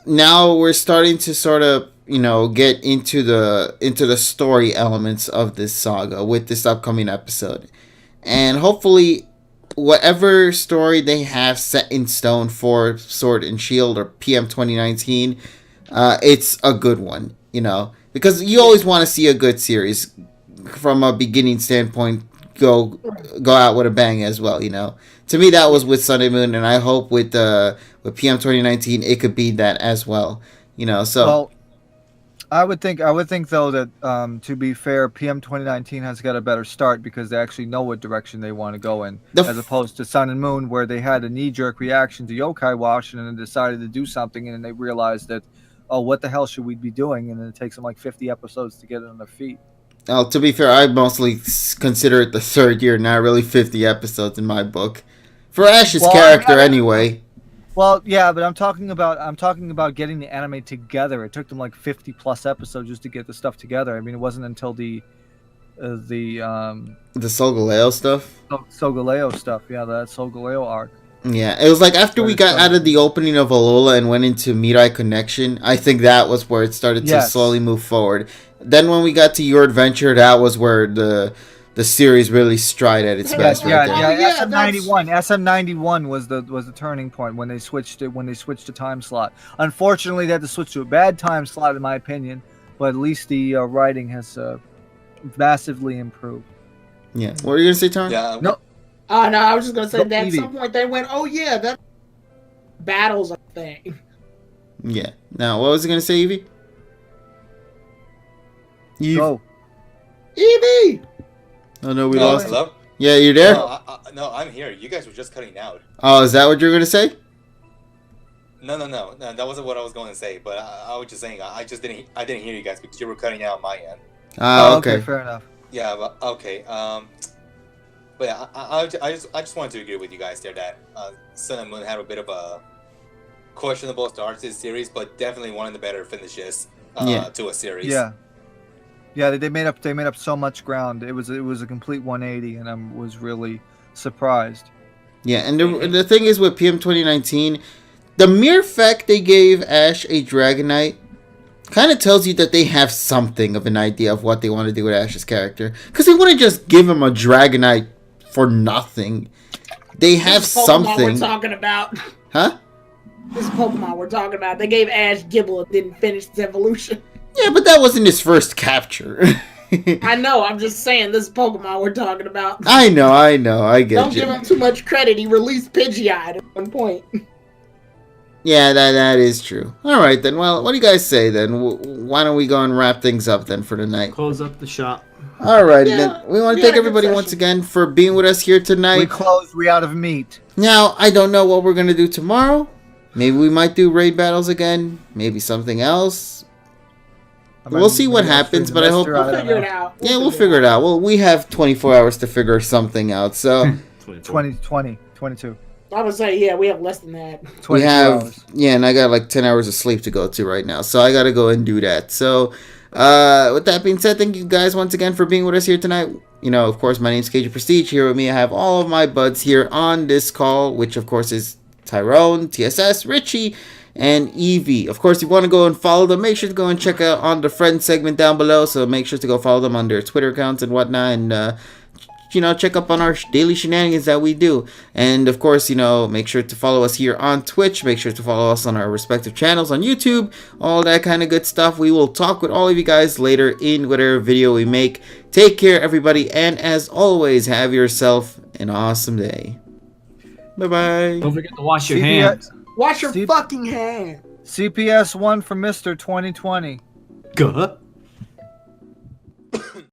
now we're starting to sort of, you know, get into the story elements of this saga with this upcoming episode. And hopefully whatever story they have set in stone for Sword and Shield or PM 2019, it's a good one, you know, because you always want to see a good series from a beginning standpoint go out with a bang as well, you know. To me, that was with Sun and Moon, and I hope with PM 2019 it could be that as well, you know. So. Well, I would think though that to be fair, PM 2019 has got a better start because they actually know what direction they want to go in, as opposed to Sun and Moon, where they had a knee-jerk reaction to Yokai Wash and then decided to do something, and then they realized that, oh, what the hell should we be doing? And then it takes them like 50 episodes to get it on their feet. Well, to be fair, I mostly consider it the third year, not really 50 episodes in my book, for Ash's character anyway. Well, yeah, but I'm talking about getting the anime together. It took them like 50 plus episodes just to get the stuff together. I mean, it wasn't until the Solgaleo stuff. Solgaleo stuff, yeah, that Solgaleo arc. Yeah, it was like after we got out of the opening of Alola and went into Mirai Connection, I think that was where it started to slowly move forward. Then when we got to Your Adventure, that was where the series really stride at its best. SM91 was the turning point when they switched to time slot. Unfortunately, they had to switch to a bad time slot, in my opinion. But at least the writing has massively improved. Yeah. What were you gonna say, Tyrone? Yeah. No. No, I was just gonna say that at some point they went, "Oh yeah, that battles a thing." Yeah. Now, what was he gonna say, Evie? Go. Evie. Oh no, we lost. Hello? Yeah, you there? No, I'm here. You guys were just cutting out. Oh, is that what you were gonna say? No, that wasn't what I was going to say. But I was just saying, I didn't hear you guys because you were cutting out on my end. Okay. Fair enough. Yeah, but okay. But yeah, I just wanted to agree with you guys there that Sun and Moon had a bit of a questionable start to the series, but definitely one of the better finishes to a series. Yeah, they made up so much ground. It was a complete 180, and I was really surprised. Yeah, and the thing is with PM 2019, the mere fact they gave Ash a Dragonite kind of tells you that they have something of an idea of what they want to do with Ash's character. Because they wouldn't just give him a Dragonite for nothing. They have something. We're talking about. Huh? This Pokemon we're talking about. They gave Ash Gibble and didn't finish its evolution. Yeah, but that wasn't his first capture. I know. I'm just saying this Pokemon we're talking about. I know. I get Don't you. give him too much credit. He released Pidgeot at one point. Yeah, that is true. All right, then. Well, what do you guys say, then? Why don't we go and wrap things up, then, for tonight? Close up the shop. All right, then. We want to thank everybody once again for being with us here tonight. We out of meat. Now, I don't know what we're going to do tomorrow. Maybe we might do raid battles again. Maybe something else. We'll see what happens, but I hope... We'll figure it out. We'll figure it out. Well, we have 24 hours to figure something out, so... 22. I would say, yeah, we have less than that. We have... hours. Yeah, and I got like 10 hours of sleep to go to right now, so I got to go and do that. So, with that being said, thank you guys once again for being with us here tonight. You know, of course, my name's Cajun Prestige. Here with me, I have all of my buds here on this call, which, of course, is Tyrone, TSS, Richie, and Evie. Of course, if you want to go and follow them, make sure to go and check out on the friends segment down below. So make sure to go follow them on their Twitter accounts and whatnot, and check up on our daily shenanigans that we do. And of course, make sure to follow us here on Twitch. Make sure to follow us on our respective channels on YouTube. All that kind of good stuff. We will talk with all of you guys later in whatever video we make. Take care, everybody, and as always, have yourself an awesome day. Bye-bye. Don't forget to wash your hands. Wash your fucking hands. CPS 1 for Mr. 2020. Good.